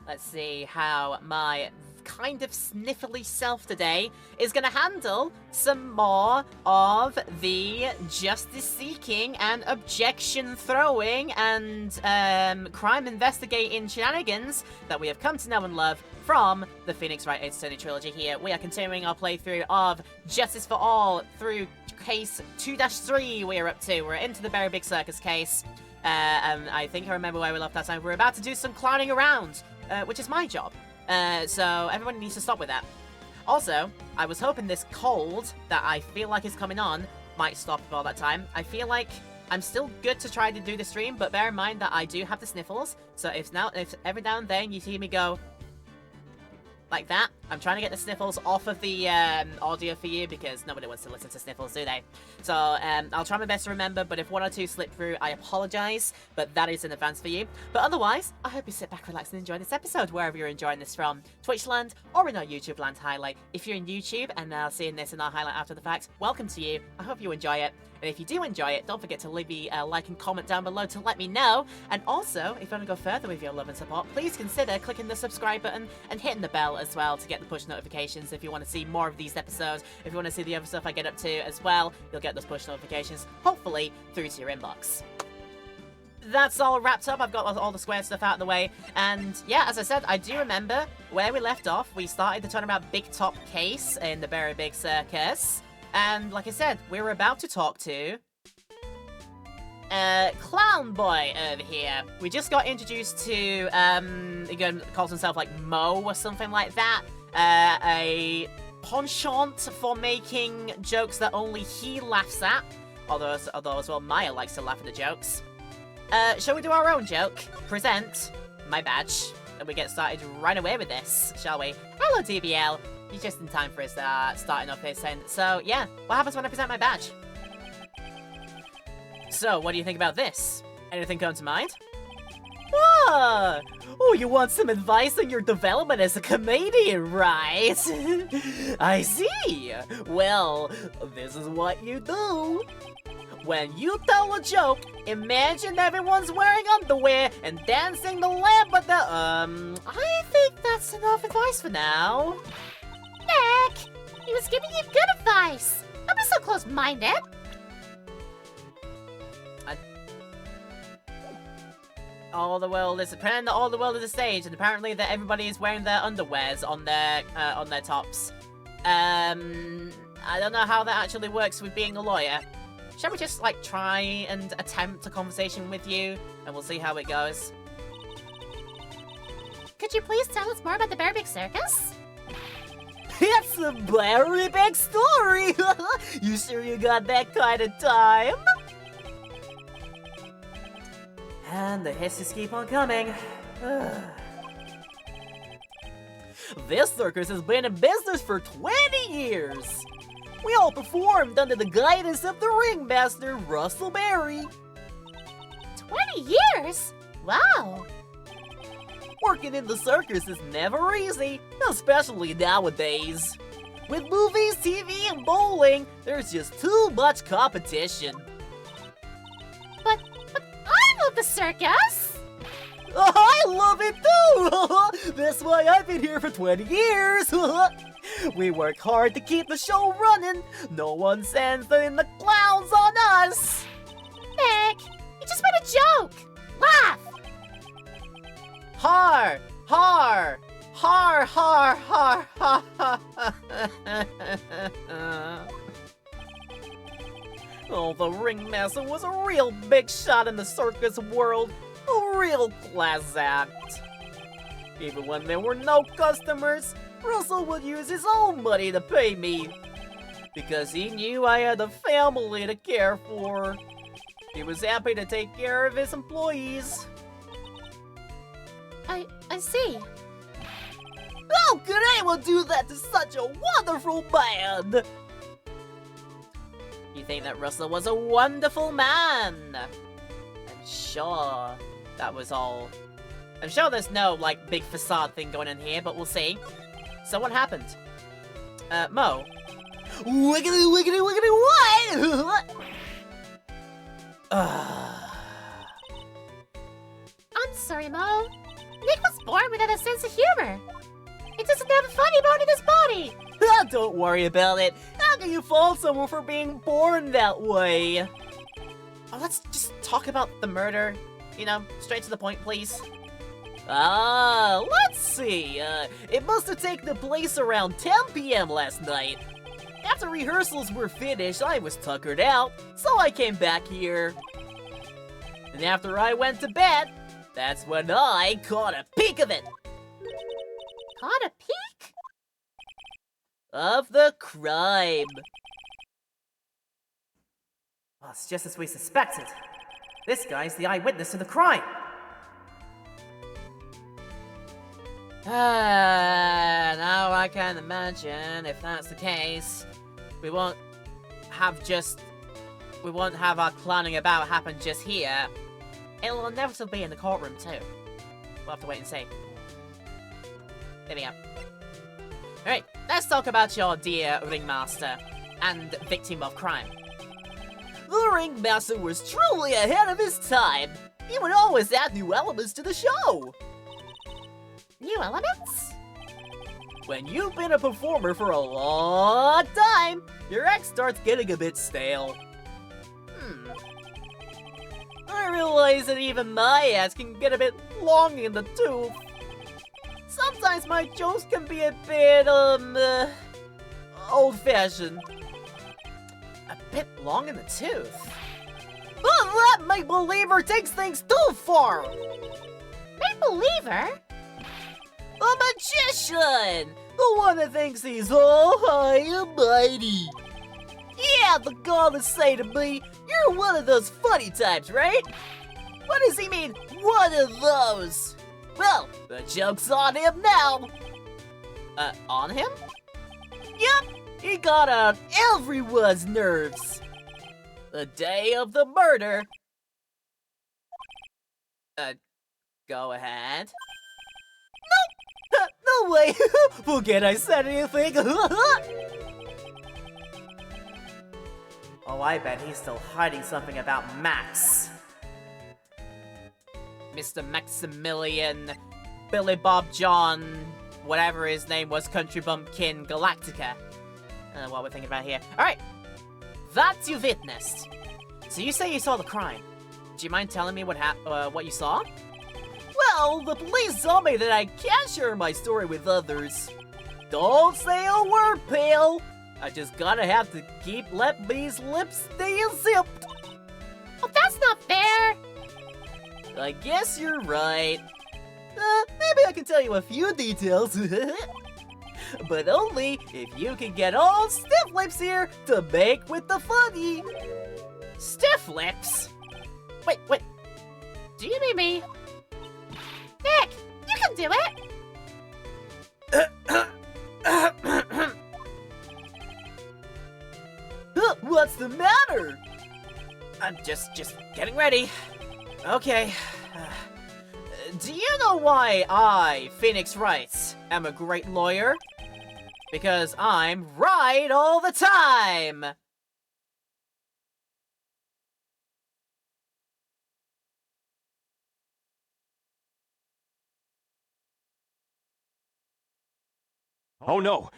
Let's see how my kind of sniffly self today is going to handle some more of the justice-seeking and objection-throwing and crime investigating shenanigans that we have come to know and love from the Phoenix Wright Ace Attorney trilogy here. We are continuing our playthrough of Justice for All through case 2-3 we're up to. We're into the Berry Big Circus case. And I think I remember where we left last time. We're about to do some clowning around, which is my job. So everyone needs to stop with that. Also, I was hoping this cold that I feel like is coming on might stop for all that time. I feel like I'm still good to try to do the stream, but bear in mind that I do have the sniffles. So if every now and then you see me go like that, I'm trying to get the sniffles off of the audio for you because nobody wants to listen to sniffles, do they? So I'll try my best to remember, but if one or two slip through, I apologize, but that is in advance for you. But otherwise, I hope you sit back, relax, and enjoy this episode, wherever you're enjoying this from, Twitchland or in our YouTube land highlight. If you're in YouTube and seeing this in our highlight after the fact, welcome to you. I hope you enjoy it. And if you do enjoy it, don't forget to leave me a like and comment down below to let me know. And also, if you want to go further with your love and support, please consider clicking the subscribe button and hitting the bell as well to get the push notifications if you want to see more of these episodes. If you want to see the other stuff I get up to as well, you'll get those push notifications, hopefully, through to your inbox. That's all wrapped up. I've got all the square stuff out of the way. And yeah, as I said, I do remember where we left off. We started the Turnabout Big Top case in the Berry Big Circus. And like I said, we were about to talk to Clown Boy over here. We just got introduced to, he calls himself like Mo or something like that. A penchant for making jokes that only he laughs at. Although as well, Maya likes to laugh at the jokes. Shall we do our own joke? Present my badge. And we get started right away with this, shall we? Hello, DBL. He's just in time for his starting off his end. So, yeah, what happens when I present my badge? So, what do you think about this? Anything come to mind? Ah! Oh, you want some advice on your development as a comedian, right? I see! Well, this is what you do. When you tell a joke, imagine everyone's wearing underwear and dancing the lamp at the, I think that's enough advice for now. Nick! He was giving you good advice! Don't be so close-minded! All the world is pretend that all the world is a stage, and apparently that everybody is wearing their underwears on their tops. I don't know how that actually works with being a lawyer. Shall we just like try and attempt a conversation with you, and we'll see how it goes? Could you please tell us more about the Berry Big Circus? It's a very big story! You sure you got that kind of time? And the hisses keep on coming. This circus has been in business for 20 years! We all performed under the guidance of the ringmaster, Russell Berry. 20 years? Wow! Working in the circus is never easy, especially nowadays. With movies, TV, and bowling, there's just too much competition. But I love the circus! I love it too! That's why I've been here for 20 years! We work hard to keep the show running. No one sends in the clowns on us! Nick, you just made a joke! Laugh! Har! Har! Har, har, har, ha, ha, ha. Oh, the ringmaster was a real big shot in the circus world. A real class act. Even when there were no customers, Russell would use his own money to pay me. Because he knew I had a family to care for. He was happy to take care of his employees. I see. How could anyone do that to such a wonderful man? You think that Russell was a wonderful man? I'm sure that was all. I'm sure there's no, like, big facade thing going on here, but we'll see. So what happened? Mo? Wiggity, wiggity, wiggity, what? I'm sorry, Mo. Nick was born without a sense of humor. He doesn't have a funny bone in his body. Don't worry about it. How can you fault someone for being born that way? Oh, let's just talk about the murder. You know, straight to the point, please. Let's see. It must have taken place around 10 p.m. last night. After rehearsals were finished, I was tuckered out, so I came back here. And after I went to bed, that's when I caught a peek of it. Caught a peek? Of the crime. Well, it's just as we suspected. This guy's the eyewitness to the crime. Now I can imagine if that's the case, we won't have our clowning about happen just here. It'll inevitably be in the courtroom too. We'll have to wait and see. There we go. Alright, let's talk about your dear Ringmaster and victim of crime. The Ringmaster was truly ahead of his time. He would always add new elements to the show. New elements? When you've been a performer for a long time, your act starts getting a bit stale. I realize that even my ass can get a bit long in the tooth. Sometimes my jokes can be a bit, old-fashioned. A bit long in the tooth? Oh, that make-believer takes things too far! Make-believer? A magician! The one that thinks he's all high and mighty. Yeah, the goblins say to me, you're one of those funny types, right? What does he mean, one of those? Well, the joke's on him now. On him? Yep, he got on everyone's nerves. The day of the murder. Go ahead. Nope! No way! Forget I said anything! Oh, I bet he's still hiding something about Max. Mr. Maximilian, Billy Bob John, whatever his name was, Country Bumpkin Galactica. What we're thinking about here. Alright, that's you witnessed. So you say you saw the crime. Do you mind telling me what you saw? Well, the police told me that I can't share my story with others. Don't say a word, pal. I just gotta have to let these lips stay zipped. Well, that's not fair. I guess you're right. Maybe I can tell you a few details. But only if you can get all stiff lips here to make with the funny. Stiff lips? Wait. Do you mean me? Nick, you can do it! What's the matter? I'm just getting ready. Okay. Do you know why I, Phoenix Wright, am a great lawyer? Because I'm right all the time! Oh no!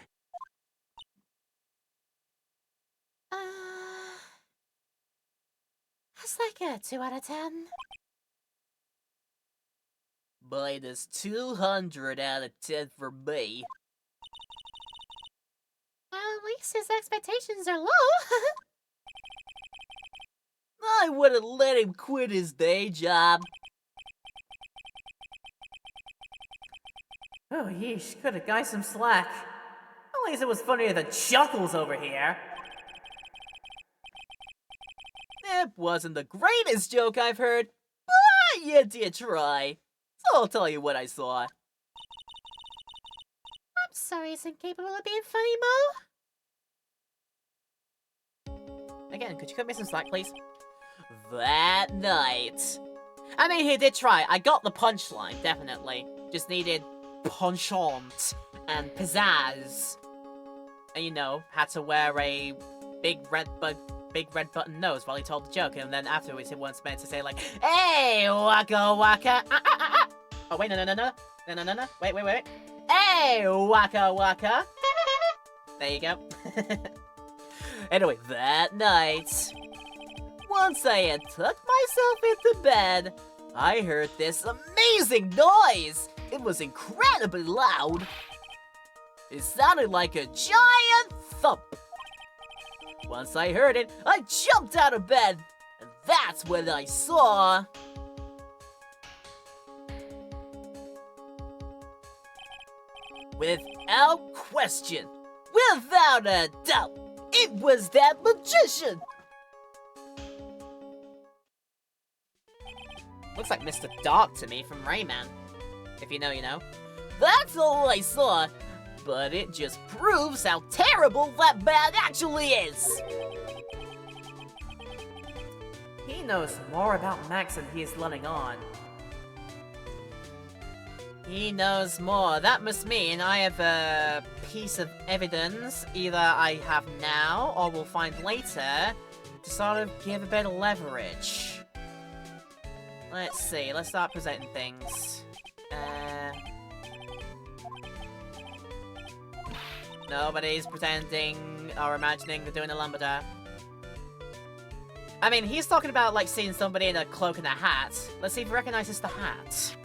That's like a 2 out of 10. Minus 200 out of 10 for me. Well, at least his expectations are low. I wouldn't let him quit his day job. Oh, yeesh, could have got some slack. At least it was funnier than Chuckles over here. It wasn't the greatest joke I've heard, but you did try. So I'll tell you what I saw. I'm sorry he's incapable of being funny, Mo. Again, could you cut me some slack, please? That night. I mean, he did try. I got the punchline, definitely. Just needed penchant and pizzazz. And, you know, had to wear a big red button nose while he told the joke, and then afterwards he once meant to say like, "Hey, waka waka, Oh, wait, no. Wait. Hey, Waka Waka! There you go. Anyway, that night, once I had tucked myself into bed, I heard this amazing noise! It was incredibly loud. It sounded like a giant thump. Once I heard it, I jumped out of bed, and that's when I saw... Without question, without a doubt, it was that magician! Looks like Mr. Dark to me from Rayman. If you know, you know. That's all I saw, but it just proves how terrible that man actually is! He knows more about Max than he is letting on. He knows more. That must mean I have a piece of evidence, either I have now or will find later, to sort of give a bit of leverage. Let's see, let's start presenting things. Nobody's pretending or imagining they're doing a lumber. I mean, he's talking about, like, seeing somebody in a cloak and a hat. Let's see if he recognizes the hat.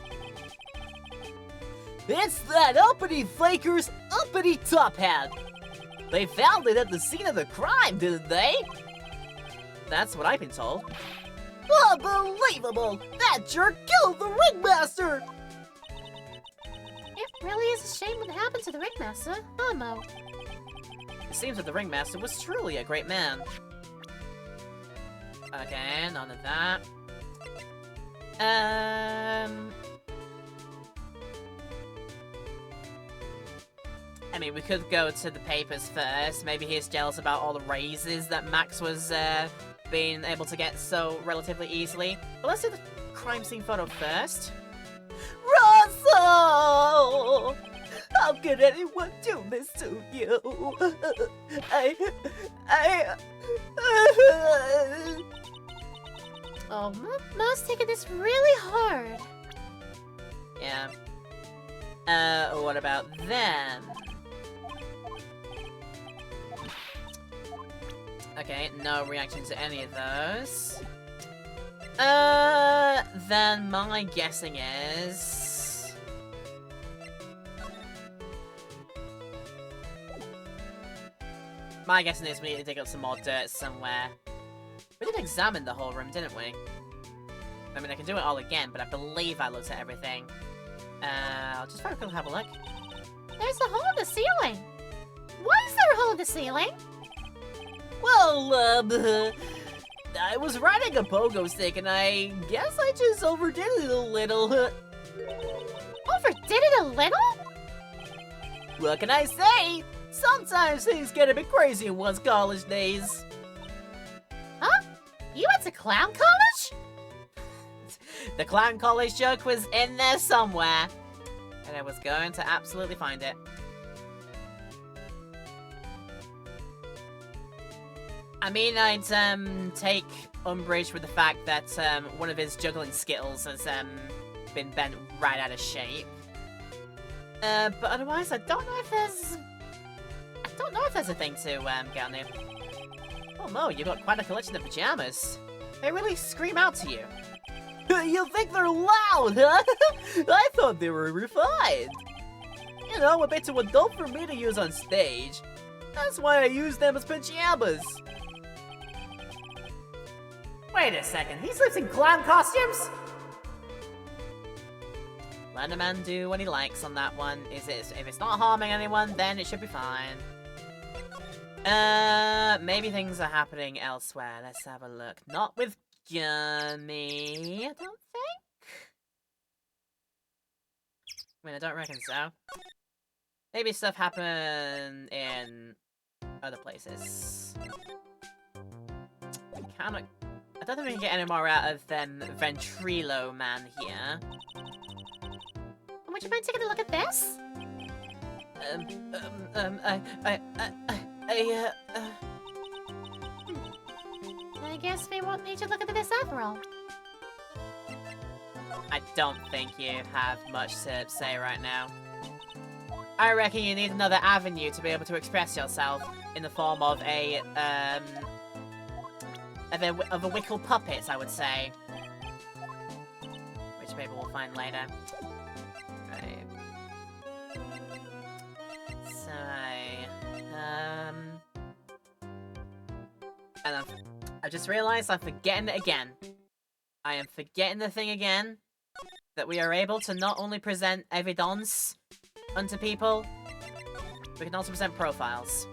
It's that uppity faker's uppity top hat! They found it at the scene of the crime, didn't they? That's what I've been told. Unbelievable! That jerk killed the ringmaster! It really is a shame what happened to the ringmaster, huh, Mo? It seems that the ringmaster was truly a great man. Okay, none of that. I mean, we could go to the papers first. Maybe he's jealous about all the raises that Max was being able to get so relatively easily. But let's do the crime scene photo first. Russell! How could anyone do this to you? Oh, Mo's taking this really hard. Yeah. What about them? Okay, no reaction to any of those. Then my guessing is... My guessing is we need to dig up some more dirt somewhere. We did examine the whole room, didn't we? I mean, I can do it all again, but I believe I looked at everything. I'll just very quickly have a look. There's a hole in the ceiling. Why is there a hole in the ceiling? Well, I was riding a pogo stick and I guess I just overdid it a little. Overdid it a little? What can I say? Sometimes things get a bit crazy in one's college days. Huh? You went to clown college? The clown college joke was in there somewhere, and I was going to absolutely find it. I mean, I'd take umbrage with the fact that one of his juggling skittles has been bent right out of shape. But otherwise, I don't know if there's a thing to get on there. Oh Mo, you've got quite a collection of pajamas. They really scream out to you. You think they're loud, huh? I thought they were refined. You know, a bit too adult for me to use on stage. That's why I use them as pajamas. Wait a second, he sleeps in clown costumes? Let a man do what he likes on that one. If it's not harming anyone, then it should be fine. Maybe things are happening elsewhere. Let's have a look. Not with Johnny, I don't think. I mean, I don't reckon so. Maybe stuff happened in other places. I don't think we can get any more out of Ventrilo Man here. Would you mind taking a look at this? I guess we won't need to look at this after all. I don't think you have much to say right now. I reckon you need another avenue to be able to express yourself in the form of a wickle puppet, I would say. Which maybe we'll find later. Right. So, and I just realized I'm forgetting it again. I am forgetting the thing again. That we are able to not only present evidence unto people, we can also present profiles.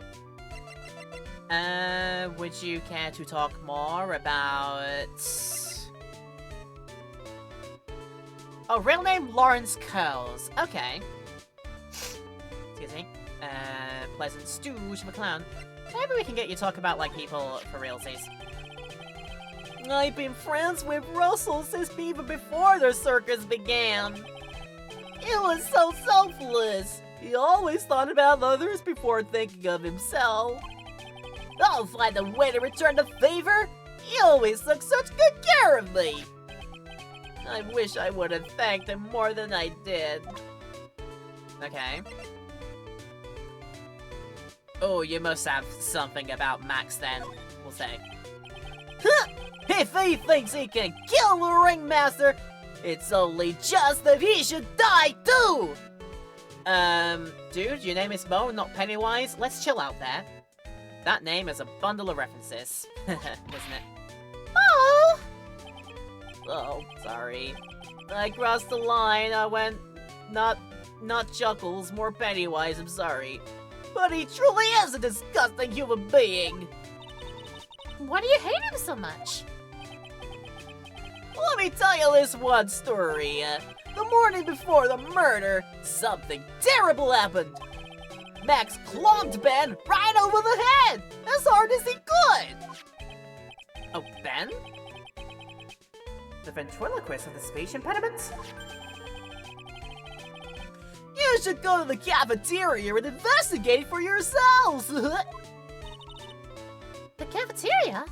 Would you care to talk more about... Oh, real name Lawrence Curls. Okay. Excuse me. Pleasant Stooge McClown. Maybe we can get you to talk about, like, people for realsies. I've been friends with Russell since even before their circus began. It was so selfless. He always thought about others before thinking of himself. I'll find a way to return the favor. He always took such good care of me. I wish I would have thanked him more than I did. Okay. Oh, you must have something about Max then, we'll say. Huh! If he thinks he can kill the Ringmaster, it's only just that he should die too! Dude, your name is Mo, not Pennywise. Let's chill out there. That name is a bundle of references, isn't it? Oh! Oh, sorry. I crossed the line. I went, not Chuckles, more Pennywise, I'm sorry. But he truly is a disgusting human being. Why do you hate him so much? Let me tell you this one story. The morning before the murder, something terrible happened. Max clonked Ben right over the head, as hard as he could. Oh, Ben? The ventriloquist with the speech impediment? You should go to the cafeteria and investigate for yourselves. The cafeteria?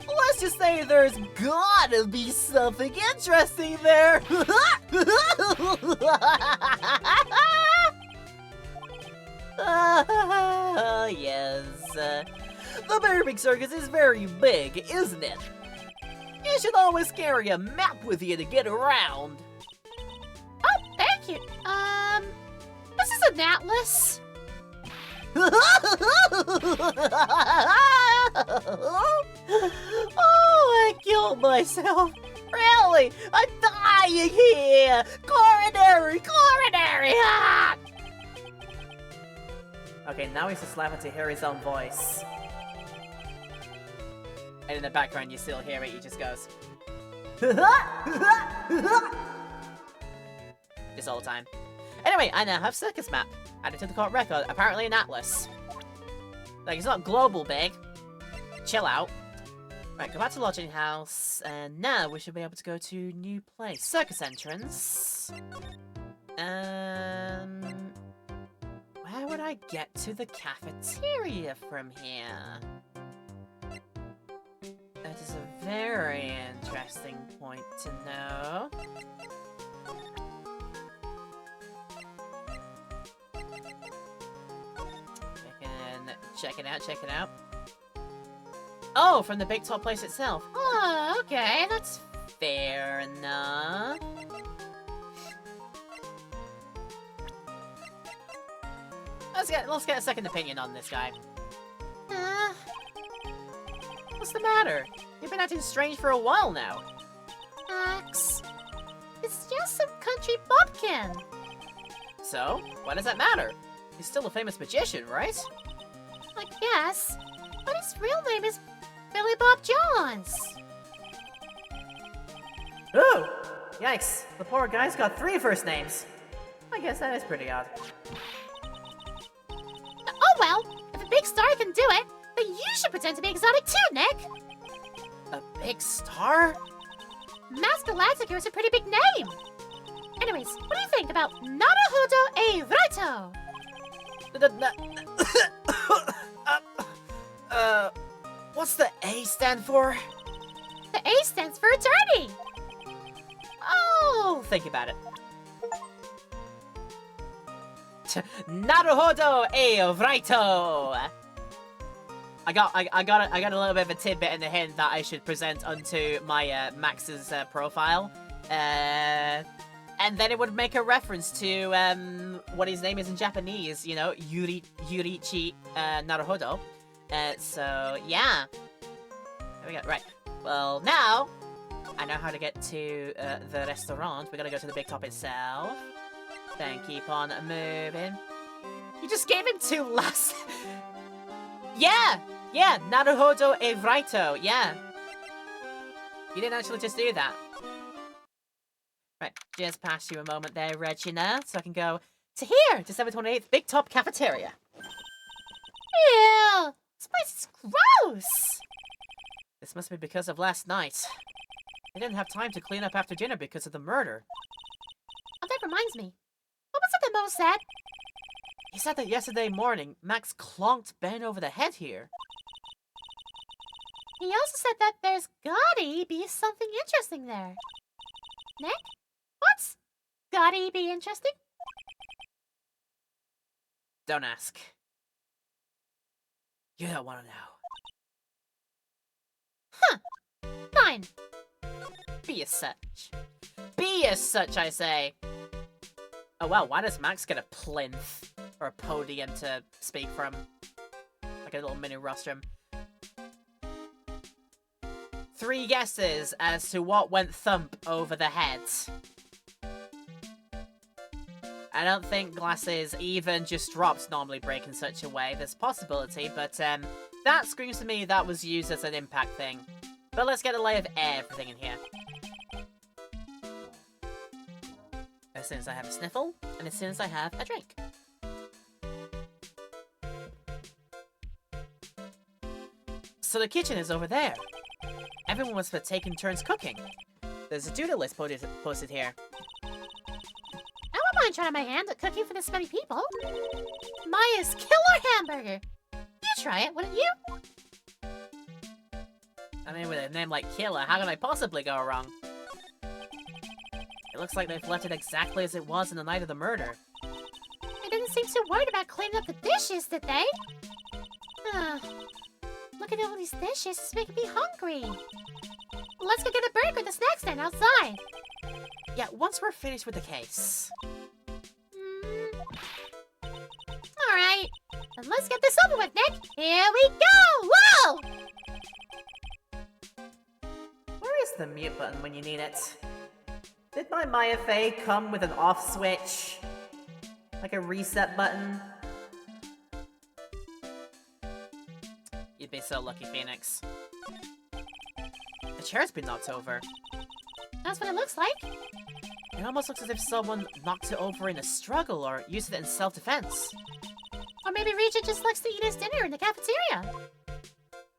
Let's just say there's gotta be something interesting there. Yes. The Berry Big Circus is very big, isn't it? You should always carry a map with you to get around. Oh, thank you. This is an atlas. Oh, I killed myself. Really? I'm dying here. Coronary. Ah! Okay, now he's just laughing to hear his own voice. And in the background, you still hear it. He just goes. This whole time. Anyway, I now have circus map. Added to the court record. Apparently an atlas. Like, it's not global big. Chill out. Right, go back to lodging house. And now we should be able to go to new place. Circus entrance. Where would I get to the cafeteria from here? That is a very interesting point to know. Check it out. Oh, from the big top place itself. Oh, okay, that's... Fair enough. Let's get a second opinion on this guy. What's the matter? You've been acting strange for a while now. Max, it's just some country bumpkin. So, why does that matter? He's still a famous magician, right? I guess, but his real name is Billy Bob Jones. Ooh! Yikes, the poor guy's got 3 first names. I guess that is pretty odd. Oh well, if a big star can do it, then you should pretend to be exotic too, Nick. A big star? Max Galactica is a pretty big name. Anyways, what do you think about Naruhodo e Raito? What's the A stand for? The A stands for attorney. Oh, little think about it. Naruhodo e Vraito! I got a little bit of a tidbit in the hint that I should present onto my Max's profile. And then it would make a reference to what his name is in Japanese, you know, Yurichi Naruhodo. So, yeah. There we go. Right. Well, now, I know how to get to the restaurant. We're gonna go to the big top itself. Then keep on moving. You just gave him 2 last... Yeah! Yeah, Naruhodo e Vraito, yeah. You didn't actually just do that. Right, just pass you a moment there, Regina, so I can go to here, December 28th, Big Top Cafeteria. Ew! This place is gross! This must be because of last night. They didn't have time to clean up after dinner because of the murder. Oh, that reminds me. What was it that Mo said? He said that yesterday morning, Max clonked Ben over the head here. He also said that there's gotta be something interesting there. Nick? What's gotta be interesting? Don't ask. You don't want to know. Huh. Fine. Be as such. Be as such, I say. Oh well, why does Max get a plinth? Or a podium to speak from? Like a little mini rostrum. 3 guesses as to what went thump over the head. I don't think glasses, even just drops, normally break in such a way. There's possibility, but that screams to me that was used as an impact thing. But let's get a lay of everything in here. As soon as I have a sniffle, and as soon as I have a drink. So the kitchen is over there. Everyone was for taking turns cooking. There's a to-do list posted here. I wouldn't mind trying my hand at cooking for this many people. Maya's killer hamburger. You try it, wouldn't you? I mean, with a name like Killer, how can I possibly go wrong? It looks like they've left it exactly as it was in the night of the murder. They didn't seem too worried about cleaning up the dishes, did they? Looking at all these dishes is making me hungry. Let's go get a burger at the snack stand outside. Yeah, once we're finished with the case. Alright. Then let's get this over with, Nick. Here we go! Whoa! Where is the mute button when you need it? Did my Maya Faye come with an off switch? Like a reset button? You'd be so lucky, Phoenix. The chair's been knocked over. That's what it looks like. It almost looks as if someone knocked it over in a struggle or used it in self-defense. Or maybe Regent just likes to eat his dinner in the cafeteria.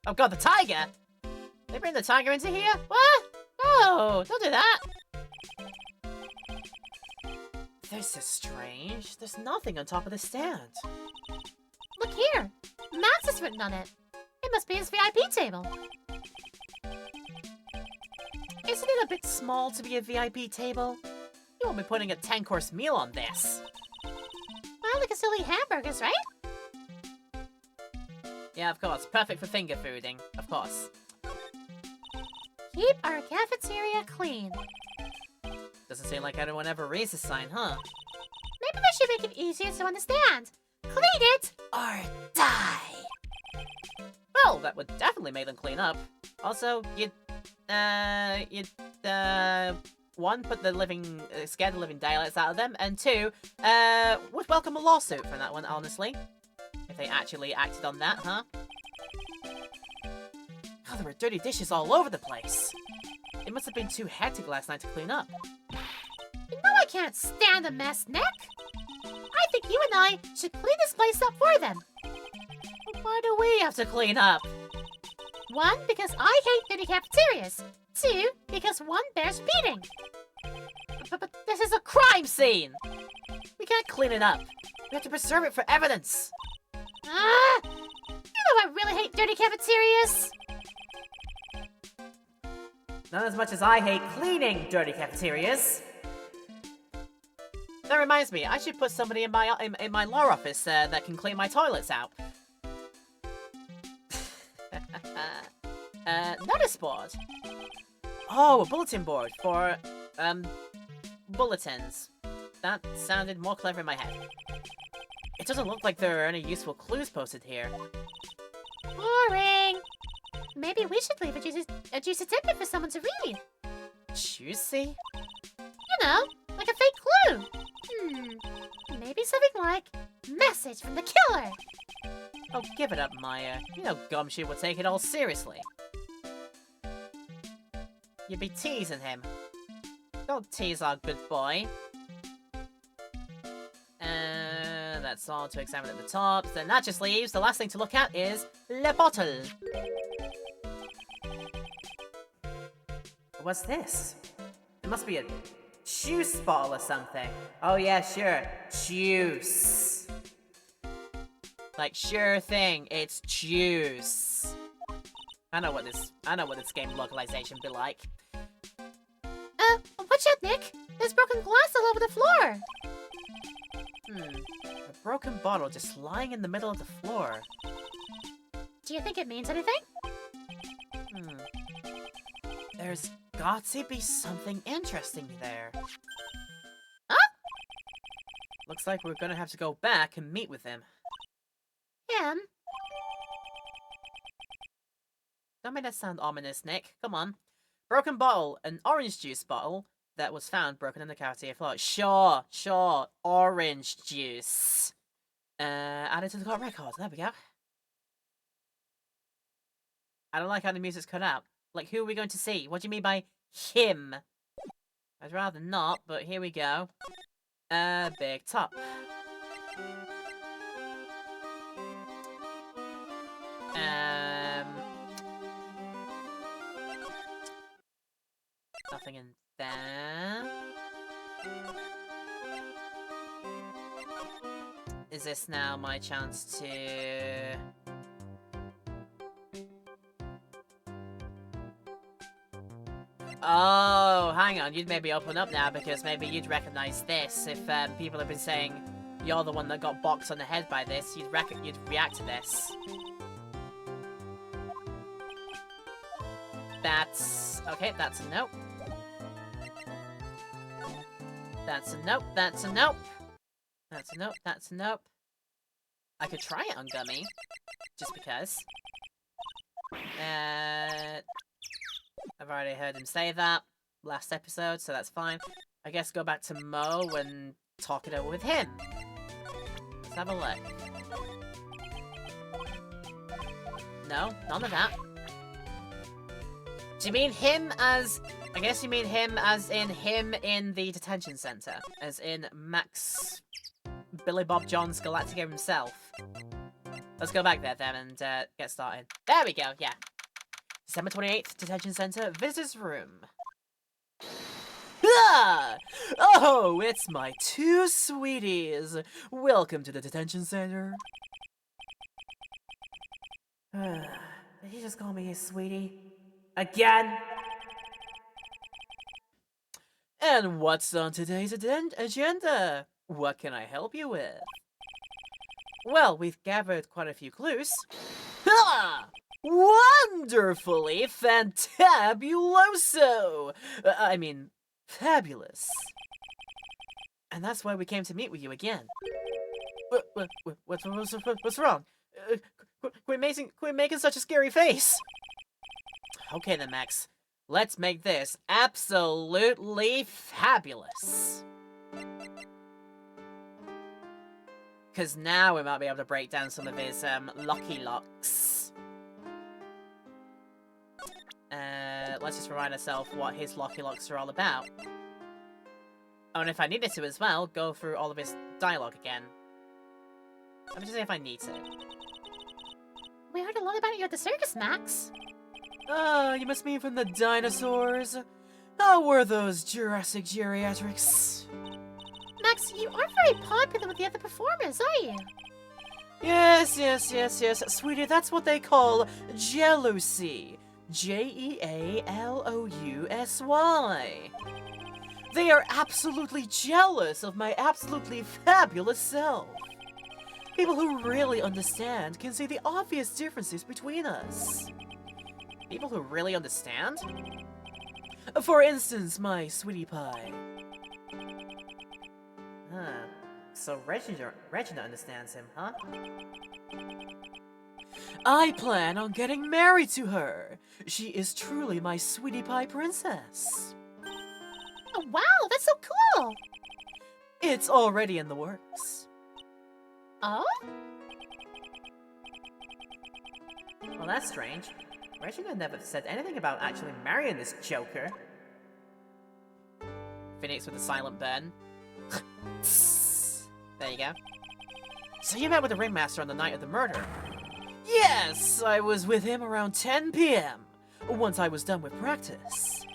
Oh god, the tiger! They bring the tiger into here? What? No, don't do that! This is strange. There's nothing on top of the stand. Look here. Max is written on it. It must be his VIP table. Isn't it a bit small to be a VIP table? You won't be putting a 10-course meal on this. Well, they can still eat hamburgers, right? Yeah, of course. Perfect for finger fooding. Of course. Keep our cafeteria clean. Doesn't seem like anyone ever reads the sign, huh? Maybe they should make it easier to understand. Clean it Or die! Well, that would definitely make them clean up. Also, one, put the living, scare the living daylights out of them, and 2, would welcome a lawsuit for that one, honestly. If they actually acted on that, huh? Oh, there were dirty dishes all over the place. It must have been too hectic last night to clean up. You know I can't stand a mess, Nick. I think you and I should clean this place up for them. Why do we have to clean up? 1, because I hate dirty cafeterias. 2, because one bears beating. But this is a crime scene! We can't clean it up. We have to preserve it for evidence. You know I really hate dirty cafeterias. Not as much as I hate cleaning dirty cafeterias. That reminds me, I should put somebody in my law office that can clean my toilets out. Notice board. Oh, a bulletin board for bulletins. That sounded more clever in my head. It doesn't look like there are any useful clues posted here. Boring. Maybe we should leave a juicy tidbit for someone to read. Juicy? You know, like a fake clue. Maybe something like, message from the killer. Oh, give it up, Maya. You know Gumshoe would take it all seriously. You'd be teasing him. Don't tease our good boy. That's all to examine at the top. Then that just leaves the last thing to look at is the bottle. What's this? It must be a juice bottle or something. Oh yeah, sure. Juice. Like, sure thing, it's juice. I know what this game localization be like. Watch out, Nick. There's broken glass all over the floor. A broken bottle just lying in the middle of the floor. Do you think it means anything? There's got to be something interesting there. Huh? Looks like we're gonna have to go back and meet with him. Him? Don't make that sound ominous, Nick. Come on. Broken bottle, an orange juice bottle that was found broken in the cafeteria floor. Sure. Orange juice. Added to the court records. There we go. I don't like how the music's cut out. Like, who are we going to see? What do you mean by him? I'd rather not, but here we go. Big top. Nothing in there. Is this now my chance to... Oh, hang on, you'd maybe open up now because maybe you'd recognize this. If people have been saying you're the one that got boxed on the head by this, you'd react to this. That's... okay, that's a nope. That's a nope, that's a nope. That's a nope, that's a nope. I could try it on Gummy, just because. I've already heard him say that last episode, so that's fine. I guess go back to Mo and talk it over with him. Let's have a look. No, none of that. Do you mean him as... I guess you mean him as in him in the detention center. As in Max... Billy Bob Jones Galactica himself. Let's go back there then and get started. There we go, yeah. December 28th, detention center, visitors room. Ah! Oh, it's my two sweeties. Welcome to the detention center. Did he just call me a sweetie? Again? And what's on today's agenda? What can I help you with? Well, we've gathered quite a few clues. Ha! Wonderfully fantabuloso! I mean, fabulous. And that's why we came to meet with you again. What's wrong? Quit making such a scary face. Okay then, Max. Let's make this absolutely fabulous. Because now we might be able to break down some of his Lucky Locks. Let's just remind ourselves what his Lucky Locks are all about. Oh, and if I needed to as well, go through all of his dialogue again. Let me just see if I need to. We heard a lot about you at the circus, Max. Oh, you must mean from the dinosaurs? How were those Jurassic geriatrics? Max, you aren't very popular with the other performers, are you? Yes. Sweetie, that's what they call jealousy. Jealousy. They are absolutely jealous of my absolutely fabulous self. People who really understand can see the obvious differences between us. People who really understand? For instance, my sweetie pie. Huh. So Regina understands him, huh? I plan on getting married to her. She is truly my sweetie pie princess. Oh, wow, that's so cool! It's already in the works. Oh? Well, that's strange. Regina never said anything about actually marrying this joker. Phoenix with a silent burn. There you go. So you met with the ringmaster on the night of the murder? Yes, I was with him around 10 p.m. once I was done with practice.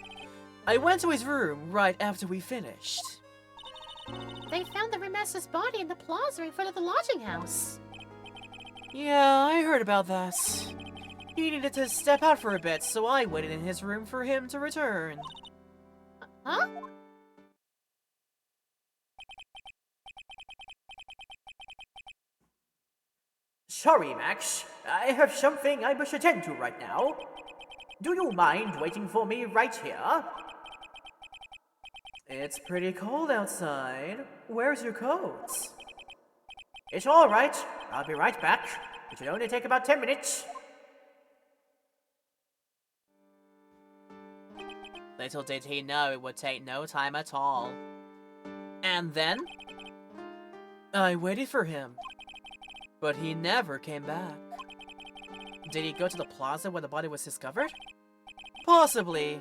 I went to his room right after we finished. They found the ringmaster's body in the plaza in front of the lodging house. Yeah, I heard about that. He needed to step out for a bit, so I waited in his room for him to return. Huh? Sorry, Max. I have something I must attend to right now. Do you mind waiting for me right here? It's pretty cold outside. Where's your coat? It's all right. I'll be right back. It should only take about 10 minutes. Little did he know it would take no time at all. And then? I waited for him. But he never came back. Did he go to the plaza where the body was discovered? Possibly.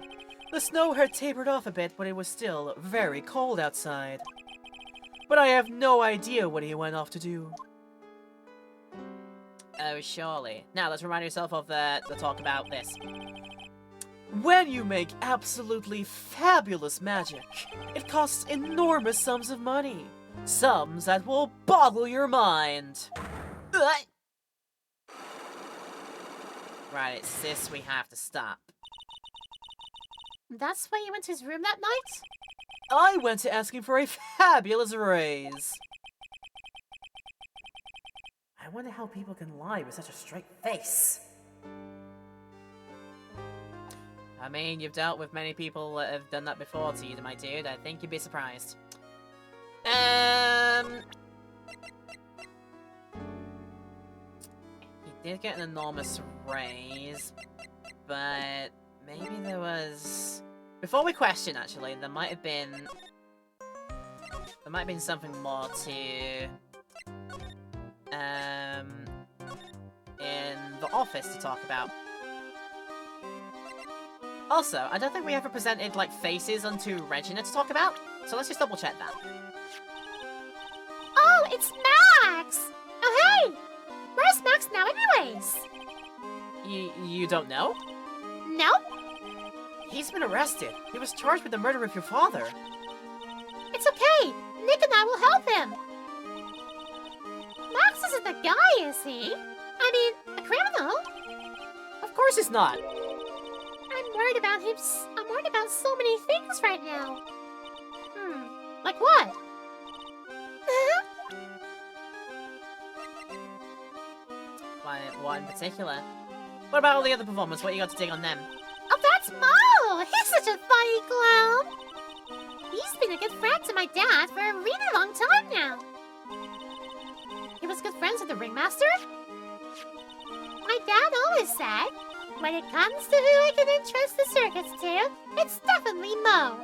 The snow had tapered off a bit, but it was still very cold outside. But I have no idea what he went off to do. Oh, surely. Now, let's remind yourself of the talk about this. When you make absolutely fabulous magic, it costs enormous sums of money. Sums that will boggle your mind. Right, it's this we have to stop. That's why you went to his room that night? I went to ask him for a fabulous raise. I wonder how people can lie with such a straight face. I mean, you've dealt with many people that have done that before to you, my dude. I think you'd be surprised. He did get an enormous raise, but maybe there was... Before we question, actually, there might have been something more to... in the office to talk about. Also, I don't think we ever presented, like, faces onto Regina to talk about, so let's just double check that. Oh, it's Max! Oh, hey! Where's Max now anyways? You don't know? No? He's been arrested. He was charged with the murder of your father. It's okay. Nick and I will help him. Max isn't the guy, is he? I mean, a criminal? Of course he's not. I'm worried about him. I'm worried about so many things right now. Like what? What in particular? What about all the other performers? What you got to dig on them? Oh, that's Mo! He's such a funny clown! He's been a good friend to my dad for a really long time now. He was good friends with the ringmaster? My dad always said, when it comes to who I can entrust the circuits to, it's definitely Mo.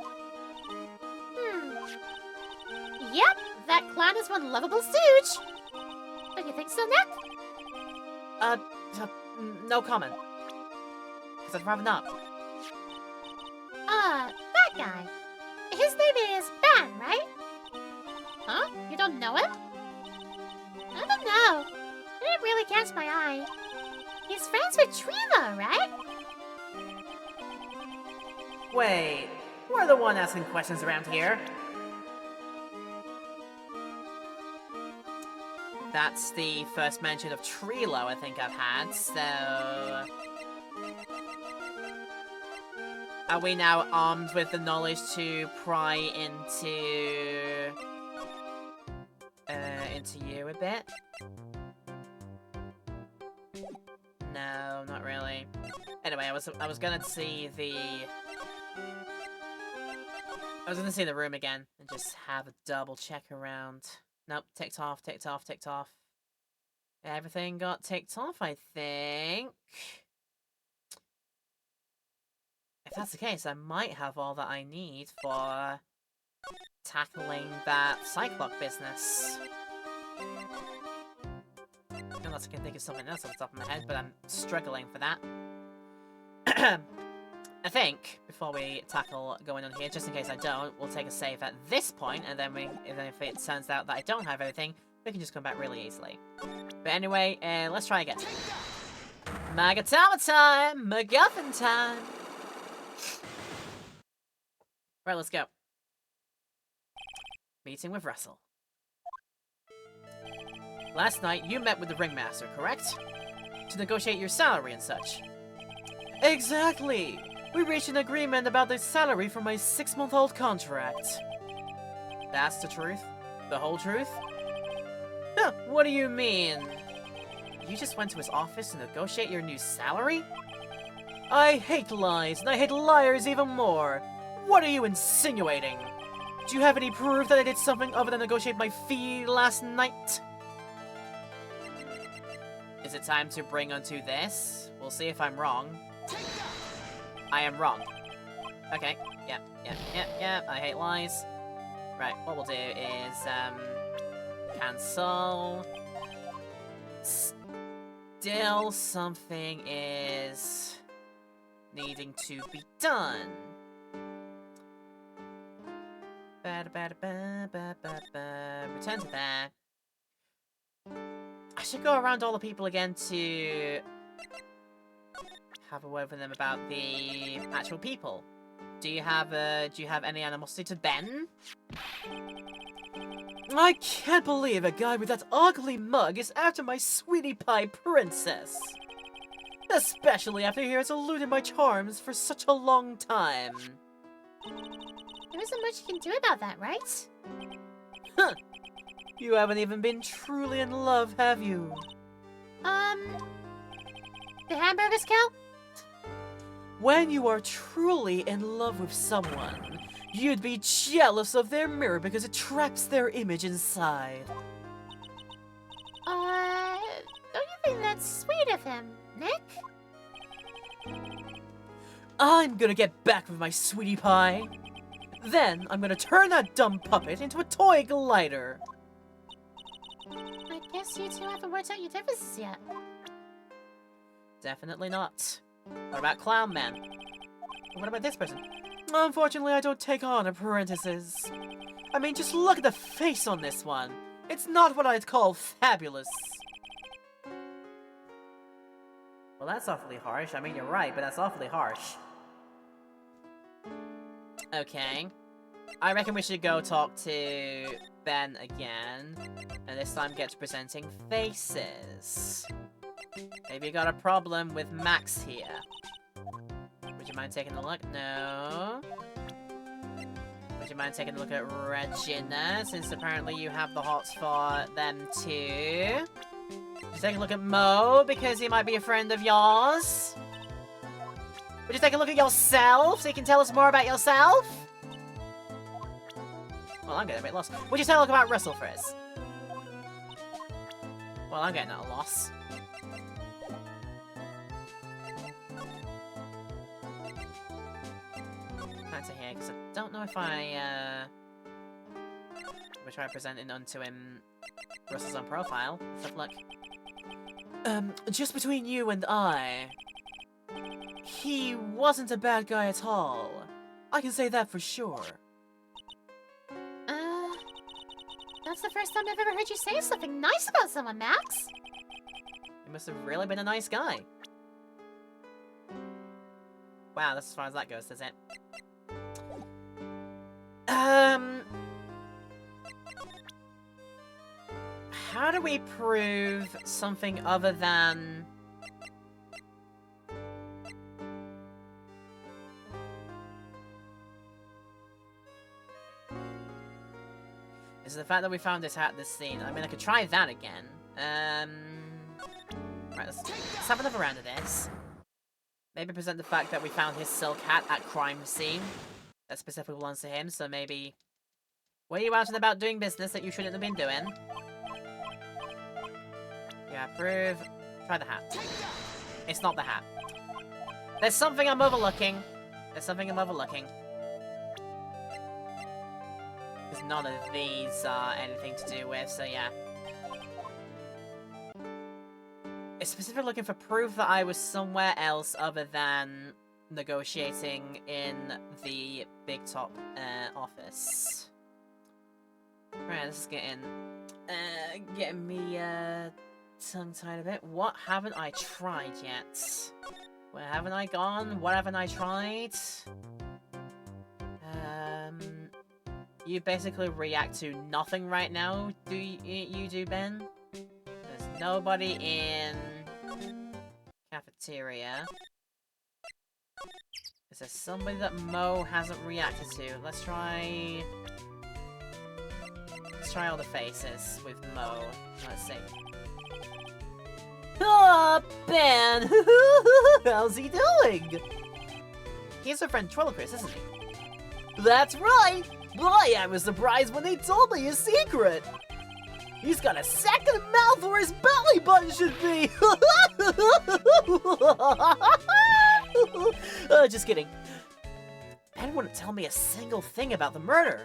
Yep, that clown is one lovable stooge. Don't you think so, Nick? No comment. Because I'd rather not. That guy. His name is Ben, right? Huh? You don't know him? I don't know. He didn't really catch my eye. He's friends with Trilo, right? Wait, we're the one asking questions around here. That's the first mention of Trilo I think I've had, so... Are we now armed with the knowledge to pry into you a bit? No, not really. Anyway, I was gonna see the room again and just have a double check around. Nope, ticked off, ticked off, ticked off. Everything got ticked off, I think. If that's the case, I might have all that I need for tackling that Cyclock business. Unless I can think of something else off the top of my head, but I'm struggling for that. I think, before we tackle going on here, just in case I don't, we'll take a save at this point, and then if it turns out that I don't have everything, we can just come back really easily. But anyway, let's try again. Magatama time! MacGuffin time! Right, let's go. Meeting with Russell. Last night, you met with the Ringmaster, correct? To negotiate your salary and such. Exactly! We reached an agreement about the salary for my 6-month-old contract. That's the truth? The whole truth? Huh, what do you mean? You just went to his office to negotiate your new salary? I hate lies, and I hate liars even more. What are you insinuating? Do you have any proof that I did something other than negotiate my fee last night? Is it time to bring onto this? We'll see if I'm wrong. I am wrong. Okay, yep, I hate lies. Right, what we'll do is, cancel. Still something is needing to be done. Return to there. I should go around all the people again to have a word with them about the actual people. Do you have any animosity to Ben? I can't believe a guy with that ugly mug is after my sweetie pie princess. Especially after he has eluded my charms for such a long time. There isn't much you can do about that, right? Huh. You haven't even been truly in love, have you? The hamburgers count? When you are truly in love with someone, you'd be jealous of their mirror because it traps their image inside. Don't you think that's sweet of him, Nick? I'm gonna get back with my sweetie pie. Then I'm gonna turn that dumb puppet into a toy glider. I guess you two haven't worked out your differences yet. Definitely not. What about Clown Man? What about this person? Unfortunately, I don't take on apprentices. I mean, just look at the face on this one. It's not what I'd call fabulous. Well, that's awfully harsh. I mean, you're right, but that's awfully harsh. Okay. I reckon we should go talk to Ben again. And this time get to presenting faces. Maybe you got a problem with Max here. Would you mind taking a look? No. Would you mind taking a look at Regina, since apparently you have the hots for them too? Would you take a look at Mo, because he might be a friend of yours? Would you take a look at yourself, so you can tell us more about yourself? Well, I'm getting a bit lost. Would you take a look about Russell Frizz? Well, I'm getting at a loss. Back to here, because I don't know if we're trying presenting onto him Russell's own profile. Let's have a look. Just between you and I, he wasn't a bad guy at all. I can say that for sure. That's the first time I've ever heard you say something nice about someone, Max. He must have really been a nice guy. Wow, that's as far as that goes, does it? How do we prove something other than... is the fact that we found this hat at this scene. I mean, I could try that again. Right, let's have another round of this. Maybe present the fact that we found his silk hat at crime scene. That specifically belongs to him, so maybe... Were you out and about doing business that you shouldn't have been doing? Yeah, approve. Try the hat. It's not the hat. There's something I'm overlooking. There's something I'm overlooking. Because none of these are anything to do with, so yeah. It's specifically looking for proof that I was somewhere else other than negotiating in the Big Top office. Right, this is getting me tongue-tied a bit. What haven't I tried yet? Where haven't I gone? What haven't I tried? You basically react to nothing right now, do you do, Ben? There's nobody in cafeteria. Is there somebody that Mo hasn't reacted to? Let's try all the faces with Mo. Let's see. Oh, Ben! How's he doing? He's a ventriloquist, isn't he? That's right! Boy, I was surprised when they told me his secret! He's got a second mouth where his belly button should be! Just kidding. Ben wouldn't tell me a single thing about the murder.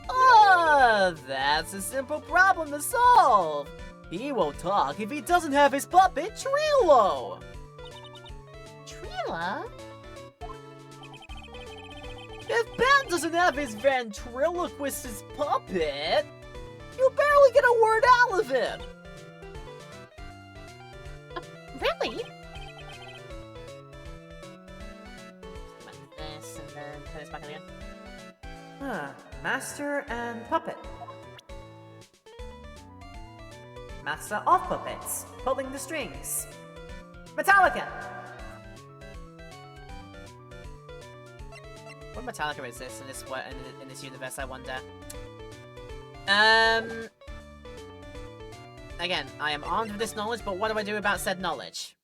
Oh, that's a simple problem to solve! He won't talk if he doesn't have his puppet, Trilo! Trila? If Ben doesn't have his ventriloquist's puppet, you'll barely get a word out of him! Really? This, and then put this back in again. Huh. Master and puppet. Master of puppets, pulling the strings. Metallica! What Metallica is this in this universe, I wonder? Again, I am armed with this knowledge, but what do I do about said knowledge?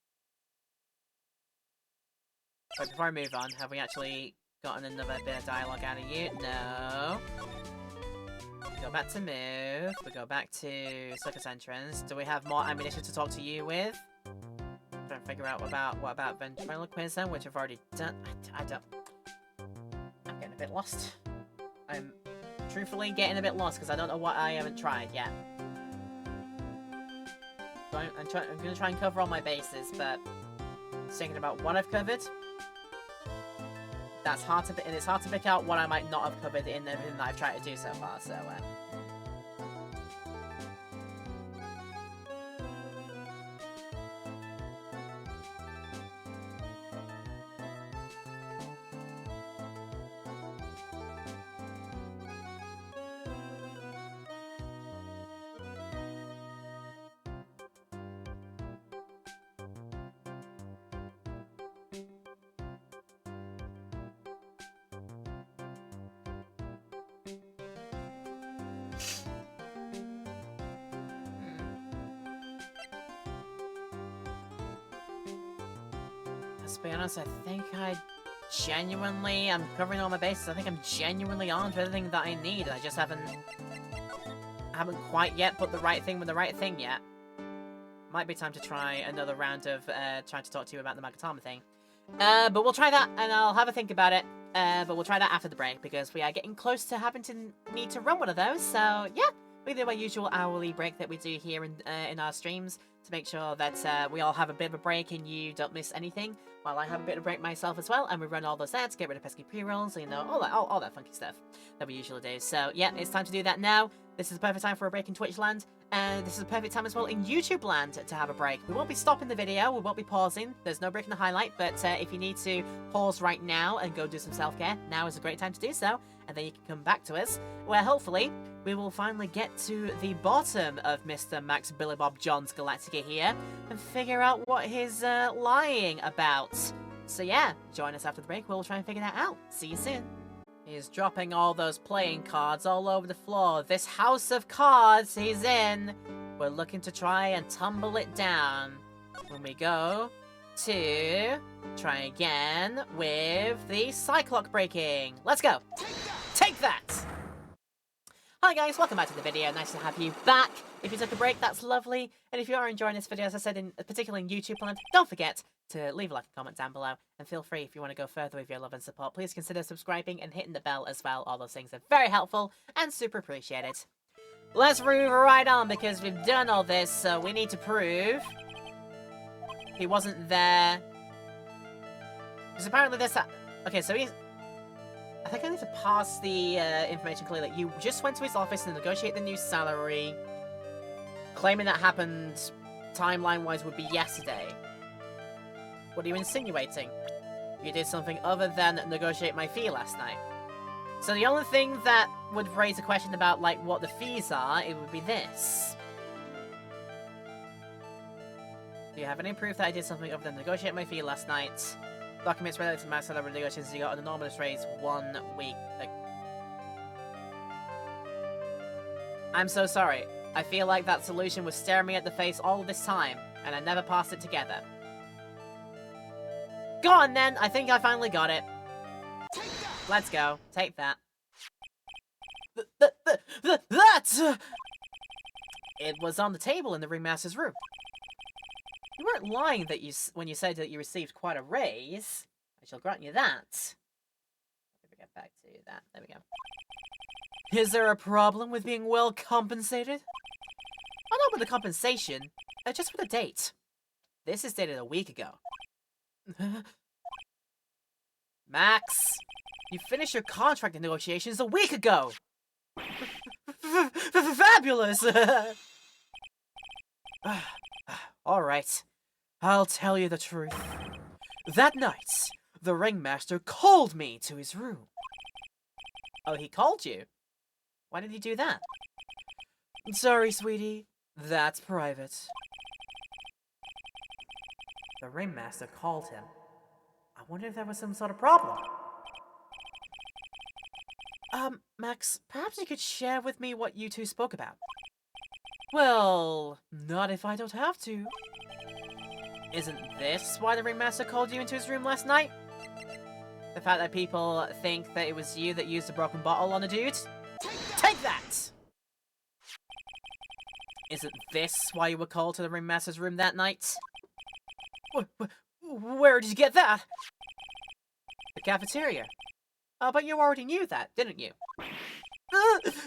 Wait, before I move on, have we actually gotten another bit of dialogue out of you? No. We go back to move. We go back to circus entrance. Do we have more ammunition to talk to you with? Trying to figure out what about ventriloquism, which I've already done. I'm getting a bit lost. I'm truthfully getting a bit lost because I don't know what I haven't tried yet. So I'm gonna try and cover all my bases, but thinking about what I've covered, it's hard to pick out what I might not have covered in everything that I've tried to do so far. So. To be honest, I think I'm covering all my bases. I think I'm genuinely armed with everything that I need. I just haven't quite yet put the right thing with the right thing yet. Might be time to try another round of trying to talk to you about the Magatama thing. But we'll try that, and I'll have a think about it. But we'll try that after the break, because we are getting close to having to need to run one of those. So, yeah, we do our usual hourly break that we do here in our streams to make sure that we all have a bit of a break and you don't miss anything, while I have a bit of a break myself as well, and we run all those ads, get rid of pesky pre-rolls, you know, all that funky stuff that we usually do. So, yeah, it's time to do that now. This is the perfect time for a break in Twitch land, and this is the perfect time as well in YouTube land to have a break. We won't be stopping the video, we won't be pausing, there's no break in the highlight, but if you need to pause right now and go do some self-care, now is a great time to do so, and then you can come back to us, where hopefully we will finally get to the bottom of Mr. Max Billy Bob John's Galactica here, and figure out what he's lying about. So yeah, join us after the break, we'll try and figure that out. See you soon. He's dropping all those playing cards all over the floor. This house of cards he's in, we're looking to try and tumble it down. When we go to try again with the Cyclock breaking. Let's go. Take that! Hi guys, welcome back to the video. Nice to have you back. If you took a break, that's lovely. And if you are enjoying this video, as I said, particularly in YouTube land, don't forget to leave a like and comment down below. And feel free, if you want to go further with your love and support, please consider subscribing and hitting the bell as well. All those things are very helpful and super appreciated. Let's move right on, because we've done all this, so we need to prove he wasn't there. Because apparently this... Okay, so he's... I think I need to pass the information clearly. You just went to his office to negotiate the new salary. Claiming that happened timeline-wise would be yesterday. What are you insinuating? You did something other than negotiate my fee last night. So the only thing that would raise a question about, like, what the fees are, it would be this. Do you have any proof that I did something other than negotiate my fee last night? Documents related to my salary negotiations you got an enormous raise 1 week. I'm so sorry. I feel like that solution was staring me at the face all this time, and I never passed it together. Go on then, I think I finally got it. Let's go. Take that. That! It was on the table in the ringmaster's room. You weren't lying that when you said that you received quite a raise. I shall grant you that. Let me get back to that. There we go. Is there a problem with being well compensated? Oh, not with the compensation. Just with the date. This is dated a week ago. Max, you finished your contract negotiations a week ago. Fabulous. Alright, I'll tell you the truth. That night, the ringmaster called me to his room. Oh, he called you? Why did he do that? Sorry, sweetie. That's private. The ringmaster called him. I wonder if there was some sort of problem. Max, perhaps you could share with me what you two spoke about. Well, not if I don't have to. Isn't this why the ringmaster called you into his room last night? The fact that people think that it was you that used a broken bottle on a dude? Take that! Isn't this why you were called to the ringmaster's room that night? Where did you get that? The cafeteria. But you already knew that, didn't you?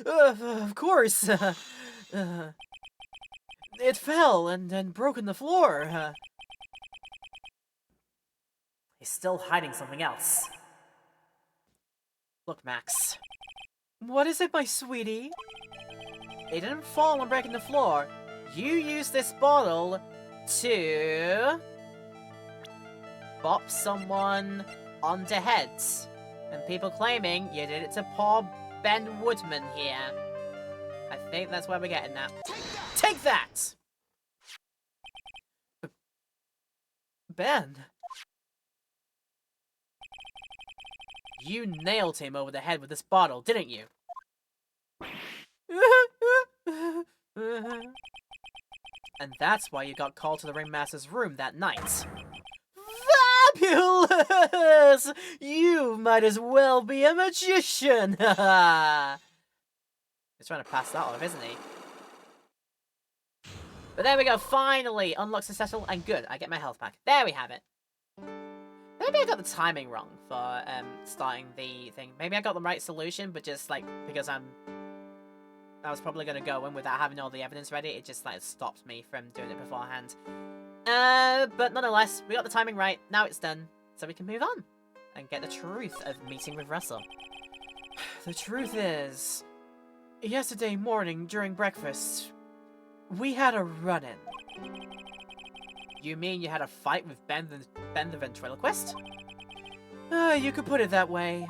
Of course. It fell and broke on the floor. He's still hiding something else. Look, Max. What is it, my sweetie? It didn't fall and break on the floor. You used this bottle to bop someone on the head. And people claiming you did it to poor Ben Woodman here. I think that's where we're getting at. Take that! Ben? You nailed him over the head with this bottle, didn't you? And that's why you got called to the ringmaster's room that night. Fabulous! You might as well be a magician! He's trying to pass that off, isn't he? But there we go, finally! Unlock successful and good. I get my health back. There we have it. Maybe I got the timing wrong for starting the thing. Maybe I got the right solution, but just like because I was probably gonna go in without having all the evidence ready, it just like stopped me from doing it beforehand. But nonetheless, we got the timing right. Now it's done, so we can move on and get the truth of meeting with Russell. The truth is, yesterday morning during breakfast, we had a run-in. You mean you had a fight with Ben the ventriloquist? You could put it that way.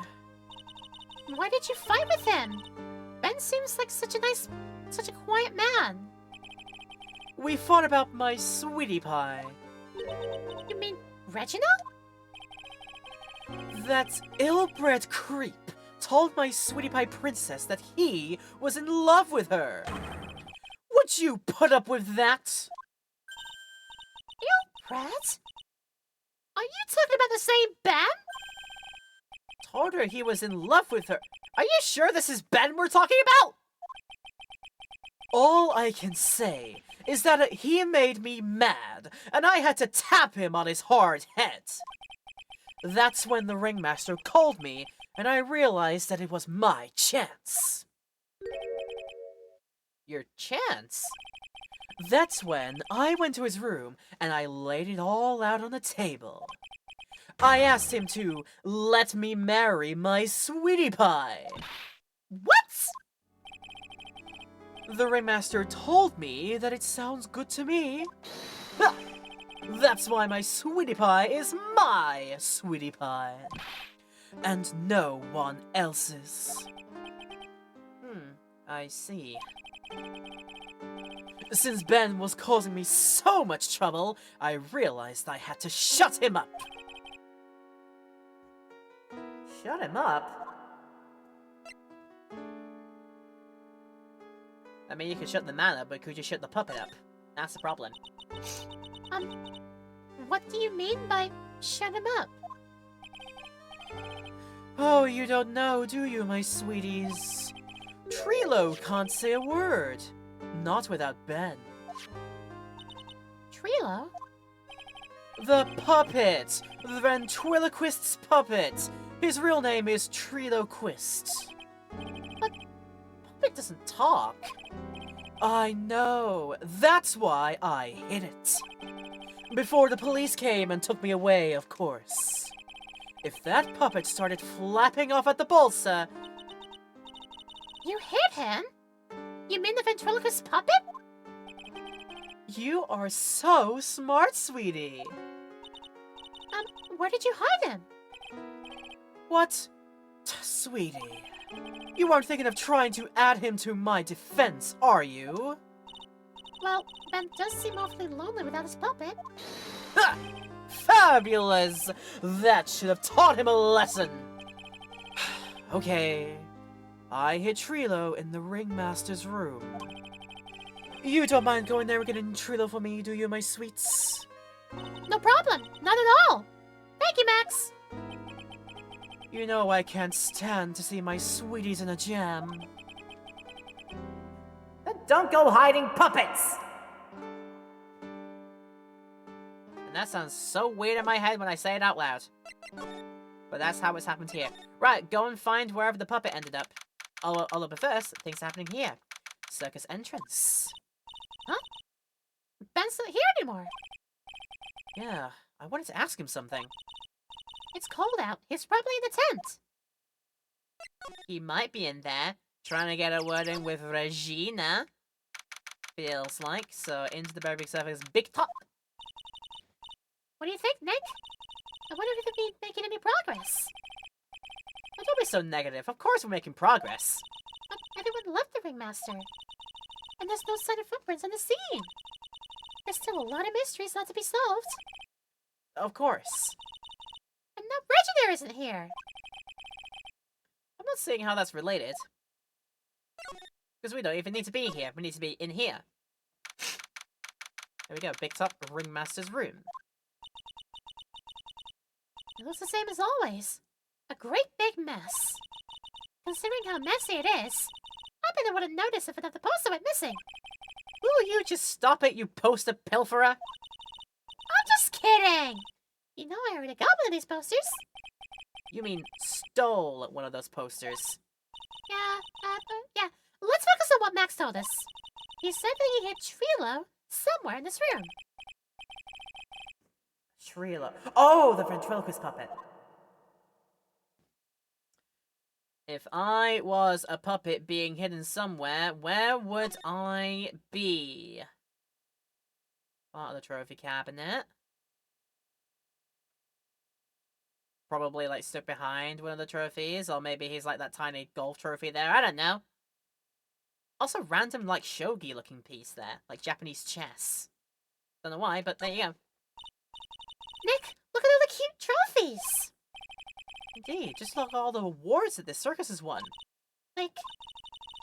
Why did you fight with him? Ben seems like such a quiet man. We fought about my sweetie pie. You mean Reginald? That ill-bred creep told my sweetie pie princess that he was in love with her. Would you put up with that? Rat? Are you talking about the same Ben? Told her he was in love with her. Are you sure this is Ben we're talking about? All I can say is that he made me mad, and I had to tap him on his hard head. That's when the ringmaster called me, and I realized that it was my chance. Your chance? That's when I went to his room, and I laid it all out on the table. I asked him to let me marry my sweetie pie. What? The ringmaster told me that it sounds good to me. Ha! That's why my sweetie pie is my sweetie pie. And no one else's. I see. Since Ben was causing me so much trouble, I realized I had to shut him up. Shut him up? I mean, you could shut the man up, but could you shut the puppet up? That's the problem. What do you mean by shut him up? Oh, you don't know, do you, my sweeties? Trilo can't say a word. Not without Ben. Trilo? The puppet! The ventriloquist's puppet! His real name is Triloquist. But puppet doesn't talk. I know. That's why I hid it. Before the police came and took me away, of course. If that puppet started flapping off at the Bolsa... You hid him? You mean the ventriloquist puppet? You are so smart, sweetie. Where did you hide him? What? Sweetie. You aren't thinking of trying to add him to my defense, are you? Well, Ben does seem awfully lonely without his puppet. Ha! Fabulous! That should have taught him a lesson. Okay. I hid Trilo in the ringmaster's room. You don't mind going there and getting Trilo for me, do you, my sweets? No problem. Not at all. Thank you, Max. You know I can't stand to see my sweeties in a jam. Don't go hiding puppets! And that sounds so weird in my head when I say it out loud. But that's how it's happened here. Right, go and find wherever the puppet ended up. Although, but first, things happening here. Circus entrance. Huh? Ben's not here anymore. Yeah, I wanted to ask him something. It's cold out. He's probably in the tent. He might be in there, trying to get a word in with Regina. Feels like. So, into the very big surface, big top. What do you think, Nick? I wonder if you've been making any progress. Oh, don't be so negative. Of course we're making progress. But everyone left the ringmaster. And there's no sign of footprints on the scene. There's still a lot of mysteries not to be solved. Of course. And now Regina isn't here. I'm not seeing how that's related. Because we don't even need to be here. We need to be in here. There we go. Big top ringmaster's room. It looks the same as always. A great big mess. Considering how messy it is, I bet I would have noticed if another poster went missing. Will you just stop it, you poster pilferer? I'm just kidding! You know I already got one of these posters. You mean stole one of those posters. Yeah. Let's focus on what Max told us. He said that he hid Trilo somewhere in this room. Trilo. Oh, the ventriloquist puppet. If I was a puppet being hidden somewhere, where would I be? Part of the trophy cabinet. Probably, like, stuck behind one of the trophies, or maybe he's like that tiny golf trophy there, I don't know. Also, random, like, shogi-looking piece there, like Japanese chess. Don't know why, but there you go. Nick, look at all the cute trophies! indeed. Just look at all the awards that this circus has won. Like,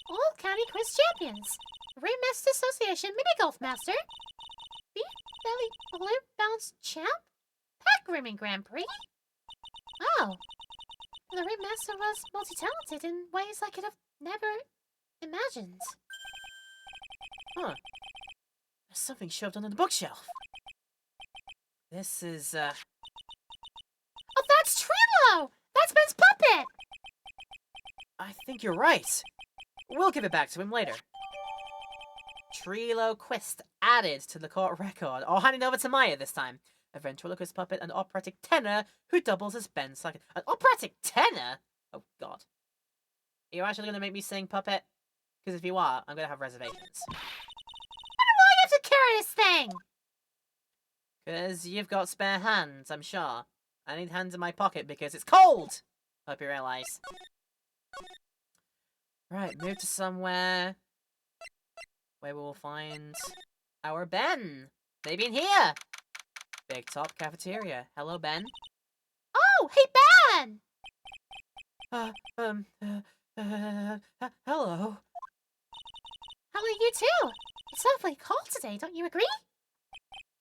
all county quiz champions, Ringmaster Association Mini Golf Master, Beef Belly Balloon Bounce Champ, Pack Rimming Grand Prix. Oh, the Ringmaster was multi-talented in ways I could have never imagined. Huh. There's something shoved under the bookshelf. This is, Oh, that's Trilo! That's Ben's puppet! I think you're right. We'll give it back to him later. Trilo Quist added to the court record, or handing over to Maya this time. A ventriloquist puppet and operatic tenor who doubles as Ben's second. An operatic tenor? Oh, God. Are you actually going to make me sing puppet? Because if you are, I'm going to have reservations. Why do you have to carry this thing? Because you've got spare hands, I'm sure. I need hands in my pocket because it's cold! Hope you realise. Right, move to somewhere where we will find our Ben. Maybe in here! Big Top Cafeteria. Hello, Ben. Oh, hey, Ben! Hello. How are you too? It's awfully cold today, don't you agree?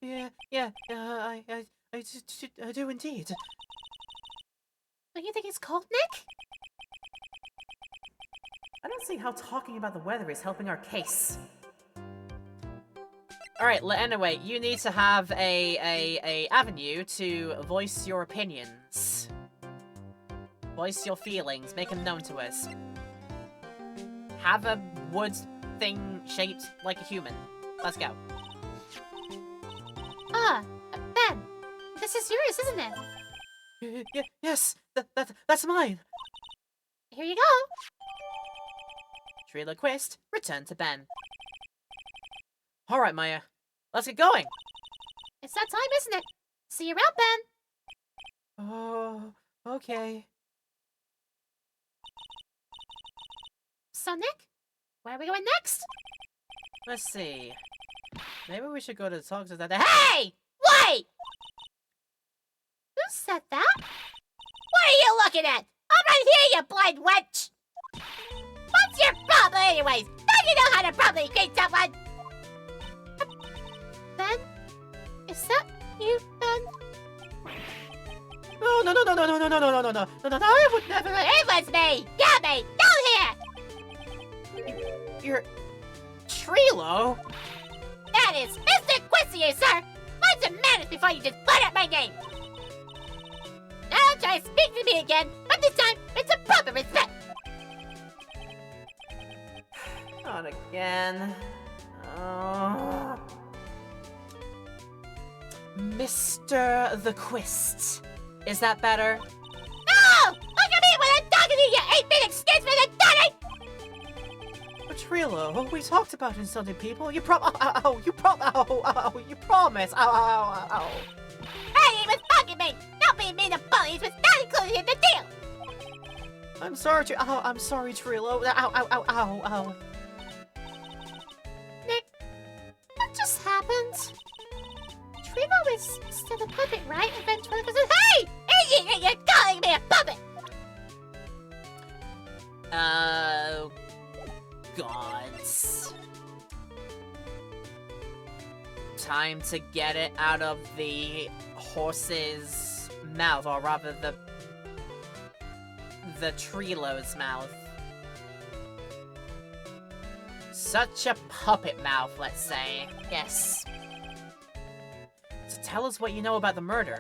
I do indeed. Don't you think it's cold, Nick? I don't see how talking about the weather is helping our case. Alright, anyway, you need to have a avenue to voice your opinions. Voice your feelings, make them known to us. Have a wood thing shaped like a human. Let's go. Ben, this is yours, isn't it? Yes, that's mine. Here you go. Trilo Quist, return to Ben. Alright, Maya. Let's get going. It's that time, isn't it? See you around, Ben. Oh, okay. So, Nick, where are we going next? Let's see. Maybe we should go to talk to that. Hey! Wait! Who said that? What are you looking at? I'm right here, you blind wench! What's your problem anyways? Don't you know how to properly greet someone? Ben? Is that you, Ben? No, I would never. It was me! Yeah, me! Down here! You're Trilo? That is Mr. Quincy, sir! Mind some manners before you just butt up my name! Now try to speak to me again, but this time it's a proper respect! Not again. Oh. Mr. the Quist. Is that better? No! Look at me when I'm talking to you, 8-minute excuse for the Donny! But Trilo, we talked about insulting people. You promise. Ow. Hey, he was fucking me! Not being mean to bullies was not included in the deal! I'm sorry, I'm sorry, Trilo. Ow. Nick, what just happened? Trilo is still a puppet, right? And Ventriloquist says, hey! You're calling me a puppet! Oh, gods. Time to get it out of the horse's mouth, or rather the Trilo's mouth. Such a puppet mouth, let's say. Yes. So tell us what you know about the murder.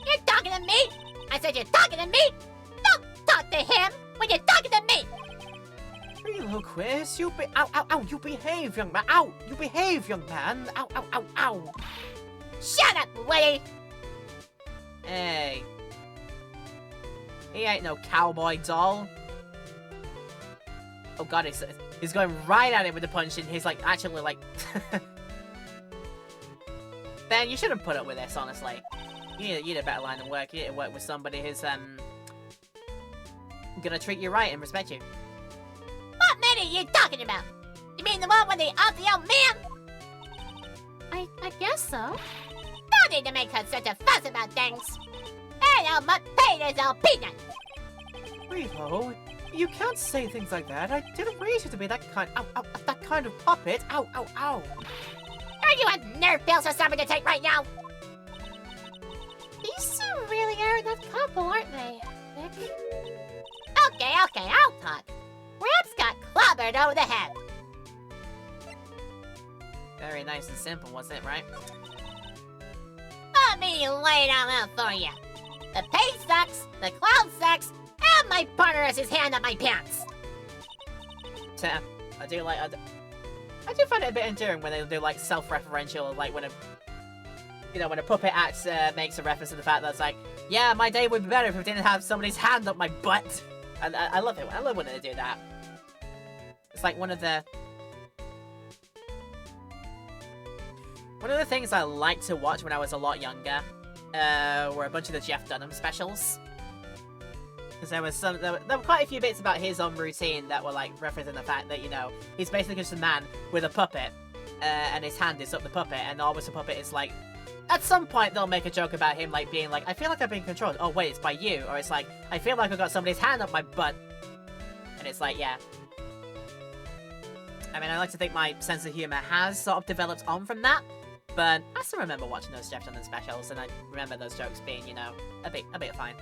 You're talking to me? I said you're talking to me? Don't talk to him when you're talking to me! Trilo Quist, you you behave, young man. You behave, young man. Ow. Shut up, Woody! Hey. He ain't no cowboy doll. Oh god, he's going right at it with the punch, and he's like, actually like... Ben, you shouldn't put up with this, honestly. You need a better line of work. You need to work with somebody who's, gonna treat you right and respect you. What man are you talking about? You mean the one with the ugly old man? I guess so. No need to make her such a fuss about things. Get out my potatoes, peanut! Rilo, you can't say things like that. I didn't raise you to be that kind of puppet. Ow, ow, ow. Are you on nerve pills or something to take right now? These two really are a enough couple, aren't they, Nick? Okay, I'll talk. Raps got clobbered over the head. Very nice and simple, wasn't it, right? Let me lay it all out for you. The paint sucks, the clown sucks, and my partner has his hand up my pants. I do find it a bit endearing when they do like self-referential, like when a puppet act makes a reference to the fact that it's like, yeah, my day would be better if we didn't have somebody's hand up my butt. And I love it. I love when they do that. It's like one of the things I liked to watch when I was a lot younger were a bunch of the Jeff Dunham specials. Because there were quite a few bits about his own routine that were like referencing the fact that, you know, he's basically just a man with a puppet, and his hand is up the puppet, and always the puppet is like, at some point they'll make a joke about him like being like, I feel like I'm being controlled. Oh wait, it's by you. Or it's like, I feel like I've got somebody's hand up my butt. And it's like, yeah. I mean, I like to think my sense of humor has sort of developed on from that, but I still remember watching those Jeff Dunham specials, and I remember those jokes being, you know, a bit fine.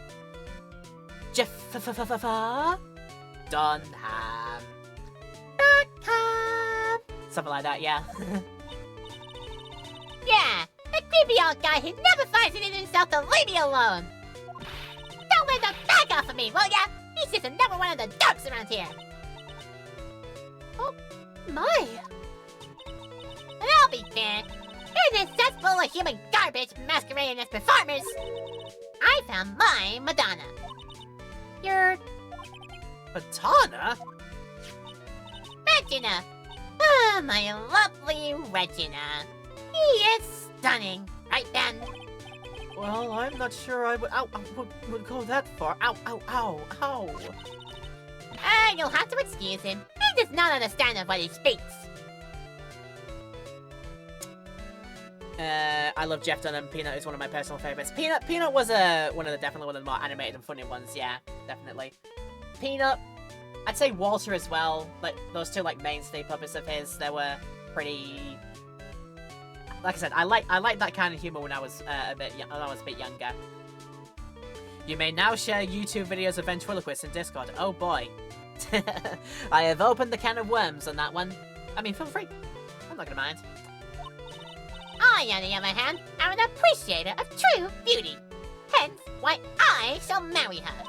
Jeff Dunham. Something like that, yeah. Yeah, the creepy old guy who never finds it in himself to leave me alone. Don't let the back off of me, will ya? He's just another one of the dorks around here. Oh, my. And I'll be fair. In this cesspool of human garbage masquerading as performers, I found my Madonna. Your Madonna? Regina. Ah, my lovely Regina. He is stunning, right, Ben? Well, I'm not sure I would go that far. Ow, ow, ow, ow. You'll have to excuse him. He does not understand of what he speaks. I love Jeff Dunham. Peanut is one of my personal favorites. Peanut was definitely one of the more animated and funny ones. Yeah, definitely. Peanut. I'd say Walter as well. Like those two like mainstay puppets of his. They were pretty. Like I said, I like that kind of humor when I was a bit younger. You may now share YouTube videos of ventriloquists in Discord. Oh boy. I have opened the can of worms on that one. I mean, feel free. I'm not gonna mind. I, on the other hand, am an appreciator of true beauty. Hence, why I shall marry her.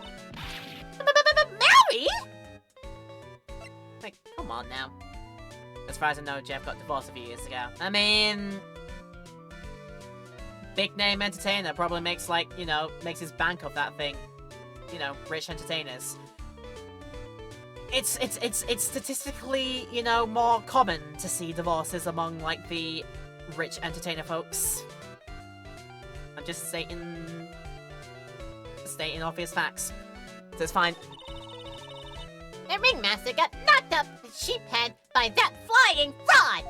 Marry? Like, come on now. As far as I know, Jeff got divorced a few years ago. I mean, big name entertainer probably makes makes his bank off that thing. You know, rich entertainers. It's statistically, you know, more common to see divorces among like the rich entertainer folks. I'm just stating obvious facts. So it's fine. The ringmaster got knocked up the sheep head by that flying fraud!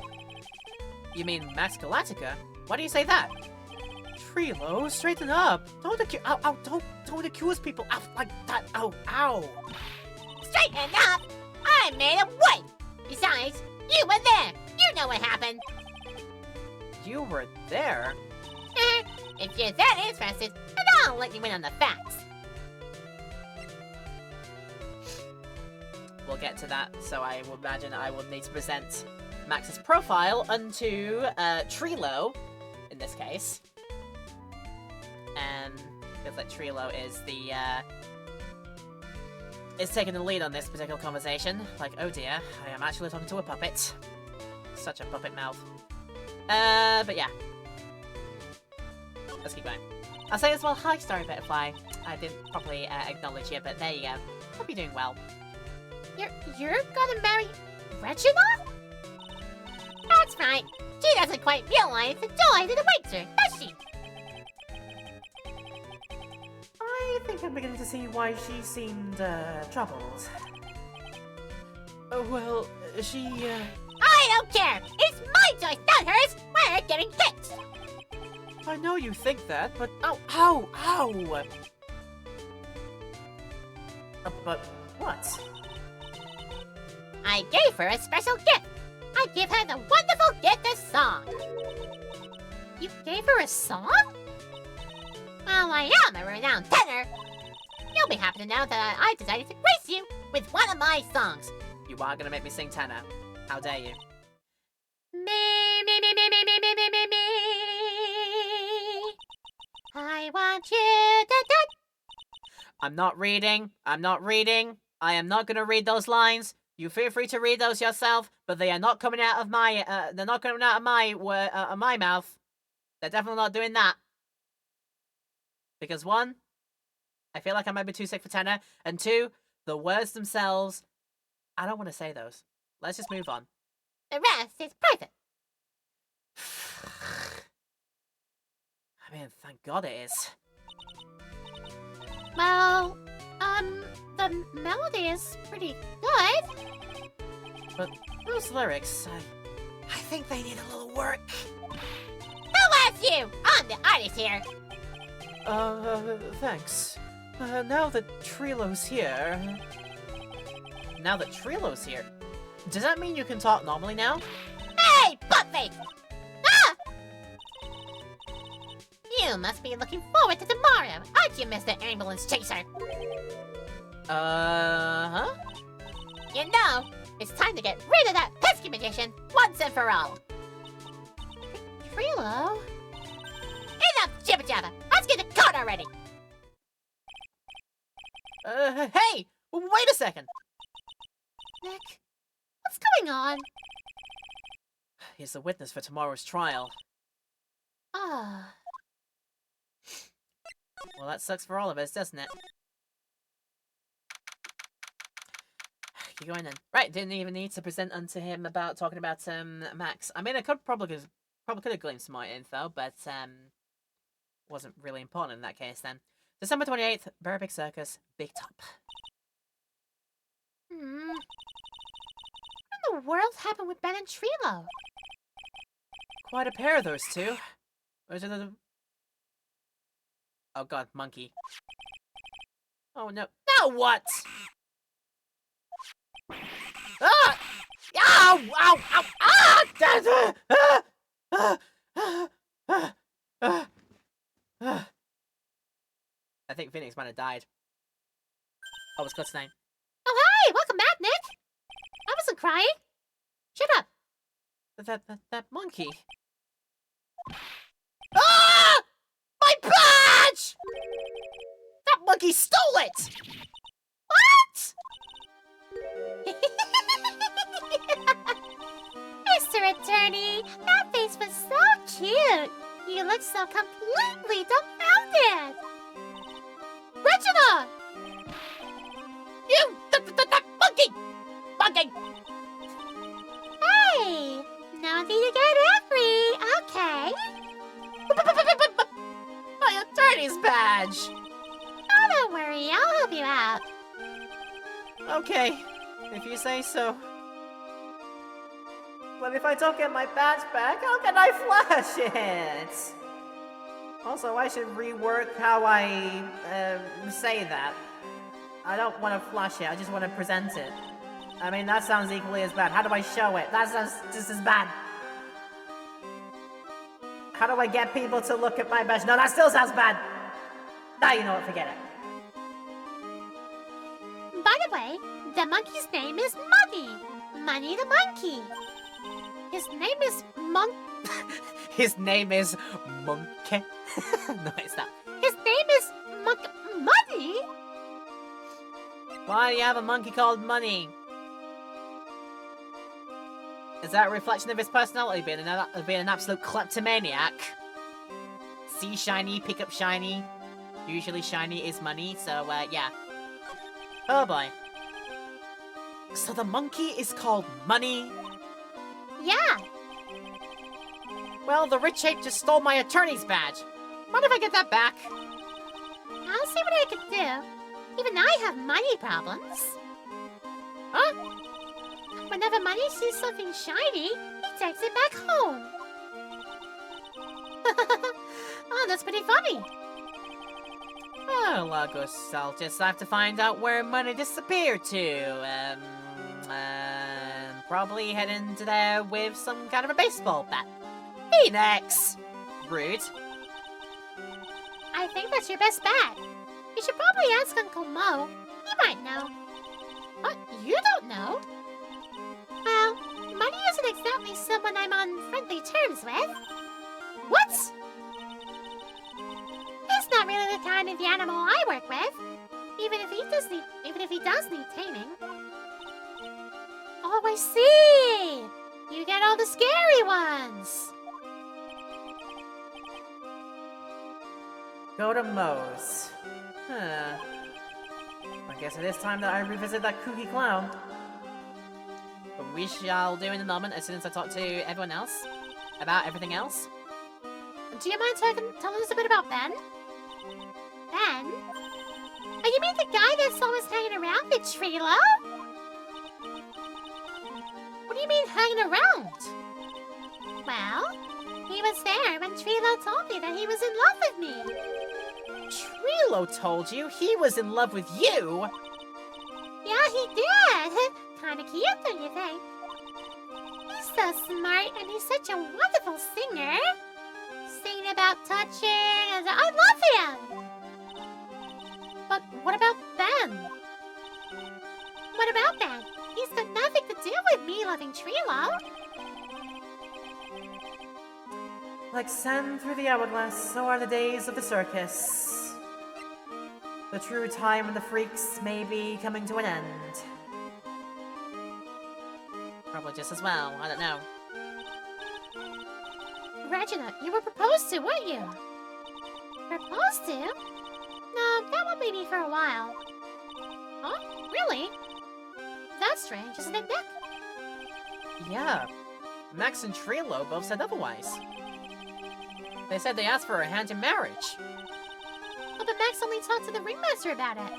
You mean Max Galactica? Why do you say that? Trilo, straighten up. Don't accuse people like that. Ow, ow. Straighten up? I made him wait! Besides, you were there! You know what happened! You were there? If you're that interested, then I'll let you in on the facts. We'll get to that, so I will imagine I will need to present Max's profile unto Trilo, in this case. Feels like Trilo is taking the lead on this particular conversation. Like, oh dear, I am actually talking to a puppet. Such a puppet mouth. But yeah. Let's keep going. I'll say as well, hi Starry Butterfly. I didn't properly acknowledge you, but there you go. Hope you're doing well. You're gonna marry Regina? That's right. She doesn't quite realize the joy that awaits her, does she? I think I'm beginning to see why she seemed troubled. Well, she I don't care! It's my choice, not hers! We're getting kicked! I know you think that, but ow, ow, ow! But what? I gave her a special gift. I give her the wonderful gift of song. You gave her a song? Well, I am a renowned tenor. You'll be happy to know that I decided to grace you with one of my songs. You are gonna make me sing tenor. How dare you? Me, me, me, me, me, me, me, me, me, me. I want you to touch. I'm not reading. I'm not reading. I am not gonna read those lines. You feel free to read those yourself, but they are not coming out of my. They're not coming out of my mouth. They're definitely not doing that. Because one, I feel like I might be too sick for tenor, and two, the words themselves, I don't want to say those. Let's just move on. The rest is private. I mean, thank God it is. Well, the melody is pretty good. But those lyrics, I think they need a little work. Who asked you? I'm the artist here. Thanks. Now that Trilo's here... Now that Trilo's here, does that mean you can talk normally now? Hey, buttface! Ah! You must be looking forward to tomorrow, aren't you, Mr. Ambulance Chaser? Huh? You know, it's time to get rid of that pesky magician once and for all. Trilo? Enough jibber jabber! Let's get the code already! Hey! Wait a second! Nick, what's going on? He's the witness for tomorrow's trial. Ah. Well, that sucks for all of us, doesn't it? Keep going then. Right, didn't even need to present unto him about talking about Max. I mean, I could probably could have glimpsed more info, but wasn't really important in that case then. December 28th, Very Big Circus, Big Top. What in the world happened with Ben and Trilo? Quite a pair of those two. Those are the... Oh god, monkey. Oh no. Now what? Ah! Ow! Ow! Ow! Ah! I think Phoenix might have died. Oh, it's Clutch 9. Oh, hey! Welcome back, Nick! I wasn't crying. Shut up. That monkey. Ah! My badge! That monkey stole it! What? Mr. Attorney, that face was so cute. You look so completely dumbfounded. Reginald! You! That monkey! Monkey! Hey! No need to get angry, okay? My attorney's badge! Oh, don't worry, I'll help you out. Okay, if you say so. But if I don't get my badge back, how can I flash it? Also, I should rework how I say that. I don't want to flash it, I just want to present it. I mean, that sounds equally as bad. How do I show it? That sounds just as bad. How do I get people to look at my badge? No, that still sounds bad. Now you know what, forget it. By the way, the monkey's name is Money. Money the monkey. His name is His name is Monkey. No, it's not. His name is Money? Why do you have a monkey called Money? Is that a reflection of his personality being an absolute kleptomaniac? See shiny, pick up shiny. Usually shiny is money, so yeah. Oh boy. So the monkey is called Money? Yeah. Well, the rich ape just stole my attorney's badge. Mind if I get that back? I'll see what I can do. Even I have money problems. Huh? Whenever Money sees something shiny, he takes it back home. Oh, that's pretty funny. Well, I guess I'll just have to find out where money disappeared to. And probably head into there with some kind of a baseball bat. Phoenix! Rude. I think that's your best bet. You should probably ask Uncle Mo. He might know. What? You don't know? Well, money isn't exactly someone I'm on friendly terms with. What? He's not really the kind of animal I work with. Even if he does need taming. Oh, I see! You get all the scary ones! Go to Moe's. Huh. I guess it is time that I revisit that kooky clown. But we shall do in a moment as soon as I talk to everyone else about everything else. Do you mind telling us a bit about Ben? Ben? Oh, you mean the guy that's always hanging around with Trilo? What do you mean hanging around? Well, he was there when Trilo told me that he was in love with me. Trilo told you he was in love with you? Yeah, he did. Kinda cute, don't you think? He's so smart and he's such a wonderful singer. Singing about touching, and I love him. But what about Ben? What about Ben? He's got nothing to do with me loving Trilo. Like sand through the hourglass, so are the days of the circus. The true time when the freaks may be coming to an end. Probably just as well, I don't know. Regina, you were proposed to, weren't you? Proposed to? No, that won't be me for a while. Huh? Really? That's strange, isn't it, Nick? Yeah, Max and Trilo both said otherwise. They said they asked for her hand in marriage. Oh, but Max only talked to the ringmaster about it.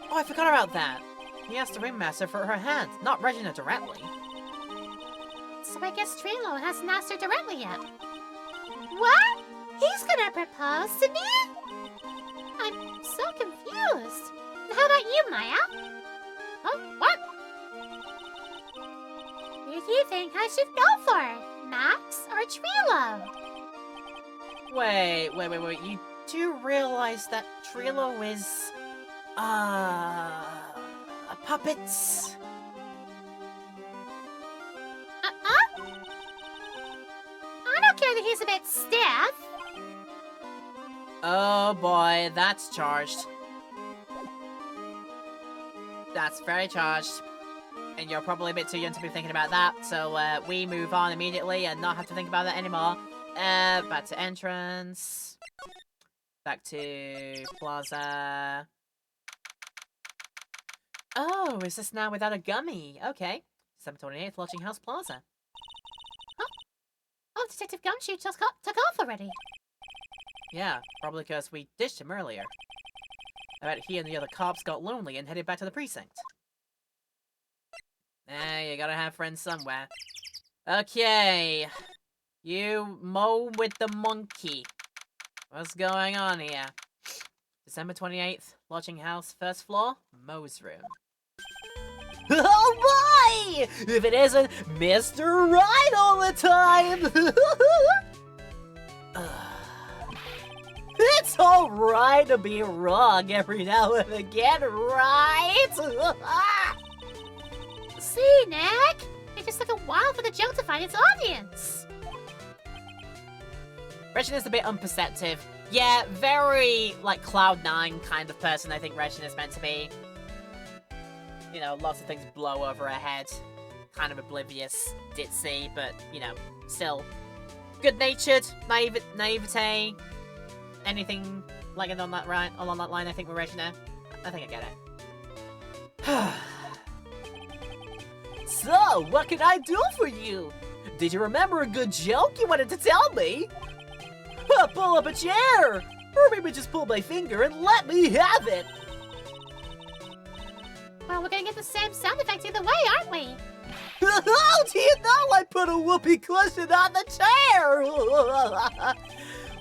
Oh, I forgot about that. He asked the ringmaster for her hand, not Regina directly. So I guess Trilo hasn't asked her directly yet. What? He's gonna propose to me? I'm so confused. How about you, Maya? Oh, what? Who do you think I should go for? Max or Trilo? Wait. You do realize that Trilo is, a puppet? I don't care that he's a bit stiff. Oh boy, that's charged. That's very charged. And you're probably a bit too young to be thinking about that, so we move on immediately and not have to think about that anymore. Back to entrance. Back to plaza. Oh, is this now without a gummy? Okay. 728th Lodging House Plaza. Oh, Detective Gumshoe just took off already. Yeah, probably because we ditched him earlier. I bet he and the other cops got lonely and headed back to the precinct. You gotta have friends somewhere. Okay. You, Mo with the monkey. What's going on here? December 28th, Lodging House, first floor, Mo's room. Oh boy! If it isn't Mr. Right all the time! It's alright to be wrong every now and again, right? See, Nick? It just took a while for the joke to find its audience. Regina's a bit unperceptive. Yeah, very, like, Cloud9 kind of person I think Regina's meant to be. You know, lots of things blow over her head. Kind of oblivious, ditzy, but, you know, still good-natured, naivete, anything like it along that line, I think, with Regina. I think I get it. So, what can I do for you? Did you remember a good joke you wanted to tell me? Pull up a chair! Or maybe just pull my finger and let me have it! Well, we're gonna get the same sound effect either way, aren't we? How do you know I put a whoopee cushion on the chair?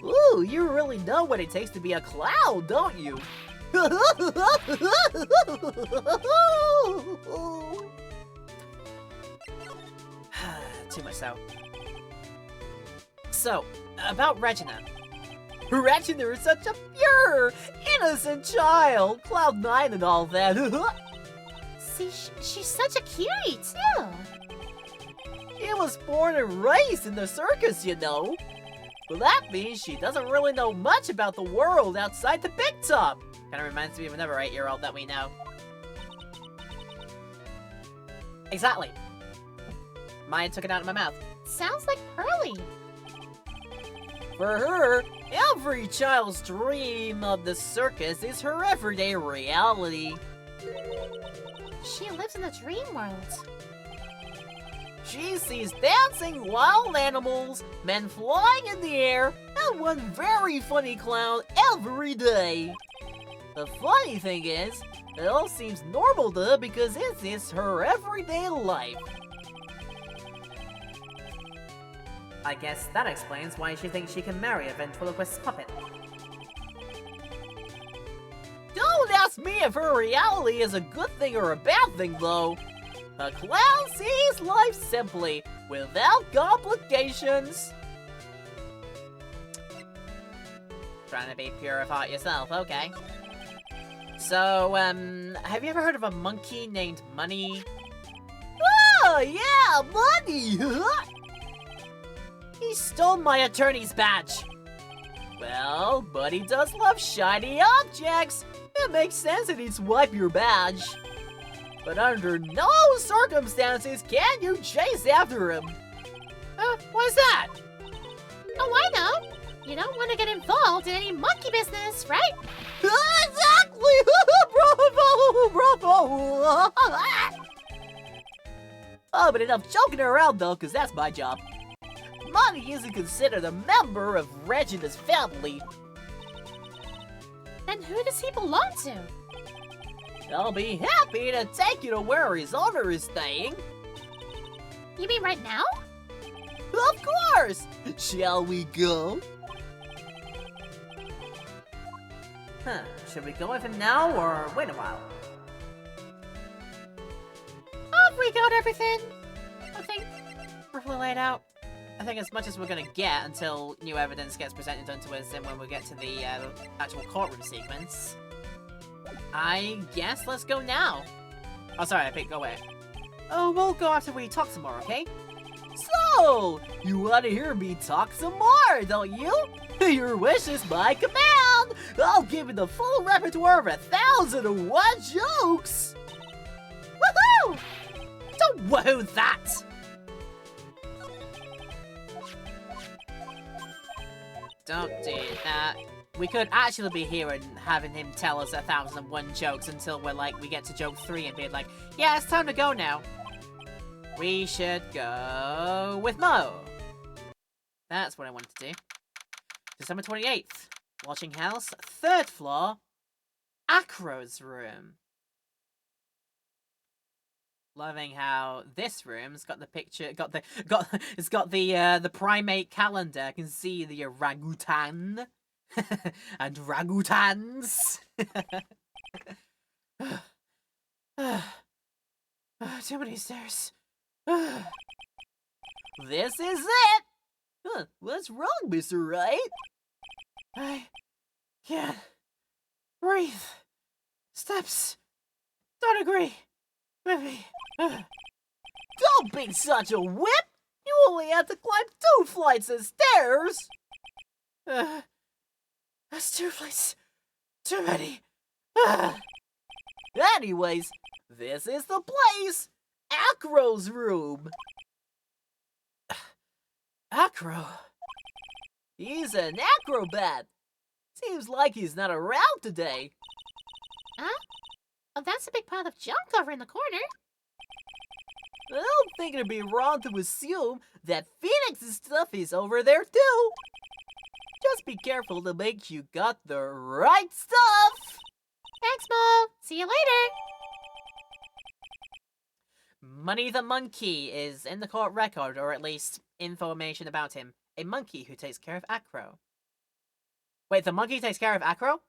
Ooh, you really know what it takes to be a clown, don't you? Too much so. So, about Regina. Regina is such a pure, innocent child. Cloud9 and all that. See, she's such a cutie, too. She was born and raised in the circus, you know. But that means she doesn't really know much about the world outside the big top. Kinda reminds me of another 8-year-old that we know. Exactly. Maya took it out of my mouth. Sounds like Pearly. For her, every child's dream of the circus is her everyday reality. She lives in the dream world. She sees dancing wild animals, men flying in the air, and one very funny clown every day. The funny thing is, it all seems normal to her because it is her everyday life. I guess that explains why she thinks she can marry a ventriloquist puppet. Don't ask me if her reality is a good thing or a bad thing, though. A clown sees life simply, without complications. Trying to be pure of heart yourself, okay. So, have you ever heard of a monkey named Money? Oh, yeah, Money! He stole my attorney's badge. Well, Buddy does love shiny objects. It makes sense that he'd swipe your badge. But under no circumstances can you chase after him. Why's that? Oh, I know. You don't want to get involved in any monkey business, right? Exactly! Bravo! Oh, but enough joking around though, because that's my job. Money isn't considered a member of Regina's family. Then who does he belong to? I'll be happy to take you to where his owner is staying. You mean right now? Of course! Shall we go? Huh, should we go with him now or wait a while? Have we got everything? I think Roughly laid out. I think as much as we're gonna get until new evidence gets presented unto us and when we get to the actual courtroom sequence. I guess let's go now. Oh, sorry, I picked go away. Oh, we'll go after we talk some more, okay? So, you want to hear me talk some more, don't you? Your wish is my command! I'll give you the full repertoire of 1,001 jokes! Woohoo! Don't woohoo that! Don't do that. We could actually be here and having him tell us 1,001 jokes until we get to joke 3 and be like, yeah, it's time to go now. We should go with Mo. That's what I wanted to do. December 28th. Watching house, 3rd floor, Acro's room. Loving how this room's got the picture, it's got the primate calendar. I can see the orangutan and ragutans. Too many stairs. This is it. What's wrong, Mr. Right? I can't breathe. Steps don't agree with me. Don't be such a whip! You only have to climb 2 flights of stairs! That's 2 flights too many. Anyways, this is the place! Acro's room! Acro? He's an acrobat! Seems like he's not around today. Huh? Oh, that's a big pile of junk over in the corner. I don't think it'd be wrong to assume that Phoenix's stuff is over there too. Just be careful to make sure you got the right stuff. Thanks, Mo. See you later. Money the Monkey is in the court record, or at least information about him. A monkey who takes care of Acro. Wait, the monkey takes care of Acro?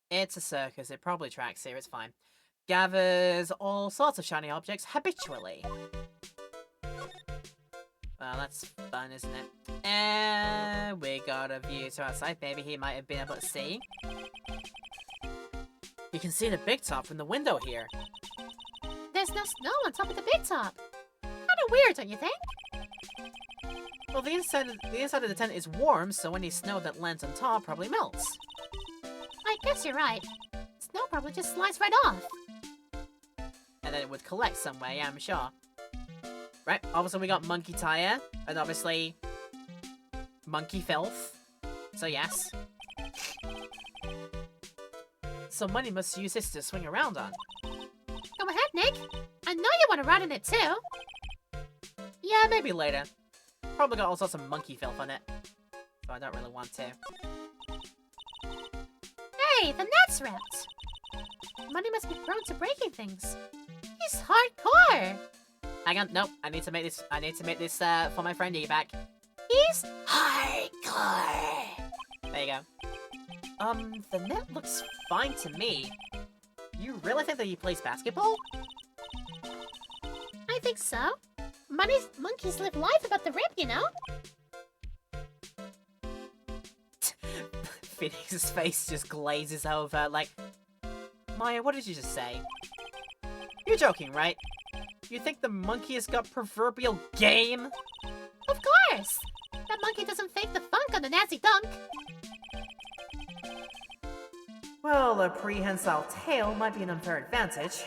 It's a circus. It probably tracks here. It's fine. Gathers all sorts of shiny objects habitually. Well, that's fun, isn't it? And we got a view to outside. Maybe he might have been able to see. You can see the big top from the window here. There's no snow on top of the big top. Kinda weird, don't you think? Well, the inside of the tent is warm, so any snow that lands on top probably melts. I guess you're right. Snow probably just slides right off. And then it would collect somewhere, yeah, I'm sure. Right, obviously we got Monkey Tire, and obviously Monkey Filth. So yes. So Money must use this to swing around on. Go ahead, Nick. I know you want to ride in it too. Yeah, maybe later. Probably got all sorts of monkey filth on it. So I don't really want to. Hey, the net's ripped. Money must be prone to breaking things. He's hardcore. Hang on, nope. I need to make this for my friend Evac. He's hardcore. There you go. The net looks fine to me. You really think that he plays basketball? I think so. Monkeys live life about the rip, you know? Phoenix's face just glazes over, like... Maya, what did you just say? You're joking, right? You think the monkey has got proverbial game? Of course! That monkey doesn't fake the funk on the nasty dunk. Well, a prehensile tail might be an unfair advantage.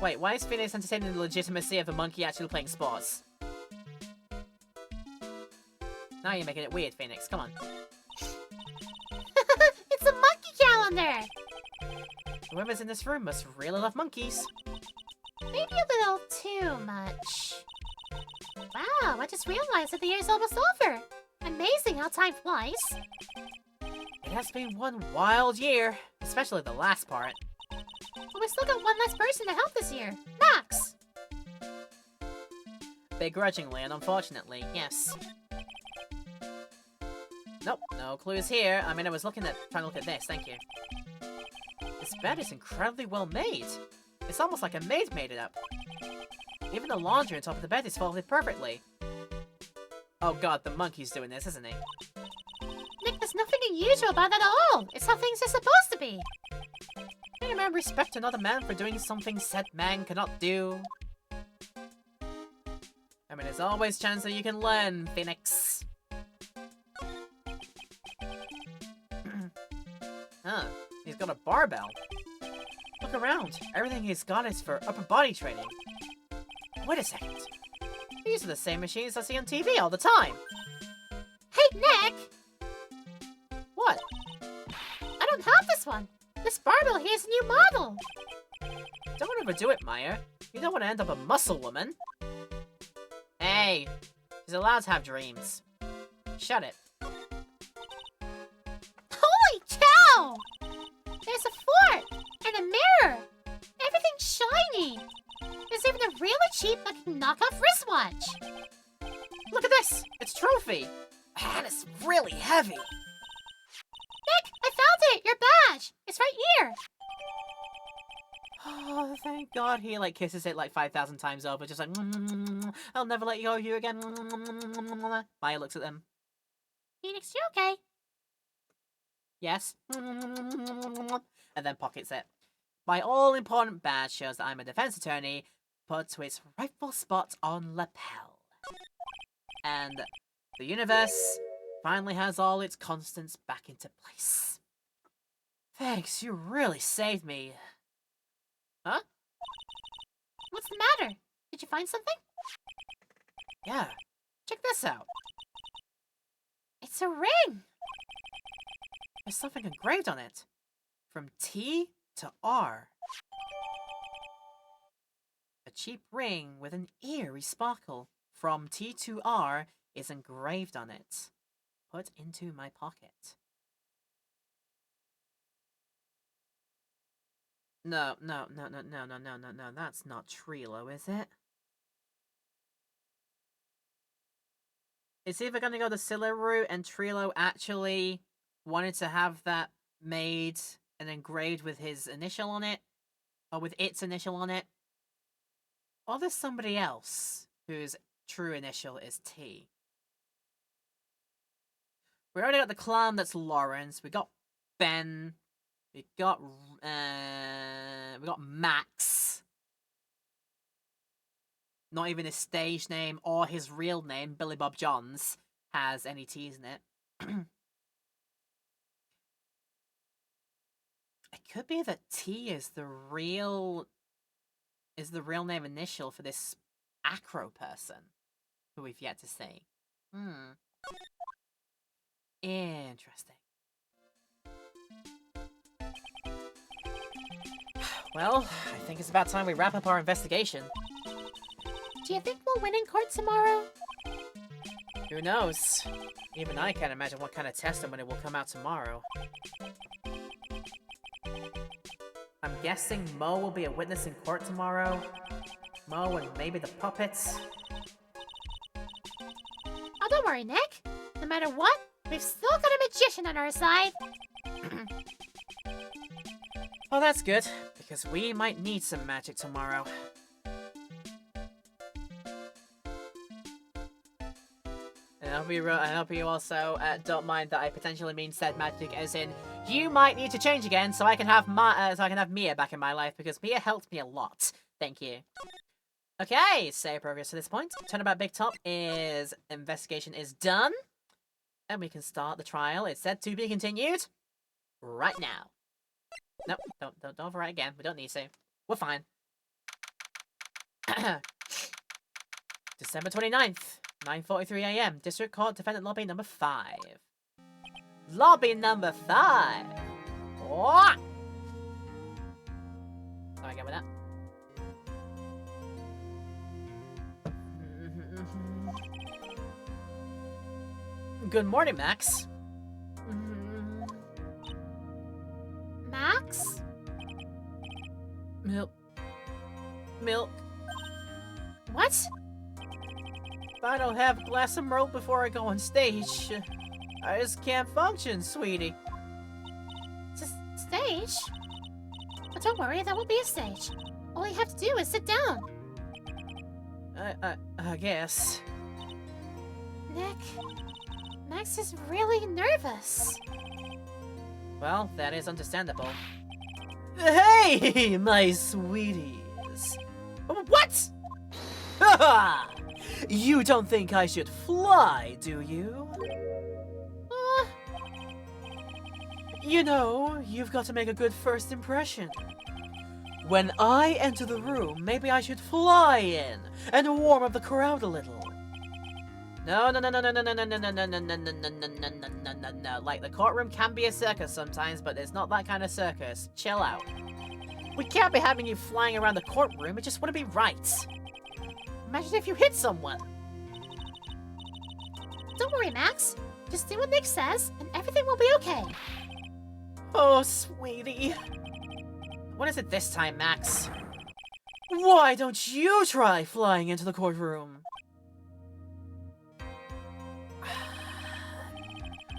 Wait, why is Phoenix entertaining the legitimacy of the monkey actually playing sports? Now you're making it weird, Phoenix. Come on. It's a monkey calendar! Whoever's in this room must really love monkeys. Maybe a little too much. Wow, I just realized that the year's almost over. Amazing how time flies. It has been one wild year, especially the last part. But we still got one less person to help this year. Max! Begrudgingly and unfortunately, yes. Nope, no clues here. I mean, I was trying to look at this, thank you. This bed is incredibly well made. It's almost like a maid made it up. Even the laundry on top of the bed is folded perfectly. Oh god, the monkey's doing this, isn't he? Nick, there's nothing unusual about that at all. It's how things are supposed to be. Can a man respect another man for doing something said man cannot do? I mean, there's always chance that you can learn, Phoenix. Huh, he's got a barbell. Look around. Everything he's got is for upper body training. Wait a second. These are the same machines I see on TV all the time. Hey, Nick! What? I don't have this one. This barbell here is a new model. Don't overdo it, Maya. You don't want to end up a muscle woman. Hey, she's allowed to have dreams. Shut it. Holy cow! There's a fork and a mirror. Everything's shiny. There's even a really cheap-looking knockoff wristwatch. Look at this! It's Trophy! And it's really heavy! Nick, I found it! Your badge! It's right here! Oh, thank God he, like, kisses it, like, 5,000 times over, just like, I'll never let go of you again. Maya looks at them. Phoenix, you okay? Yes. And then pockets it. My all-important badge shows that I'm a defense attorney, put to its rightful spot on lapel. And the universe finally has all its constants back into place. Thanks, you really saved me. Huh? What's the matter? Did you find something? Yeah, check this out. It's a ring! There's something engraved on it. From T to R. A cheap ring with an eerie sparkle from T to R is engraved on it. Put into my pocket. No, that's not Trilo, is it? It's either gonna go the Scylla route and Trilo actually wanted to have that made and engraved with his initial on it, or with its initial on it, or there's somebody else whose true initial is T. We already got the clan that's Lawrence, we got Ben, we got Max. Not even his stage name or his real name, Billy Bob Johns, has any T's in it. It could be that T is the real name initial for this Acro person who we've yet to see. Interesting. Well, I think it's about time we wrap up our investigation. Do you think we'll win in court tomorrow? Who knows? Even I can't imagine what kind of testimony will come out tomorrow. I'm guessing Mo will be a witness in court tomorrow. Mo and maybe the puppets. Oh, don't worry, Nick. No matter what, we've still got a magician on our side. Well, that's good, because we might need some magic tomorrow. And I hope you also don't mind that I potentially mean said magic, as in you might need to change again, so I can have Mia back in my life, because Mia helped me a lot. Thank you. Okay, save progress to this point. Turnabout Big Top is investigation is done, and we can start the trial. It's said to be continued right now. Nope, don't overwrite again. We don't need to. We're fine. December 29th, 9:43 AM, District Court Defendant Lobby number 5. Lobby number 5! What? Sorry, get with that. Good morning, Max. Max? Milk. What? If I don't have a glass of milk before I go on stage, I just can't function, sweetie. Stage? But don't worry, that won't be a stage. All you have to do is sit down. I guess. Nick, Max is really nervous. Well, that is understandable. Hey, my sweeties. What? You don't think I should fly, do you? You know, you've got to make a good first impression. When I enter the room, maybe I should fly in and warm up the crowd a little. No. Like, the courtroom can be a circus sometimes, but it's not that kind of circus. Chill out. We can't be having you flying around the courtroom. It just wouldn't be right. Imagine if you hit someone. Don't worry, Max. Just do what Nick says, and everything will be okay. Oh, sweetie. What is it this time, Max? Why don't you try flying into the courtroom?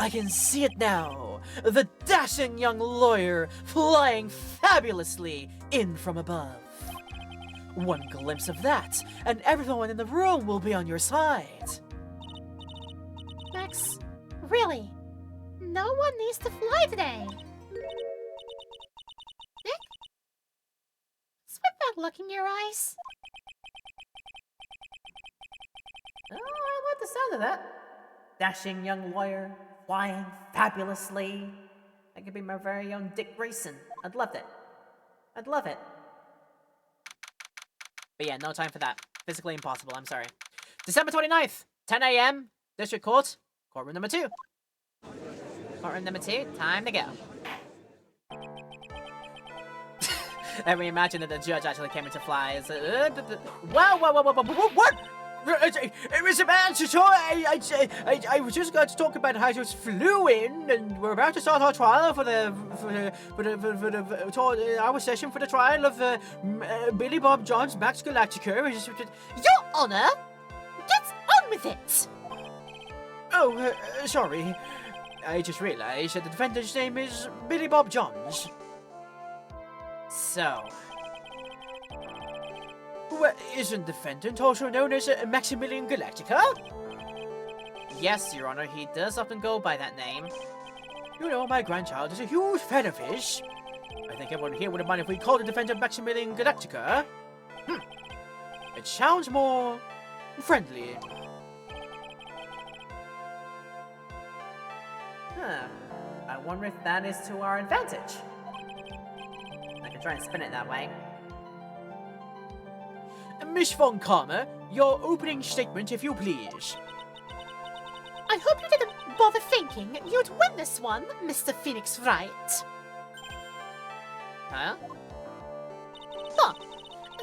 I can see it now. The dashing young lawyer flying fabulously in from above. One glimpse of that, and everyone in the room will be on your side. Max, really? No one needs to fly today. Nick? What's with that look in your eyes? Oh, I like the sound of that. Dashing young lawyer, flying fabulously. That could be my very own Dick Grayson. I'd love it. I'd love it. But yeah, no time for that. Physically impossible, I'm sorry. December 29th, 10 AM, District Court, courtroom number 2. Courtroom number 2, time to go. And we imagine that the judge actually came into fly. Whoa, what? Mr. Manchester, I was just going to talk about how you just flew in, and we're about to start our trial for our session for the trial of Billy Bob John's Max Galactica. Your Honor, get on with it. Oh, sorry. I just realized that the defendant's name is Billy Bob Johns. So, Well, isn't the defendant also known as Maximilian Galactica? yes, Your Honor, he does often go by that name. You know, my grandchild is a huge fan of his. I think everyone here wouldn't mind if we called the defendant Maximilian Galactica. It sounds more friendly. Huh. I wonder if that is to our advantage. I can try and spin it that way. Miss Von Karma, your opening statement, if you please. I hope you didn't bother thinking you'd win this one, Mr. Phoenix Wright. Huh? Huh.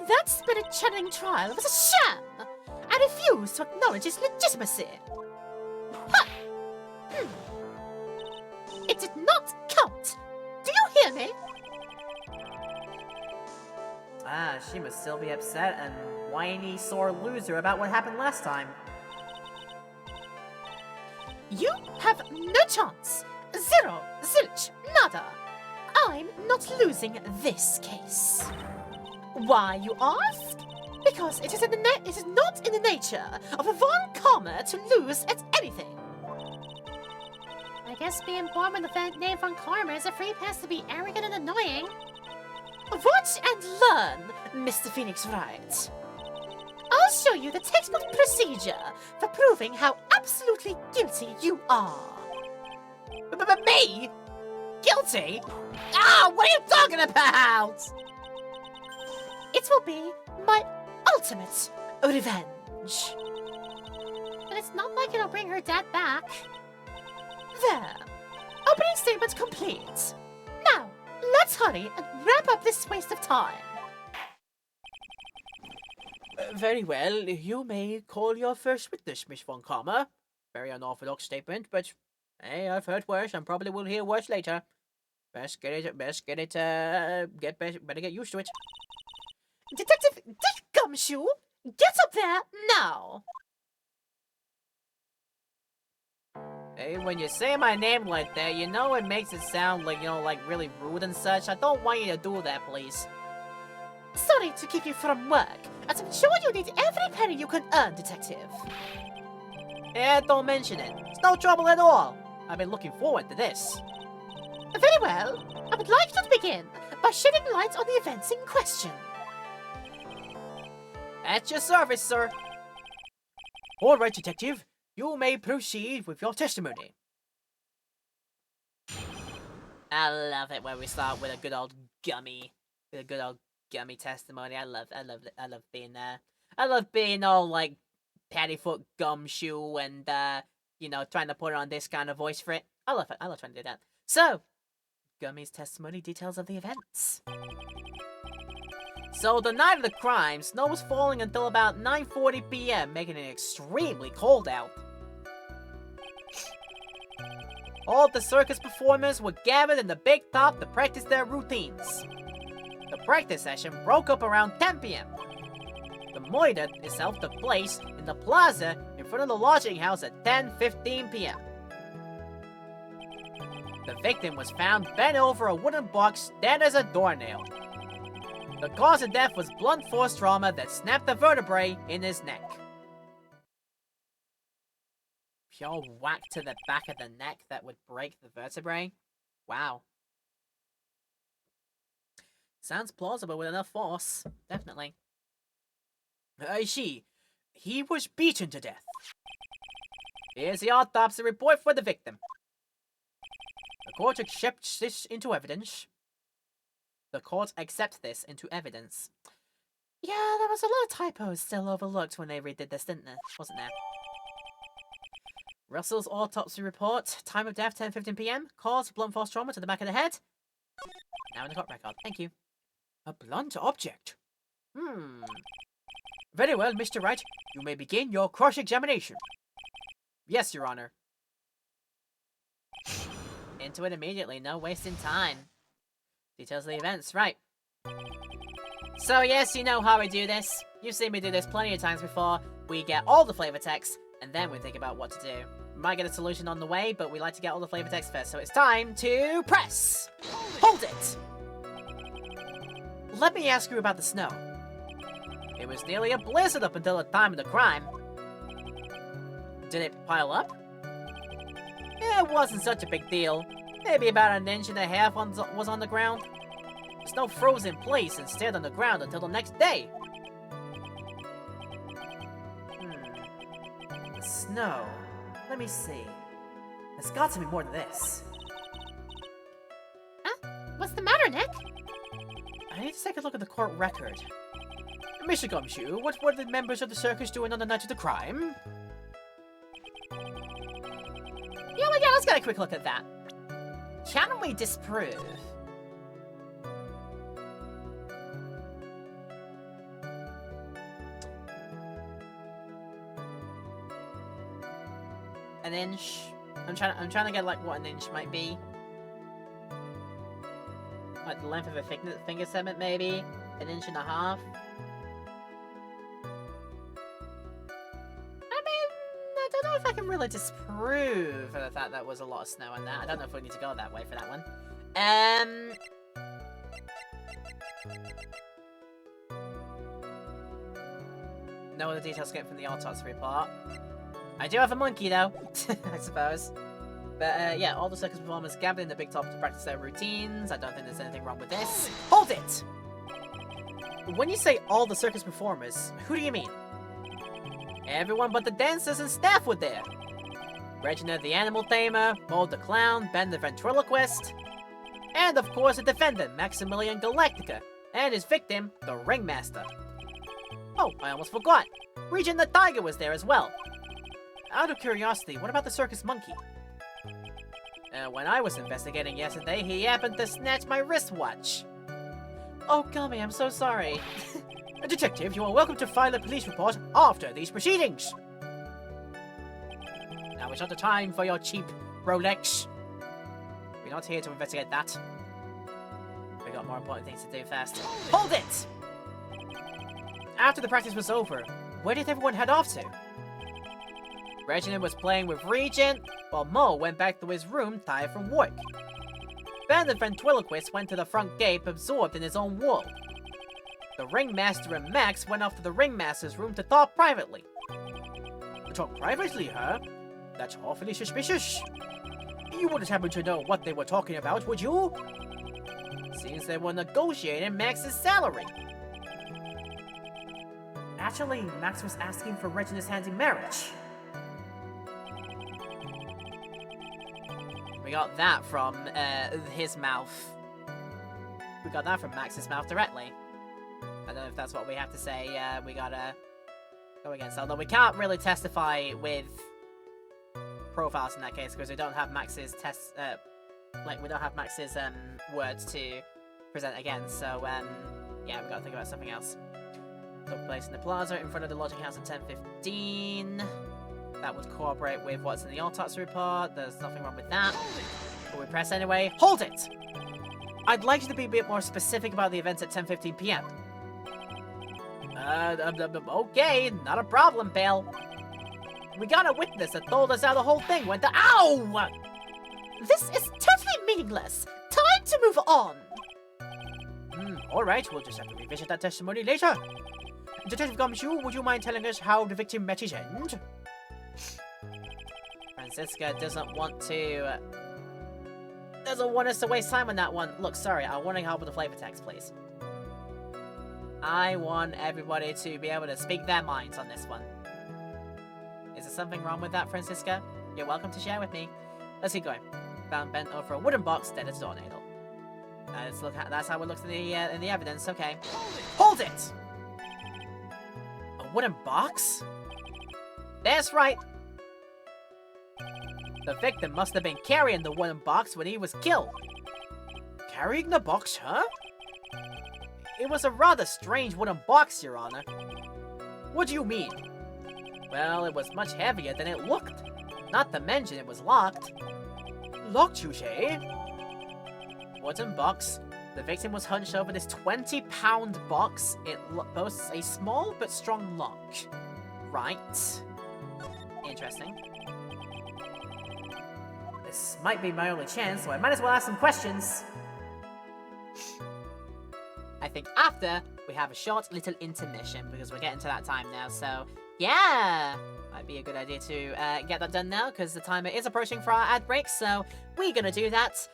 That spirit channeling trial was a sham. I refuse to acknowledge its legitimacy. Huh. It did not count. Do you hear me? Ah, she must still be upset and whiny, sore loser about what happened last time. You have no chance. Zero, zilch, nada. I'm not losing this case. Why, you ask? Because it is not in the nature of a Von Karma to lose at anything. I guess being born with the name Von Karma is a free pass to be arrogant and annoying. Watch and learn, Mr. Phoenix Wright. I'll show you the textbook procedure for proving how absolutely guilty you are. But me? Guilty? Ah, what are you talking about? It will be my ultimate revenge. But it's not like it'll bring her dad back. There. Opening statement complete. Now, let's hurry and wrap up this waste of time. Very well, you may call your first witness, Miss Von Karma. Very unorthodox statement, but hey, I've heard worse and probably will hear worse later. Better get used to it. Detective Dick Gumshoe, get up there now. Hey, when you say my name like that, you know it makes it sound like, like really rude and such. I don't want you to do that, please. Sorry to keep you from work, as I'm sure you need every penny you can earn, Detective. Eh, don't mention it. It's no trouble at all. I've been looking forward to this. Very well. I would like you to begin by shedding light on the events in question. At your service, sir. All right, Detective. You may proceed with your testimony. I love it when we start with a good old gummy. With a good old gummy testimony. I love being there. I love being all like Pattyfoot Gumshoe and trying to put on this kind of voice for it. I love it. I love trying to do that. So, Gummy's testimony details of the events. So, the night of the crime, snow was falling until about 9:40 p.m., making it extremely cold out. All of the circus performers were gathered in the big top to practice their routines. The practice session broke up around 10 p.m. The murder itself took place in the plaza in front of the lodging house at 10:15 p.m. The victim was found bent over a wooden box dead as a doornail. The cause of death was blunt force trauma that snapped the vertebrae in his neck. Pure whack to the back of the neck that would break the vertebrae? Wow. Sounds plausible with enough force. Definitely. I see. He was beaten to death. Here's the autopsy report for the victim. The court accepts this into evidence. The court accepts this into evidence. Yeah, there was a lot of typos still overlooked when they redid this, didn't there? Wasn't there? Russell's autopsy report. Time of death 10:15 p.m. Cause blunt force trauma to the back of the head. Now in the court record. Thank you. A blunt object. Very well, Mr. Wright. You may begin your cross-examination. Yes, Your Honor. Into it immediately, no wasting time. Details of the events, right. So yes, you know how I do this. You've seen me do this plenty of times before. We get all the flavor text, and then we think about what to do. We might get a solution on the way, but we like to get all the flavor text first. So it's time to press! Hold it! Let me ask you about the snow. It was nearly a blizzard up until the time of the crime. Did it pile up? It wasn't such a big deal. Maybe about 1.5 inches was on the ground. The snow froze in place and stayed on the ground until the next day. The snow. Let me see. There's got to be more to this. What's the matter, Nick? I need to take a look at the court record. Mr. Gumshoe, what were the members of the circus doing on the night of the crime? Yeah, let's get a quick look at that. Can we disprove? An inch. I'm trying to get like what an inch might be. Like the length of a finger segment, maybe 1.5 inches. I don't know if I can really disprove the fact that was a lot of snow on that. I don't know if we need to go that way for that one. No other details came from the autopsy report. I do have a monkey though, I suppose. But yeah, all the circus performers gathered in the big top to practice their routines. I don't think there's anything wrong with this. Hold it! When you say all the circus performers, who do you mean? Everyone but the dancers and staff were there. Regina the animal tamer, Maud the clown, Ben the ventriloquist, and of course the defendant, Maximilian Galactica, and his victim, the ringmaster. Oh, I almost forgot. Regin the tiger was there as well. Out of curiosity, what about the circus monkey? When I was investigating yesterday, he happened to snatch my wristwatch. Oh, Gummy, I'm so sorry. Detective, you are welcome to file a police report after these proceedings. Now is not the time for your cheap Rolex. We're not here to investigate that. We got more important things to do first. Hold it! After the practice was over, where did everyone head off to? Reginald was playing with Regent, while Mo went back to his room tired from work. Ben the ventriloquist went to the front gate absorbed in his own world. The ringmaster and Max went off to the ringmaster's room to talk privately. Talk privately, huh? That's awfully suspicious. You wouldn't happen to know what they were talking about, would you? Seems they were negotiating Max's salary. Actually, Max was asking for Regina's hand in marriage. We got that from his mouth. We got that from Max's mouth directly. I don't know if that's what we have to say. We gotta go against. Although we can't really testify with profiles in that case because we don't have Max's we don't have Max's words to present against. So yeah, we gotta think about something else. Took place in the plaza in front of the lodging house at 10:15. That would cooperate with what's in the autopsy report. There's nothing wrong with that. But we press anyway. Hold it! I'd like you to be a bit more specific about the events at 10:15 p.m. Okay, not a problem, Bill. We got a witness that told us how the whole thing went to— Ow! This is totally meaningless. Time to move on. Alright, we'll just have to revisit that testimony later. Detective Gumshoe, would you mind telling us how the victim met his end? Francisca doesn't want us to waste time on that one. Look, sorry, I want to help with the flavor text, please. I want everybody to be able to speak their minds on this one. Is there something wrong with that, Francisca? You're welcome to share with me. Let's keep going. Found bent over a wooden box, dead as a doornail. Let's look at— that's how it looks in the evidence. Okay. Hold it! A wooden box? That's right. The victim must have been carrying the wooden box when he was killed. Carrying the box, huh? It was a rather strange wooden box, Your Honor. What do you mean? Well, it was much heavier than it looked. Not to mention it was locked. Locked, you say? Wooden box. The victim was hunched over this 20-pound box. It boasts a small but strong lock. Right. Interesting. This might be my only chance, so I might as well ask some questions. I think after, we have a short little intermission, because we're getting to that time now, so yeah! Might be a good idea to get that done now, because the timer is approaching for our ad break, so we're gonna do that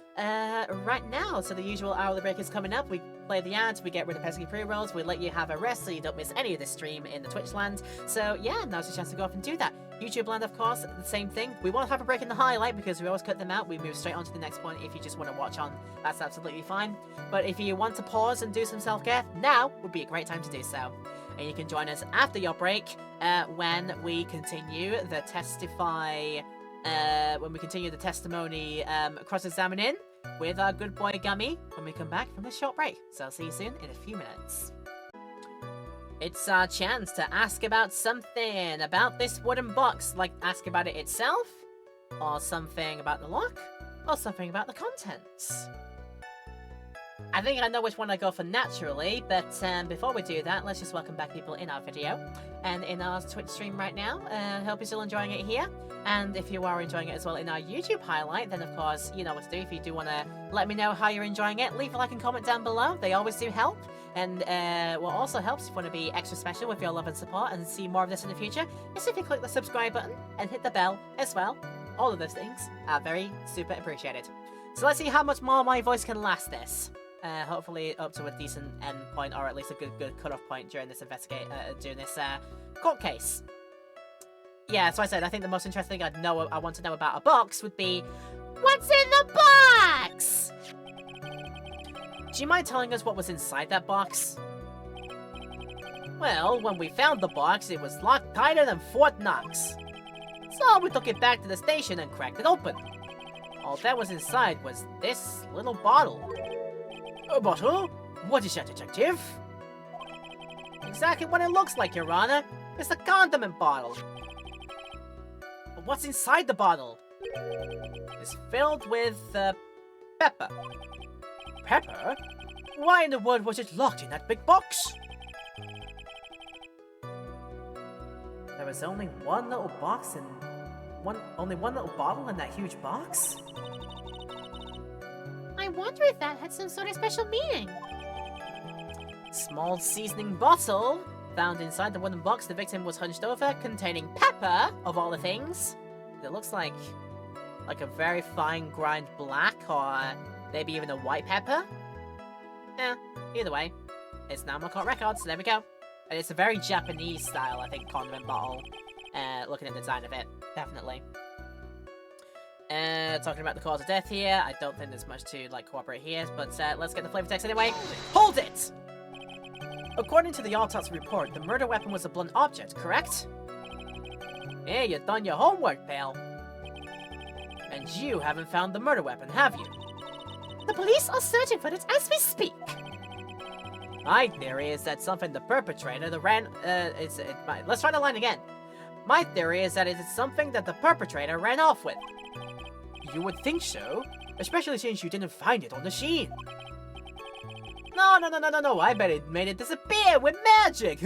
right now. So the usual hour of the break is coming up. We play the ads, we get rid of pesky pre-rolls, we let you have a rest so you don't miss any of the stream in the Twitch land. So yeah, now's your chance to go off and do that. YouTube land, of course, the same thing. We won't have a break in the highlight because we always cut them out. We move straight on to the next one. If you just want to watch on, that's absolutely fine. But if you want to pause and do some self-care, now would be a great time to do so. And you can join us after your break when we continue the testimony cross-examining with our good boy Gummy when we come back from this short break. So I'll see you soon in a few minutes. It's our chance to ask about something about this wooden box, like ask about it itself, or something about the lock, or something about the contents. I think I know which one I go for naturally, but before we do that, let's just welcome back people in our video and in our Twitch stream right now. Hope you're still enjoying it here. And if you are enjoying it as well in our YouTube highlight, then of course, you know what to do. If you do want to let me know how you're enjoying it, leave a like and comment down below. They always do help. And what also helps if you want to be extra special with your love and support and see more of this in the future, is if you click the subscribe button and hit the bell as well. All of those things are very super appreciated. So let's see how much more my voice can last this. Hopefully up to a decent end point, or at least a good cutoff point during this court case. Yeah, so I said I think the most interesting thing I want to know about a box would be, What's in the box? do you mind telling us what was inside that box? Well, when we found the box, it was locked tighter than Fort Knox. So we took it back to the station and cracked it open. All that was inside was this little bottle. A bottle? What is that, detective? Exactly what it looks like, Your Honor. It's a condiment bottle. But what's inside the bottle? It's filled with, pepper. Pepper? Why in the world was it locked in that big box? There was only one little box and only one little bottle in that huge box? I wonder if that had some sort of special meaning. Small seasoning bottle found inside the wooden box the victim was hunched over, containing pepper, of all the things. It looks like a very fine grind black, or maybe even a white pepper. Either way, it's now on my court record, so there we go. And it's a very Japanese style, I think, condiment bottle. Looking at the design of it, definitely. Talking about the cause of death here, I don't think there's much to, cooperate here, but let's get the flavor text anyway. Hold it! According to the autopsy report, the murder weapon was a blunt object, correct? Hey, you've done your homework, pal. And you haven't found the murder weapon, have you? The police are searching for it as we speak. My theory is that something the perpetrator, let's try the line again. My theory is that it is something that the perpetrator ran off with. You would think so, especially since you didn't find it on the scene. No, I bet it made it disappear with magic!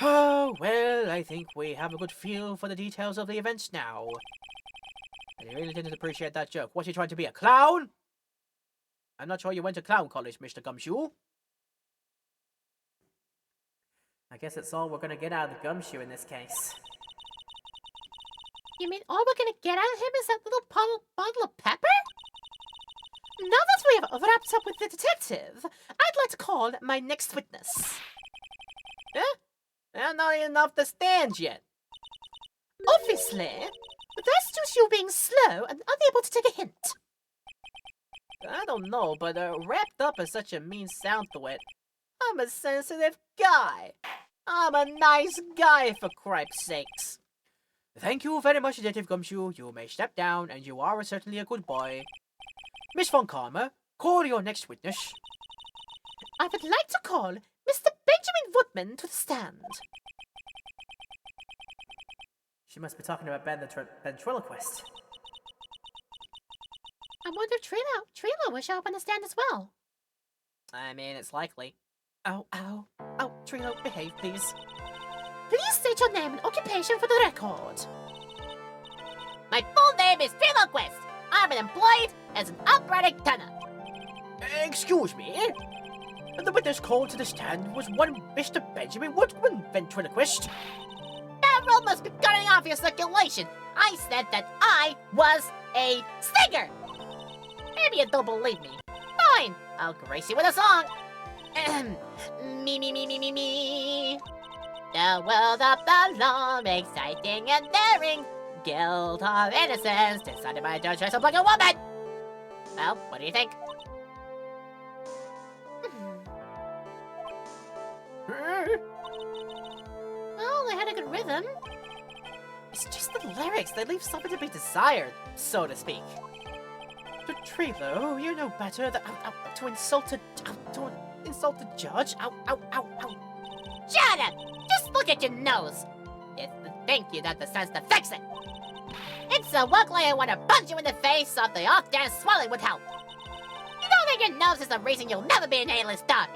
Oh, well, I think we have a good feel for the details of the events now. I really didn't appreciate that joke. Was you trying to be a clown? I'm not sure you went to clown college, Mr. Gumshoe. I guess that's all we're gonna get out of the gumshoe in this case. You mean all we're gonna get out of him is that little bottle of pepper? Now that we have wrapped up with the detective, I'd like to call my next witness. Not enough to stand yet. Obviously, but that's just you being slow and unable to take a hint. I don't know, but wrapped up is such a mean sound to it. I'm a sensitive guy. I'm a nice guy, for cripe's sakes. Thank you very much, Detective Gumshoe. You may step down, and you are certainly a good boy. Miss Von Karma, call your next witness. I would like to call Mr. Benjamin Woodman to the stand. She must be talking about Ben the ventriloquist. I wonder if Trilo will show up on the stand as well. I mean, it's likely. Ow, ow. Ow, Trilo, behave, please. Please state your name and occupation for the record. My full name is Triloquist. I'm employed as an operating tenor. Excuse me? The witness called to the stand was one Mr. Benjamin Woodman ventriloquist. That rule must be cutting off your circulation. I said that I was a singer. Maybe you don't believe me. Fine, I'll grace you with a song. Me, me, me, me, me, me. The world of the law, exciting and daring. Guilt of innocence, decided by a judge dressed up like a woman. Well, what do you think? Well, they had a good rhythm. It's just the lyrics. They leave something to be desired, so to speak. But Trilo, you know better than to insult a judge. Ow, ow, ow, ow. Shut up! Just look at your nose. It's the thank you that decides to fix it. It's so ugly I want to punch you in the face off the off dance swelling would help. You don't think your nose is the reason you'll never be an A-list star.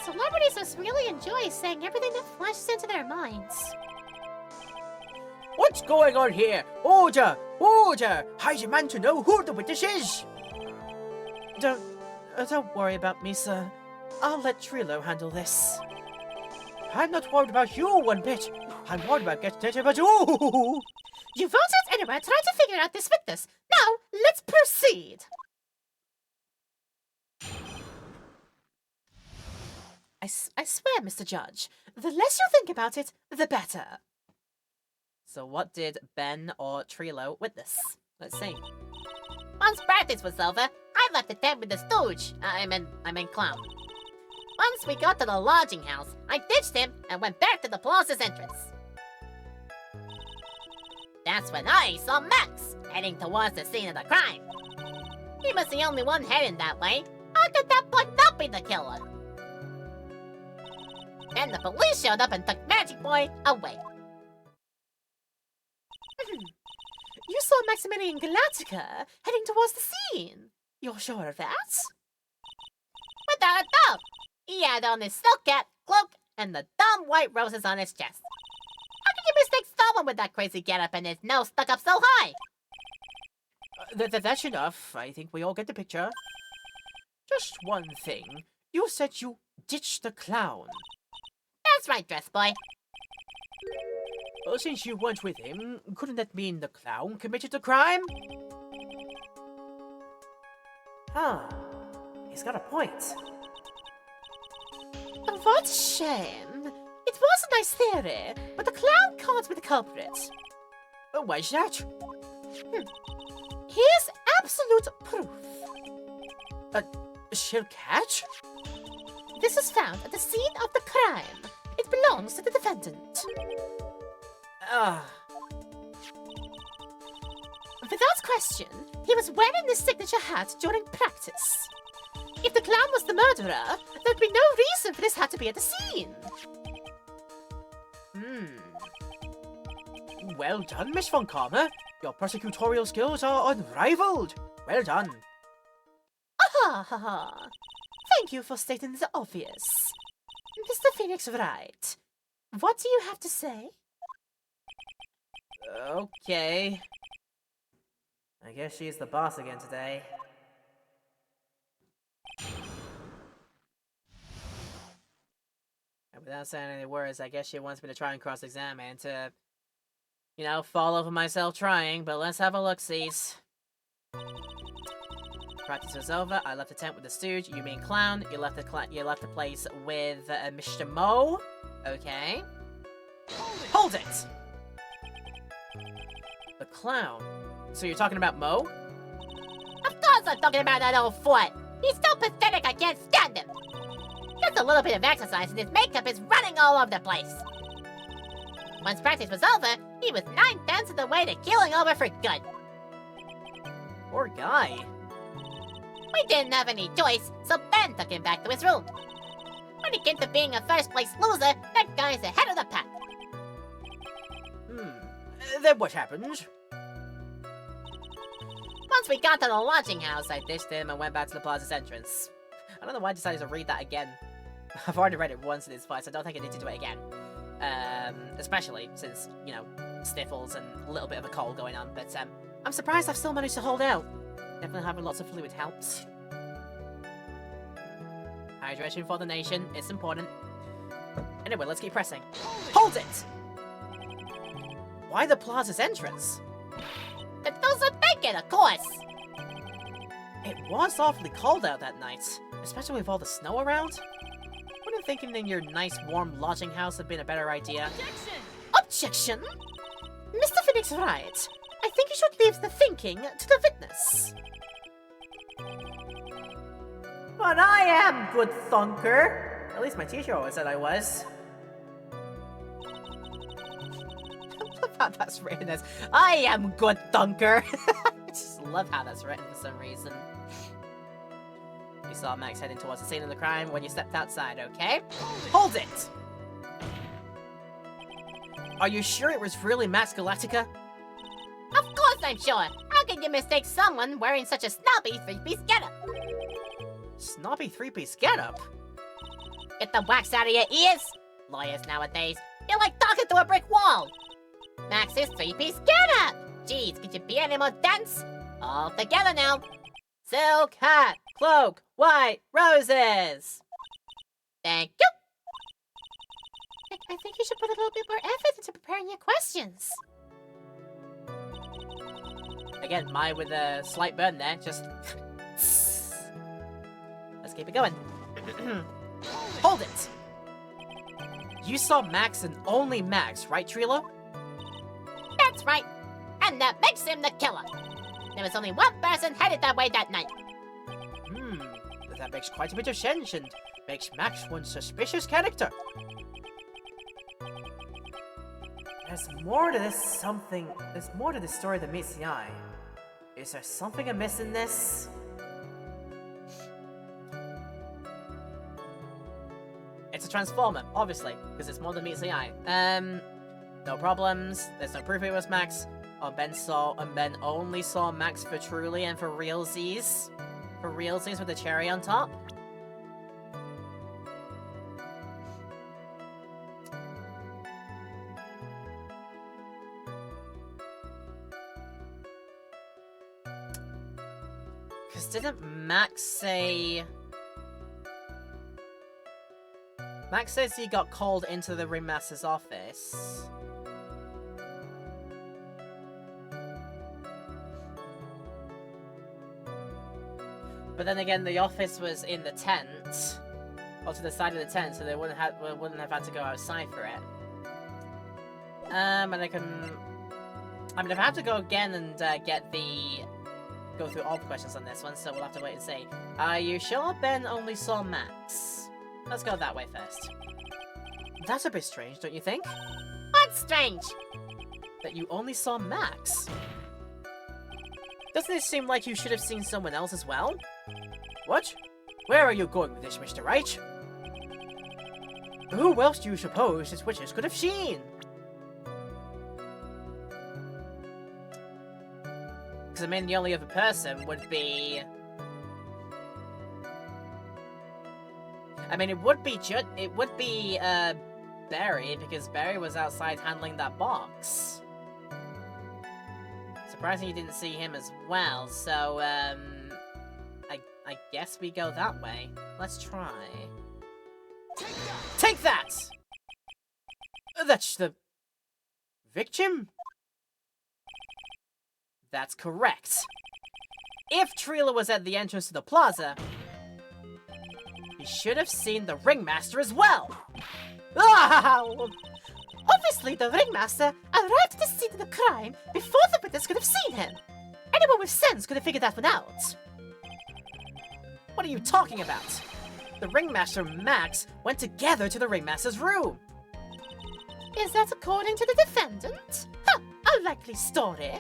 Celebrities must really enjoy saying everything that flashes into their minds. What's going on here? Order! Order! How's your man to know who the witness is? Don't worry about me, sir. I'll let Trilo handle this. I'm not worried about you one bit. I'm worried about getting about you. You voted and we're trying to figure out this witness. Now, let's proceed. I swear, Mr. Judge, the less you think about it, the better. So what did Ben or Trilo witness? Let's see. Once practice was over, I left the tent with the stooge. I mean clown. Once we got to the lodging house, I ditched him and went back to the plaza's entrance. That's when I saw Max heading towards the scene of the crime. He was the only one heading that way. How could that boy not be the killer? Then the police showed up and took Magic Boy away. You saw Maximilian Galactica heading towards the scene. You're sure of that? Without a doubt, he had on his silk hat, cloak, and the dumb white roses on his chest. How could you mistake someone with that crazy getup and his nose stuck up so high? That's enough. I think we all get the picture. Just one thing. You said you ditched the clown. That's right, dress boy. Since you weren't with him, couldn't that mean the clown committed the crime? Huh. He's got a point. What a shame. It was a nice theory, but the clown can't be the culprit. Why's that? Here's absolute proof. She'll catch? This is found at the scene of the crime. It belongs to the defendant. Without question, he was wearing this signature hat during practice. If the clown was the murderer, there'd be no reason for this hat to be at the scene. Well done, Miss Von Karma. Your prosecutorial skills are unrivaled. Well done. Ha ha ha. Thank you for stating the obvious. Mr. Phoenix Wright, what do you have to say? Okay. I guess she's the boss again today. And without saying any words, I guess she wants me to try and cross-examine to, you know, fall over myself trying, but let's have a look-sees. Practice was over. I left the tent with the stooge. You mean clown. You left the place with Mr. Mo. Okay. Hold it! The clown. So you're talking about Mo? Of course I'm talking about that old foot. He's so pathetic I can't stand him. Just a little bit of exercise and his makeup is running all over the place. Once practice was over, he was 9/10 of the way to keeling over for good. Poor guy. We didn't have any choice, so Ben took him back to his room. When it came to being a first-place loser, that guy's ahead of the pack. Then what happened? Once we got to the lodging house, I ditched him and went back to the plaza's entrance. I don't know why I decided to read that again. I've already read it once in this fight, so I don't think I need to do it again. Especially since, you know, sniffles and a little bit of a cold going on, but I'm surprised I've still managed to hold out. Definitely having lots of fluid helps. Hydration for the nation, it's important. Anyway, let's keep pressing. Hold it! Why the plaza's entrance? It was a ticket, of course. It was awfully cold out that night, especially with all the snow around. Wouldn't thinking in your nice warm lodging house have been a better idea? Objection! Mr. Phoenix right. I think you should leave the thinking to the witness. But I am good thunker. At least my teacher always said I was. I love how that's written as, I am good thunker. I just love how that's written for some reason. You saw Max heading towards the scene of the crime when you stepped outside, okay? Hold it! Are you sure it was really Max Galactica? Of course I'm sure. How can you mistake someone wearing such a snobby three-piece getup? Snobby three-piece getup? Get the wax out of your ears. Lawyers nowadays, you're like talking to a brick wall. Max's three-piece getup. Jeez, could you be any more dense? All together now. Silk hat, cloak, white roses. Thank you. I think you should put a little bit more effort into preparing your questions. Again, mine with a slight burn there, just... Let's keep it going. Hold it! You saw Max and only Max, right, Trilo? That's right. And that makes him the killer. There was only one person headed that way that night. That makes quite a bit of sense and makes Max one suspicious character. There's more to this There's more to this story than meets the eye. Is there something amiss in this? It's a transformer, obviously, because it's more than meets the eye. No problems. There's no proof it was Max. Ben only saw Max for truly and for realsies. For realsies with the cherry on top. Because didn't Max say... Max says he got called into the Ringmaster's office. But then again, the office was in the tent. Or to the side of the tent, so they wouldn't have had to go outside for it. And I can... I mean, if I have to go again and go through all the questions on this one, so we'll have to wait and see. Are you sure Ben only saw Max? Let's go that way first. That's a bit strange, don't you think? What's strange? That you only saw Max. Doesn't it seem like you should have seen someone else as well? What? Where are you going with this, Mr. Wright? Who else do you suppose his witches could have seen? Because I mean, the only other person would be... I mean, it would be Barry, because Barry was outside handling that box. Surprising you didn't see him as well, so, I guess we go that way. Let's try. Take that! That's the... victim? That's correct. If Trilo was at the entrance to the plaza, he should have seen the Ringmaster as well! Ah! Obviously, the Ringmaster arrived at the scene of the crime before the witness could have seen him. Anyone with sense could have figured that one out. What are you talking about? The Ringmaster and Max went together to the Ringmaster's room. Is that according to the defendant? Ha! A likely story.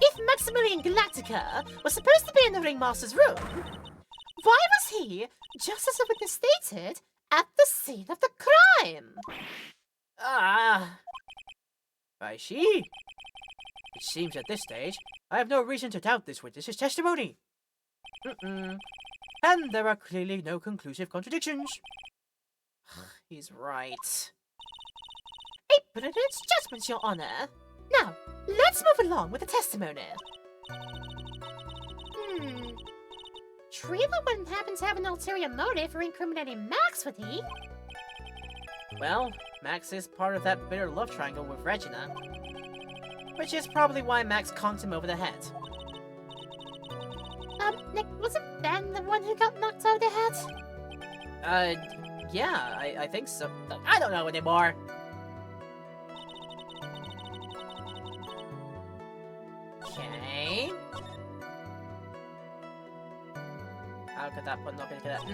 If Maximilian Galactica was supposed to be in the Ringmaster's room, why was he, just as the witness stated, at the scene of the crime? Ah. I see. It seems at this stage, I have no reason to doubt this witness's testimony. And there are clearly no conclusive contradictions. He's right. A brilliant judgment, Your Honor. Now, let's move along with the testimony. Treva wouldn't happen to have an ulterior motive for incriminating Max, would he? Well, Max is part of that bitter love triangle with Regina. Which is probably why Max conked him over the head. Nick, wasn't Ben the one who got knocked over the head? Yeah, I think so. I don't know anymore. Okay. How could that put nothing together?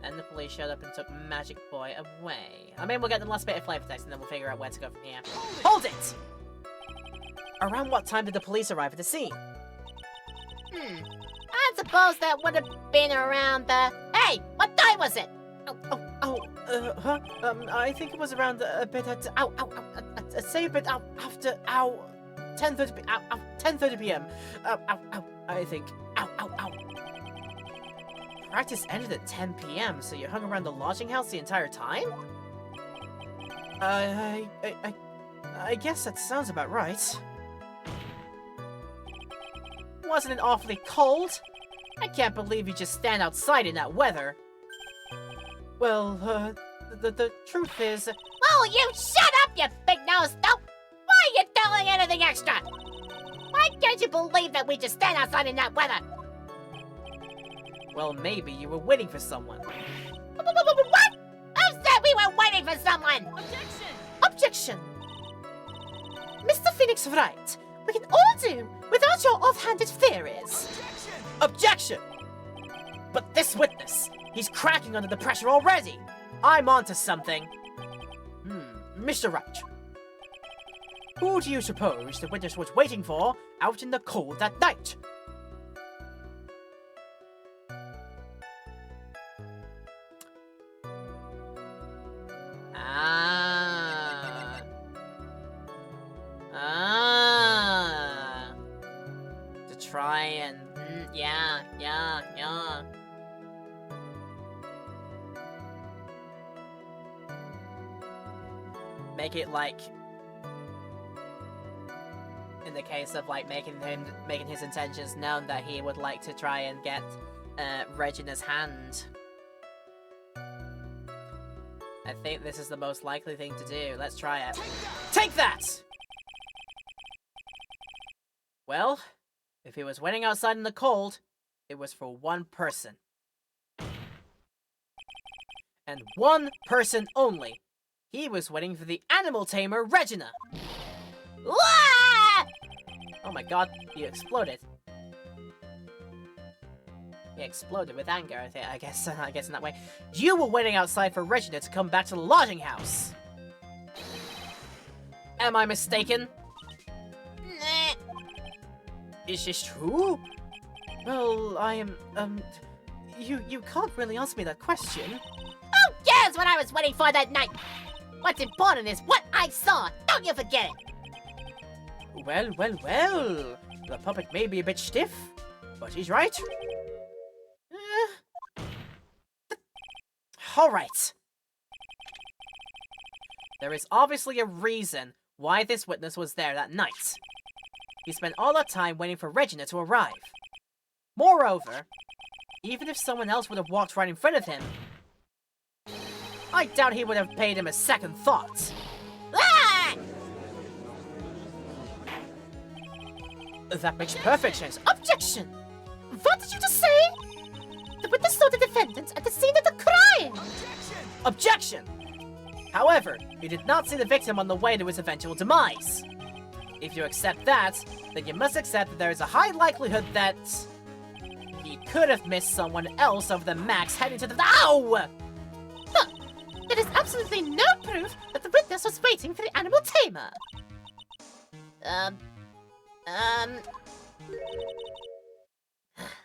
Then the police showed up and took Magic Boy away. I mean, we'll get the last bit of flavor text and then we'll figure out where to go from here. Hold it! Around what time did the police arrive at the scene? I suppose that would have been around the... Hey, what time was it? I think it was around a bit at... say a bit after... 10:30 p.m. I think... Practice ended at 10 p.m., so you hung around the lodging house the entire time? I guess that sounds about right. Wasn't it awfully cold? I can't believe you just stand outside in that weather. Well, the truth is... Oh, you shut up, you big-nosed dope! Why are you telling anything extra? Why can't you believe that we just stand outside in that weather? Well, maybe you were waiting for someone. What? Who said we were waiting for someone? Objection! Mr. Phoenix right. We can all do without your offhanded theories. Objection! But this witness, he's cracking under the pressure already. I'm onto something. Mr. Wright. Who do you suppose the witness was waiting for out in the cold that night? To try and... yeah. Make it like... in the case of like making his intentions known that he would like to try and get Regina's hand. I think this is the most likely thing to do. Let's try it. Take that! Well, if he was waiting outside in the cold, it was for one person. And one person only. He was waiting for the animal tamer, Regina. Wah! Oh my god, he exploded. He exploded with anger, I guess in that way. You were waiting outside for Regina to come back to the lodging house. Am I mistaken? Nah. Is this true? Well, I am, you can't really answer me that question. Who cares what I was waiting for that night? What's important is what I saw. Don't you forget it. Well. The puppet may be a bit stiff, but he's right. Alright. There is obviously a reason why this witness was there that night. He spent all that time waiting for Regina to arrive. Moreover, even if someone else would have walked right in front of him, I doubt he would have paid him a second thought. Ah! That makes perfect sense. Objection! What did you just say? The witness saw the defendant at the scene of the crime! Objection! However, he did not see the victim on the way to his eventual demise. If you accept that, then you must accept that there is a high likelihood that... he could have missed someone else over the Max heading to the... Ow! Huh. There is absolutely no proof that the witness was waiting for the animal tamer.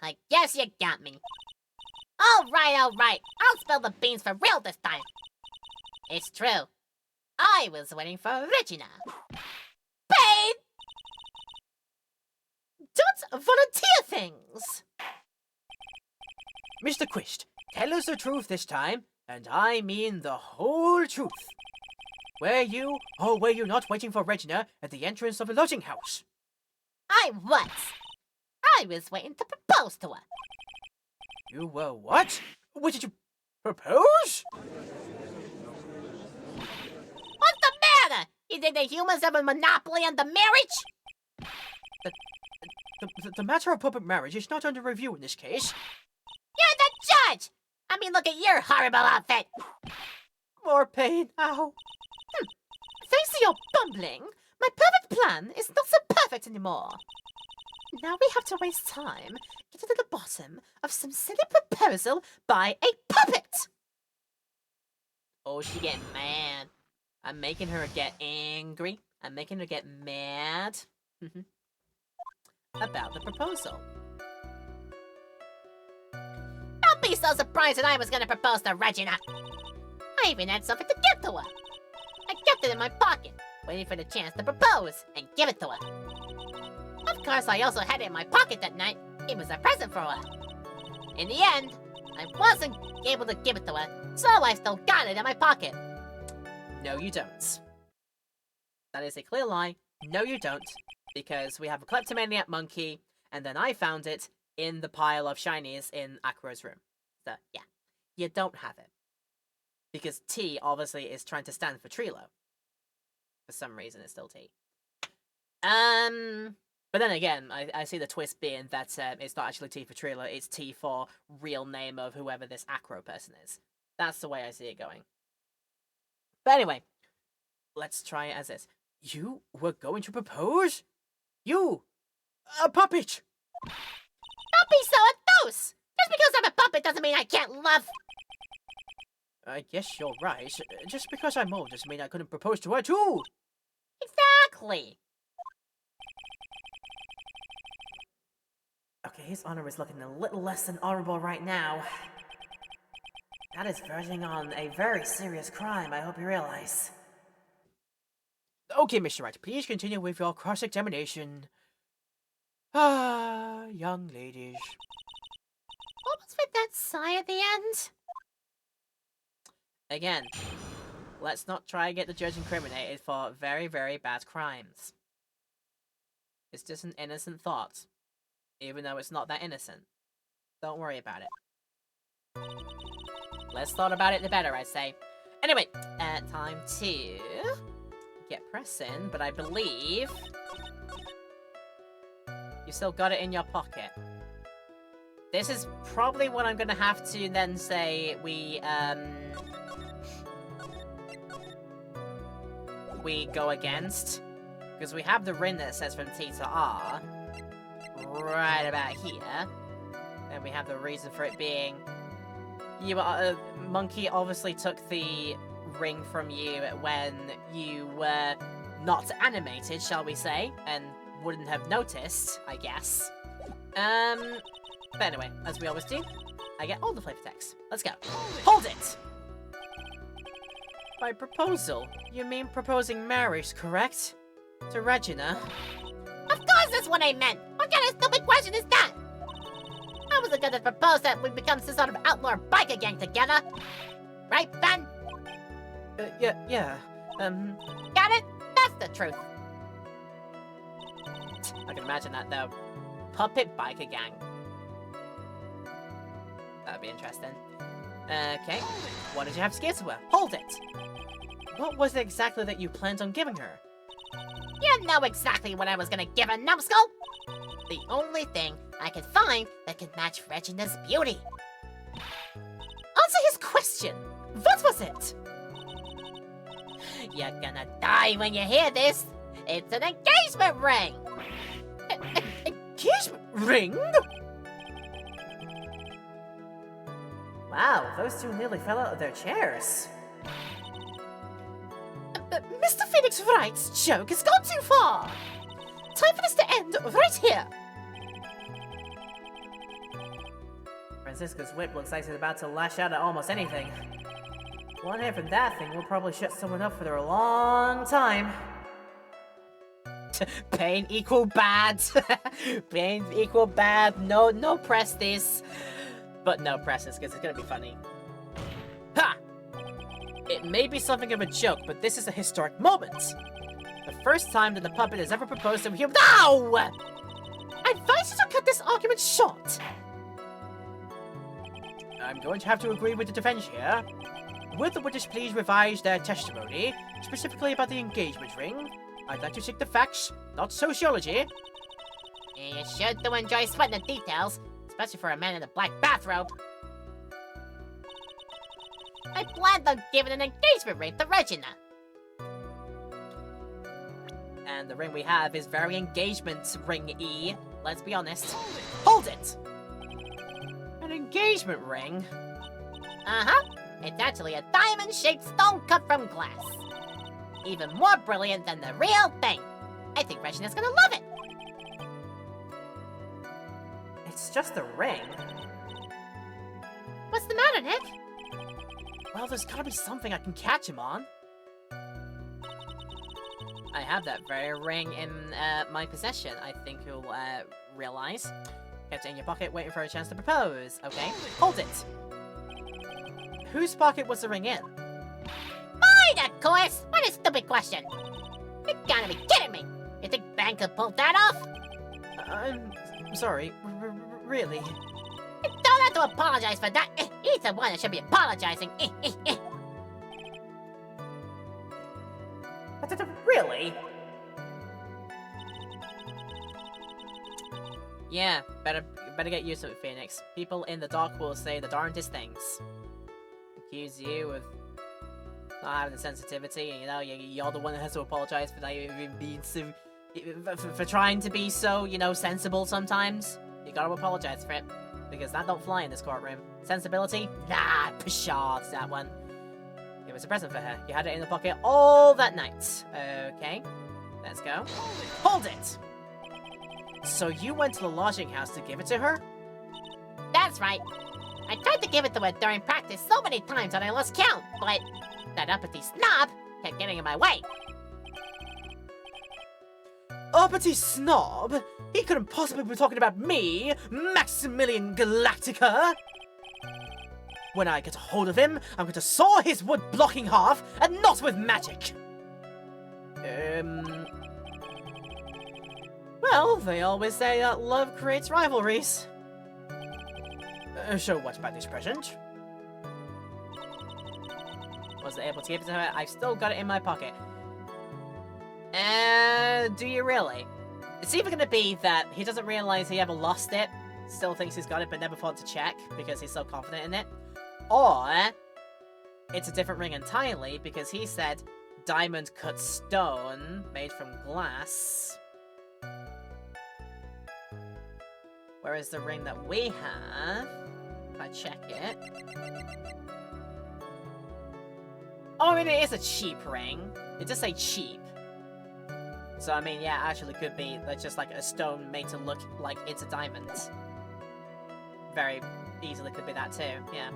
I guess you got me. Alright. I'll spill the beans for real this time. It's true. I was waiting for Regina. Pain! Don't volunteer things! Mr. Quist, tell us the truth this time, and I mean the whole truth. Were you or were you not waiting for Regina at the entrance of the lodging house? I was waiting to propose to her. You were what? What did you propose? What's the matter? You think the humans have a monopoly on the marriage? The matter of public marriage is not under review in this case. You're the judge! I mean, look at your horrible outfit! More pain, ow. Thanks to your bumbling, my perfect plan is not so perfect anymore. Now we have to waste time getting to the bottom of some silly proposal by a puppet. Oh, she getting mad. I'm making her get angry. I'm making her get mad. About the proposal. Don't be so surprised that I was gonna propose to Regina. I even had something to give to her. I kept it in my pocket, waiting for the chance to propose and give it to her. Of course, I also had it in my pocket that night. It was a present for her. In the end, I wasn't able to give it to her, so I still got it in my pocket. No, you don't. That is a clear lie. No, you don't. Because we have a kleptomaniac monkey, and then I found it in the pile of shinies in Aqua's room. So, yeah. You don't have it. Because T, obviously, is trying to stand for Trilo. For some reason, it's still T. But then again, I see the twist being that it's not actually T for Trilo, it's T for real name of whoever this Acro person is. That's the way I see it going. But anyway, let's try it as this. You were going to propose? You! A puppet! Don't be so enthused! Just because I'm a puppet doesn't mean I can't love. I guess you're right. Just because I'm old doesn't mean I couldn't propose to her too! Exactly. Okay, his honor is looking a little less than honorable right now. That is verging on a very serious crime, I hope you realize. Okay, Mr. Wright, please continue with your cross-examination. Ah, young ladies. What was with that sigh at the end? Again, let's not try and get the judge incriminated for very, very bad crimes. It's just an innocent thought. Even though it's not that innocent. Don't worry about it. Less thought about it, the better, I say. Anyway, time to get pressing, but I believe you still got it in your pocket. This is probably what I'm gonna have to then say we go against. Because we have the ring that says from T to R. Right about here. And we have the reason for it being... Monkey obviously took the ring from you when you were not animated, shall we say, and wouldn't have noticed, I guess. But anyway, as we always do, I get all the flavor text. Let's go. Hold it! By proposal, you mean proposing marriage, correct? To Regina? Of course that's what I meant! What kind of stupid question is that? I wasn't gonna propose that we become some sort of outlaw biker gang together. Right, Ben? Yeah. Got it? That's the truth. I can imagine that, though. Puppet biker gang. That'd be interesting. Okay. What did you have to give to her? Hold it! What was it exactly that you planned on giving her? You know exactly what I was gonna give a numbskull. The only thing I could find that could match Regina's beauty. Answer his question! What was it? You're gonna die when you hear this. It's an engagement ring. Engagement ring? Wow, those two nearly fell out of their chairs. Mr. Phoenix Wright's joke has gone too far. Time time for this to end right here. Francisca's whip looks like it's about to lash out at almost anything. One hit from that thing will probably shut someone up for a long time. Pain equal bad. Pain equal bad. No press this. But no press this because it's gonna be funny. Ha! It may be something of a joke, but this is a historic moment. The first time that the puppet has ever proposed to human— OW! I advise you to cut this argument short. I'm going to have to agree with the defense here. Would the witness please revise their testimony, specifically about the engagement ring? I'd like to seek the facts, not sociology. You sure do enjoy sweating the details, especially for a man in a black bathrobe. I planned on giving an engagement ring to Regina. And the ring we have is very engagement ring-y. Let's be honest. Hold it! An engagement ring? Uh-huh. It's actually a diamond-shaped stone cut from glass. Even more brilliant than the real thing. I think Regina's gonna love it. It's just a ring. What's the matter, Nick? Well, there's gotta be something I can catch him on. I have that very ring in my possession. I think you'll realize. Kept it in your pocket, waiting for a chance to propose. Okay, hold it. Whose pocket was the ring in? Mine, of course! What a stupid question! You gotta be kidding me! You think Ben could pull that off? I'm sorry. Really? You don't have to apologize for that! He's the one that should be apologizing! Really? Yeah, better get used to it, Phoenix. People in the dark will say the darndest things. Accuse you of not having the sensitivity, and you're the one that has to apologize for not even being so, for trying to be so, sensible sometimes. You gotta apologize for it, because that don't fly in this courtroom. Sensibility? Nah, pshaw, it's that one. It was a present for her. You had it in the pocket all that night. Okay, let's go. Hold it! So you went to the lodging house to give it to her? That's right. I tried to give it to her during practice so many times that I lost count, but that uppity snob kept getting in my way. Uppity snob? He couldn't possibly be talking about me, Maximilian Galactica! When I get a hold of him, I'm going to saw his wood block in half, and not with magic! Well, they always say that love creates rivalries. So what about this present? Wasn't able to give it to her. I've still got it in my pocket. Do you really? It's either gonna be that he doesn't realize he ever lost it, still thinks he's got it, but never thought to check because he's so confident in it, or it's a different ring entirely because he said diamond cut stone made from glass. Whereas the ring that we have, if I check it... Oh, I mean, it is a cheap ring. It does say cheap. So, I mean, yeah, actually could be just like a stone made to look like it's a diamond. Very easily could be that too, yeah.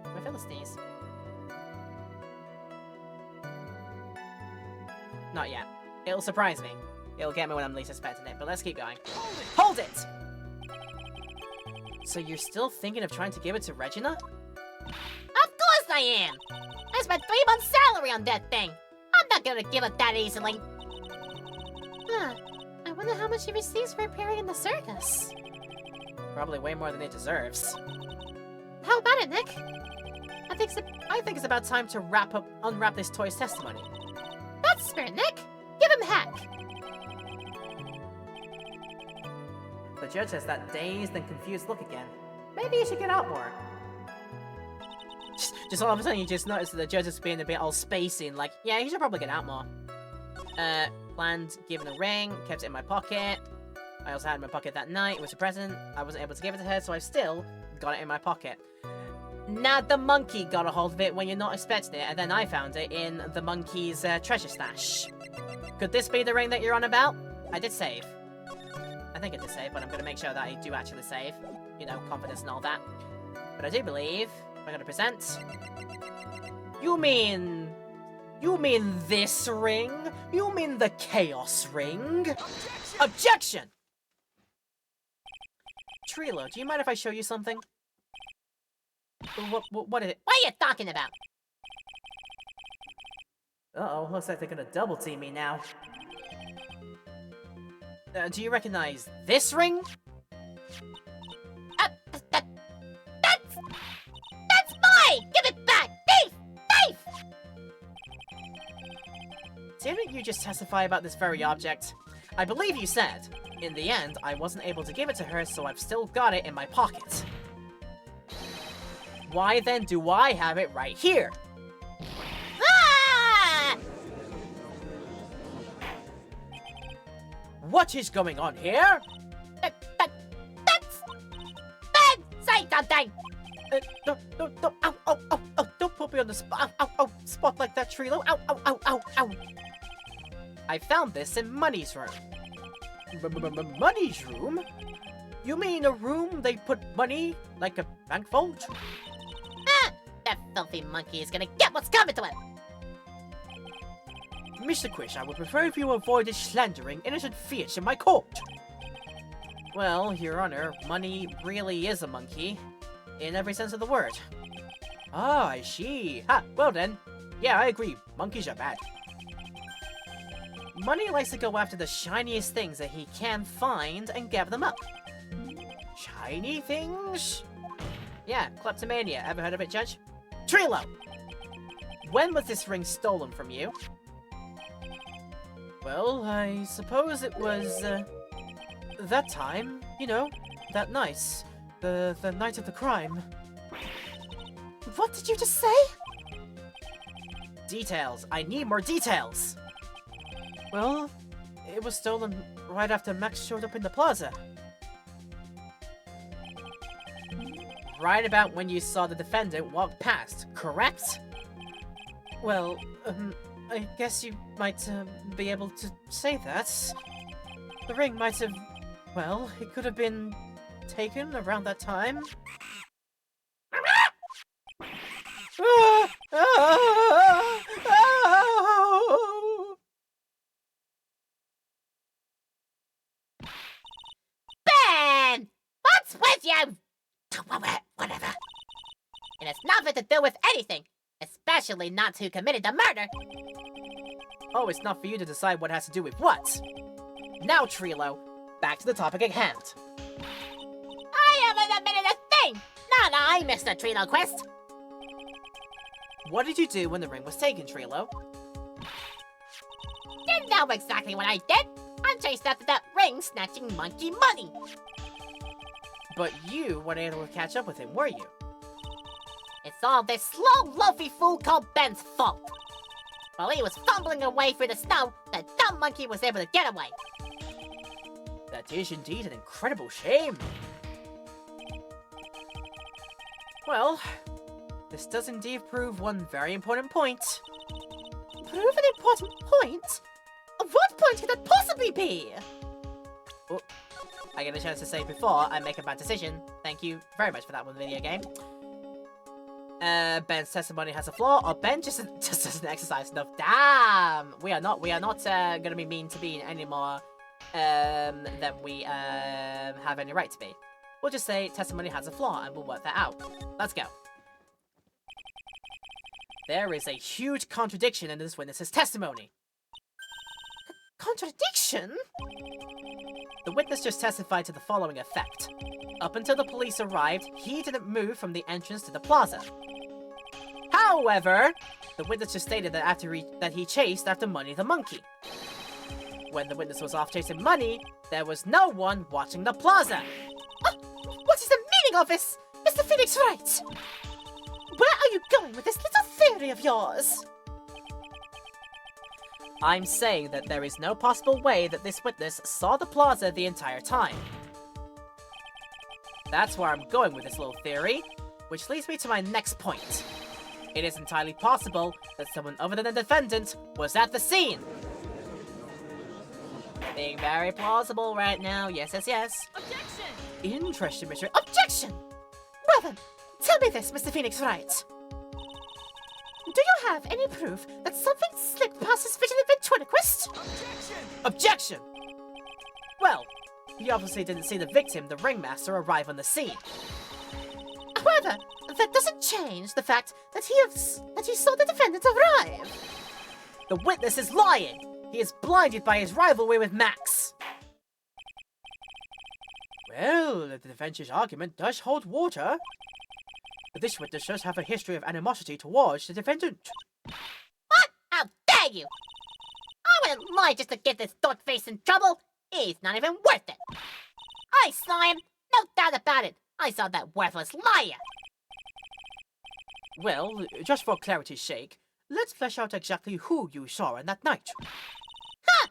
I feel the sneeze. Not yet. It'll surprise me. It'll get me when I'm least expecting it, but let's keep going. Hold it! So you're still thinking of trying to give it to Regina? Of course I am! I spent 3 months' salary on that thing! I'm not gonna give it that easily! Huh. I wonder how much he receives for appearing in the circus. Probably way more than it deserves. How about it, Nick? I think it's about time to unwrap this toy's testimony. That's the spirit, Nick! Give him heck! The judge has that dazed and confused look again. Maybe you should get out more. Just all of a sudden you just notice that the judge is being a bit all spacey and like, yeah, he should probably get out more. Planned giving a ring, kept it in my pocket. I also had it in my pocket that night, it was a present. I wasn't able to give it to her, so I've still got it in my pocket. Now the monkey got a hold of it when you're not expecting it, and then I found it in the monkey's treasure stash. Could this be the ring that you're on about? I did save. I think I did save, but I'm gonna make sure that I do actually save. You know, confidence and all that. But I do believe, if I'm gonna present... You mean this ring? You mean the Chaos Ring? Objection! Trilo, do you mind if I show you something? What is it? What are you talking about? Uh-oh, looks like they're gonna double team me now. Do you recognize this ring? That's mine! Give it back! Thief! Thief! Didn't you just testify about this very object? I believe you said. In the end, I wasn't able to give it to her, so I've still got it in my pocket. Why then do I have it right here? Ah! What is going on here? That's... Ben! Say something! No, ow, don't put me on the spot, spot like that, Trilo, ow. I found this in Money's room. Money's room? You mean a room they put money, like a bank vault? Ah! That filthy monkey is gonna get what's coming to him! Mr. Quish, I would prefer if you avoided slandering innocent fiends in my court. Well, Your Honor, Money really is a monkey. In every sense of the word. Ah, I see. Ha, well then. Yeah, I agree. Monkeys are bad. Money likes to go after the shiniest things that he can find and gather them up. Shiny things? Yeah, kleptomania. Ever heard of it, Judge? Trilo! When was this ring stolen from you? Well, I suppose it was, that time. You know, that night. The night of the crime. What did you just say? Details. I need more details. Well, it was stolen right after Max showed up in the plaza. Right about when you saw the defendant walk past, correct? Well, I guess you might be able to say that. The ring might have... Well, it could have been taken around that time. Ben! What's with you? Whatever. It has nothing to do with anything, especially not who committed the murder. Oh, it's not for you to decide what has to do with what. Now, Trilo, back to the topic at hand. I haven't admitted a thing! Not I, Mr. Trilo-Quist! What did you do when the ring was taken, Trilo? You know exactly what I did! I chased after that ring, snatching monkey money! But you weren't able to catch up with him, were you? It's all this slow, loafy fool called Ben's fault! While he was fumbling away through the snow, the dumb monkey was able to get away! That is indeed an incredible shame. Well, this does indeed prove one very important point. Prove an important point? What point could that possibly be? Oh, I get a chance to say before I make a bad decision. Thank you very much for that one, video game. Ben's testimony has a flaw, or Ben just doesn't exercise enough. Damn! We are not gonna be mean to Bean anymore than we have any right to be. We'll just say testimony has a flaw and we'll work that out. Let's go. There is a huge contradiction in this witness's testimony. Contradiction? The witness just testified to the following effect. Up until the police arrived, he didn't move from the entrance to the plaza. However, the witness just stated that he chased after Money the monkey. When the witness was off chasing Money, there was no one watching the plaza. What is the meaning of this? Mr. Phoenix Wright? Where are you going with this little theory of yours? I'm saying that there is no possible way that this witness saw the plaza the entire time. That's where I'm going with this little theory, which leads me to my next point. It is entirely possible that someone other than the defendant was at the scene. Being very plausible right now. Yes, yes, yes. Objection! Interesting, Mr. Objection! Well then, tell me this, Mr. Phoenix Wright. Do you have any proof that something slipped past his vigilant ventriloquist? Objection! Well, he obviously didn't see the victim, the ringmaster, arrive on the scene. However, that doesn't change the fact that he saw the defendant arrive. The witness is lying! He is blinded by his rivalry with Max! Well, the defense's argument does hold water. But this witness does have a history of animosity towards the defendant. What? How dare you! I wouldn't lie just to get this dog face in trouble. He's not even worth it. I saw him, no doubt about it. I saw that worthless liar. Well, just for clarity's sake, let's flesh out exactly who you saw on that night. Ha!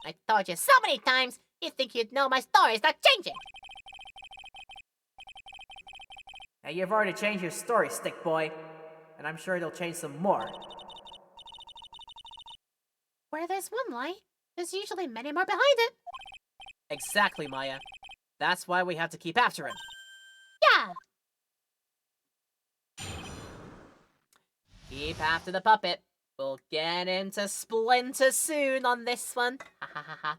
I told you so many times, you'd think you'd know my story's not changing. Now, you've already changed your story, Stick Boy. And I'm sure it'll change some more. Where there's one lie, there's usually many more behind it. Exactly, Maya. That's why we have to keep after him. Yeah. Keep after the puppet. We'll get into Splinter soon on this one. Ha ha ha ha.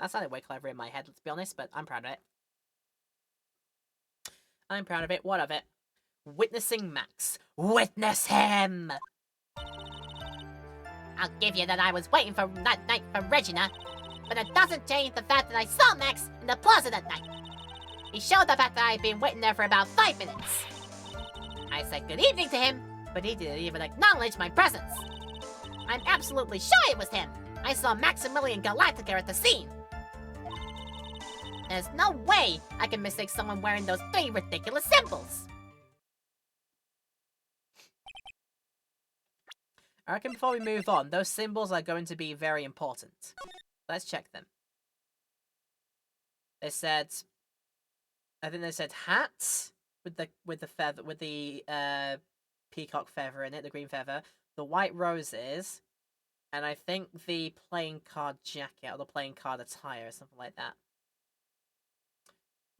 That sounded way clever in my head, let's be honest, but I'm proud of it. I'm proud of it. What of it? Witnessing Max. Witness him! I'll give you that I was waiting for that night for Regina, but it doesn't change the fact that I saw Max in the plaza that night. He showed the fact that I'd been waiting there for about 5 minutes. I said good evening to him, but he didn't even acknowledge my presence. I'm absolutely sure it was him. I saw Maximilian Galactica at the scene. There's no way I can mistake someone wearing those 3 ridiculous symbols. I reckon before we move on, those symbols are going to be very important. Let's check them. They said, I think they said hats with the feather, with the peacock feather in it, the green feather, the white roses, and I think the playing card jacket or the playing card attire or something like that.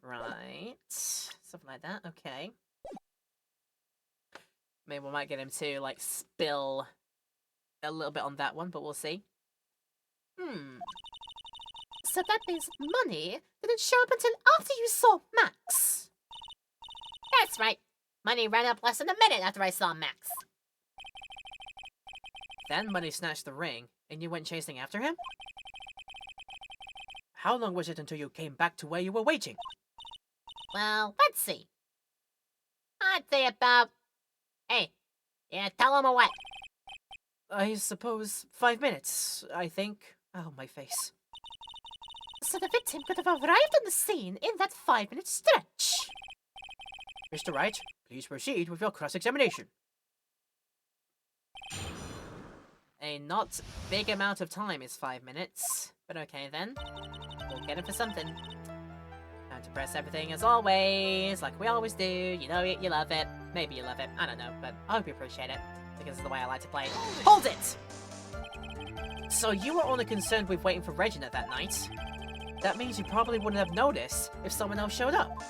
Right, something like that. Okay. Maybe we might get him to like spill a little bit on that one, but we'll see. So that means money didn't show up until after you saw Max. That's right. Money ran up less than a minute after I saw Max. Then Money snatched the ring, and you went chasing after him? How long was it until you came back to where you were waiting? Well, let's see. I'd say about... Hey, yeah, tell him what. I suppose 5 minutes, I think. Oh, my face. So the victim could have arrived on the scene in that 5-minute stretch. Mr. Wright, please proceed with your cross-examination. A not big amount of time is 5 minutes, but okay then. We'll get him for something. Time to press everything as always, like we always do. You know it, you love it. Maybe you love it, I don't know, but I hope you appreciate it, because it's the way I like to play. Hold it! So you were only concerned with waiting for Regina that night. That means you probably wouldn't have noticed if someone else showed up.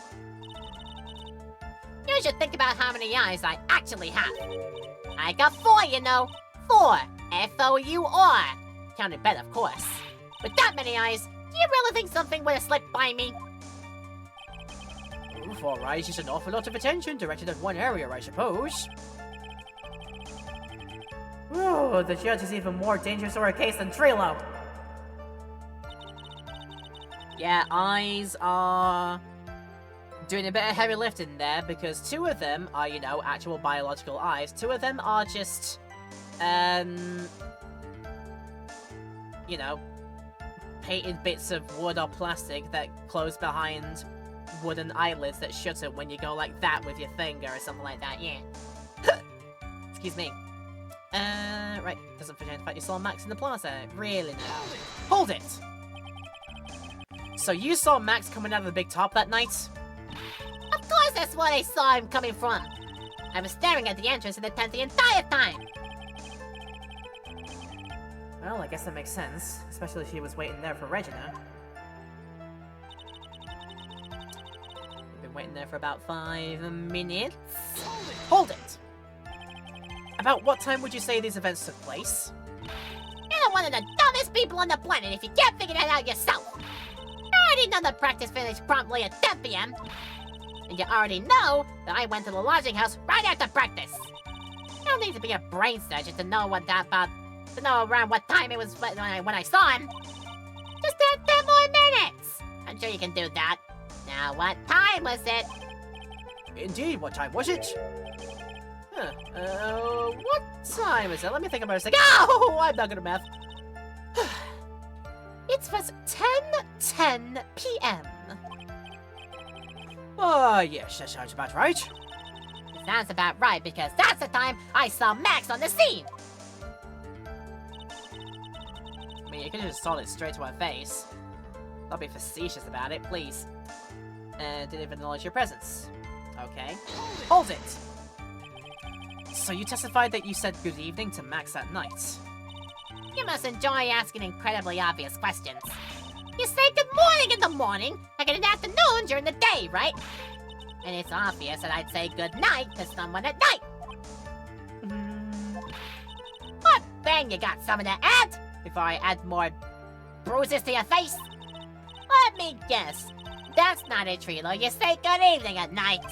You should think about how many eyes I actually have. I got 4, you know. 4. F-O-U-R. Counted better, of course. With that many eyes, do you really think something would have slipped by me? 4 eyes is an awful lot of attention directed at one area, I suppose. Ooh, the judge is even more dangerous for a case than Trilo. Yeah, eyes are doing a bit of heavy lifting there, because 2 of them are, you know, actual biological eyes. 2 of them are just, you know, painted bits of wood or plastic that close behind wooden eyelids that shut it when you go like that with your finger or something like that, yeah. Excuse me. Right, doesn't pretend the fact you saw Max in the plaza. Really now. Hold it! So you saw Max coming out of the big top that night? Of course that's where I saw him coming from. I was staring at the entrance in the tent the entire time. Well, I guess that makes sense, especially if she was waiting there for Regina. We've been waiting there for about 5 minutes. Hold it! About what time would you say these events took place? You're one of the dumbest people on the planet if you can't figure that out yourself. You already know the practice finished promptly at 10 p.m. And you already know that I went to the lodging house right after practice. You don't need to be a brain surgeon to know to know around what time it was when I saw him. Just add 10 more minutes. I'm sure you can do that. Now, what time was it? Indeed, what time was it? Huh, what time is it? Let me think about it a second. Oh, I'm not good at math. It was 10:10 p.m. Oh, yes, that sounds about right. Sounds about right because that's the time I saw Max on the scene. I mean, you could have just told it straight to her face. Don't be facetious about it, please. Didn't even acknowledge your presence. Okay. Hold it! So you testified that you said good evening to Max that night. You must enjoy asking incredibly obvious questions. You say good morning in the morning, and good afternoon during the day, right? And it's obvious that I'd say good night to someone at night. What bang you got something to add before I add more bruises to your face? Let me guess. That's not it, Trilo. You say good evening at night.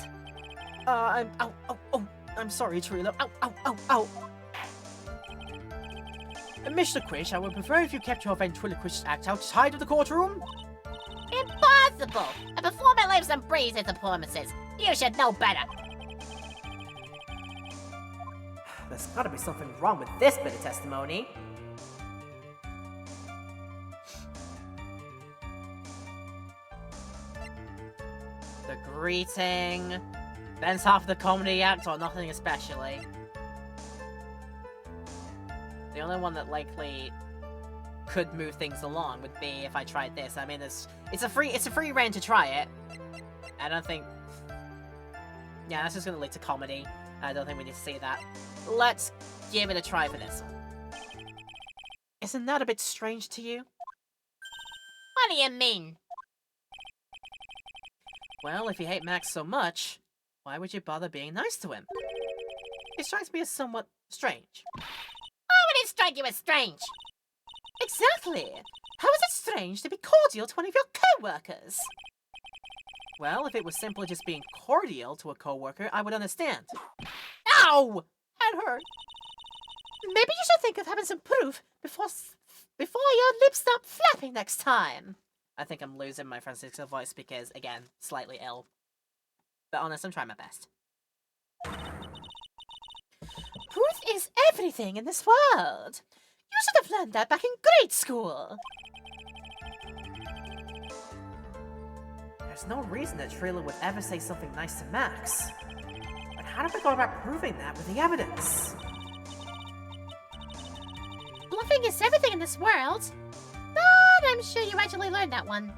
I'm sorry, Trilo. Ow. Mr. Quish, I would prefer if you kept your ventriloquist act outside of the courtroom. Impossible! I perform my lives and breathes as performances. You should know better. There's gotta be something wrong with this bit of testimony. The greeting. Ben's half of the comedy act, or nothing especially. The only one that likely could move things along would be if I tried this. I mean, it's a free reign to try it. I don't think. Yeah, that's just gonna lead to comedy. I don't think we need to see that. Let's give it a try for this one. Isn't that a bit strange to you? What do you mean? Well, if you hate Max so much, why would you bother being nice to him? It strikes me as somewhat strange. Why would it strike you as strange? Exactly! How is it strange to be cordial to one of your co-workers? Well, if it was simply just being cordial to a co-worker, I would understand. Ow! That hurt. Maybe you should think of having some proof before your lips stop flapping next time. I think I'm losing my Francisco voice because, again, slightly ill. But honest, I'm trying my best. Proof is everything in this world. You should have learned that back in grade school. There's no reason that Trilo would ever say something nice to Max. But how do we go about proving that with the evidence? Bluffing is everything in this world. But I'm sure you actually learned that one.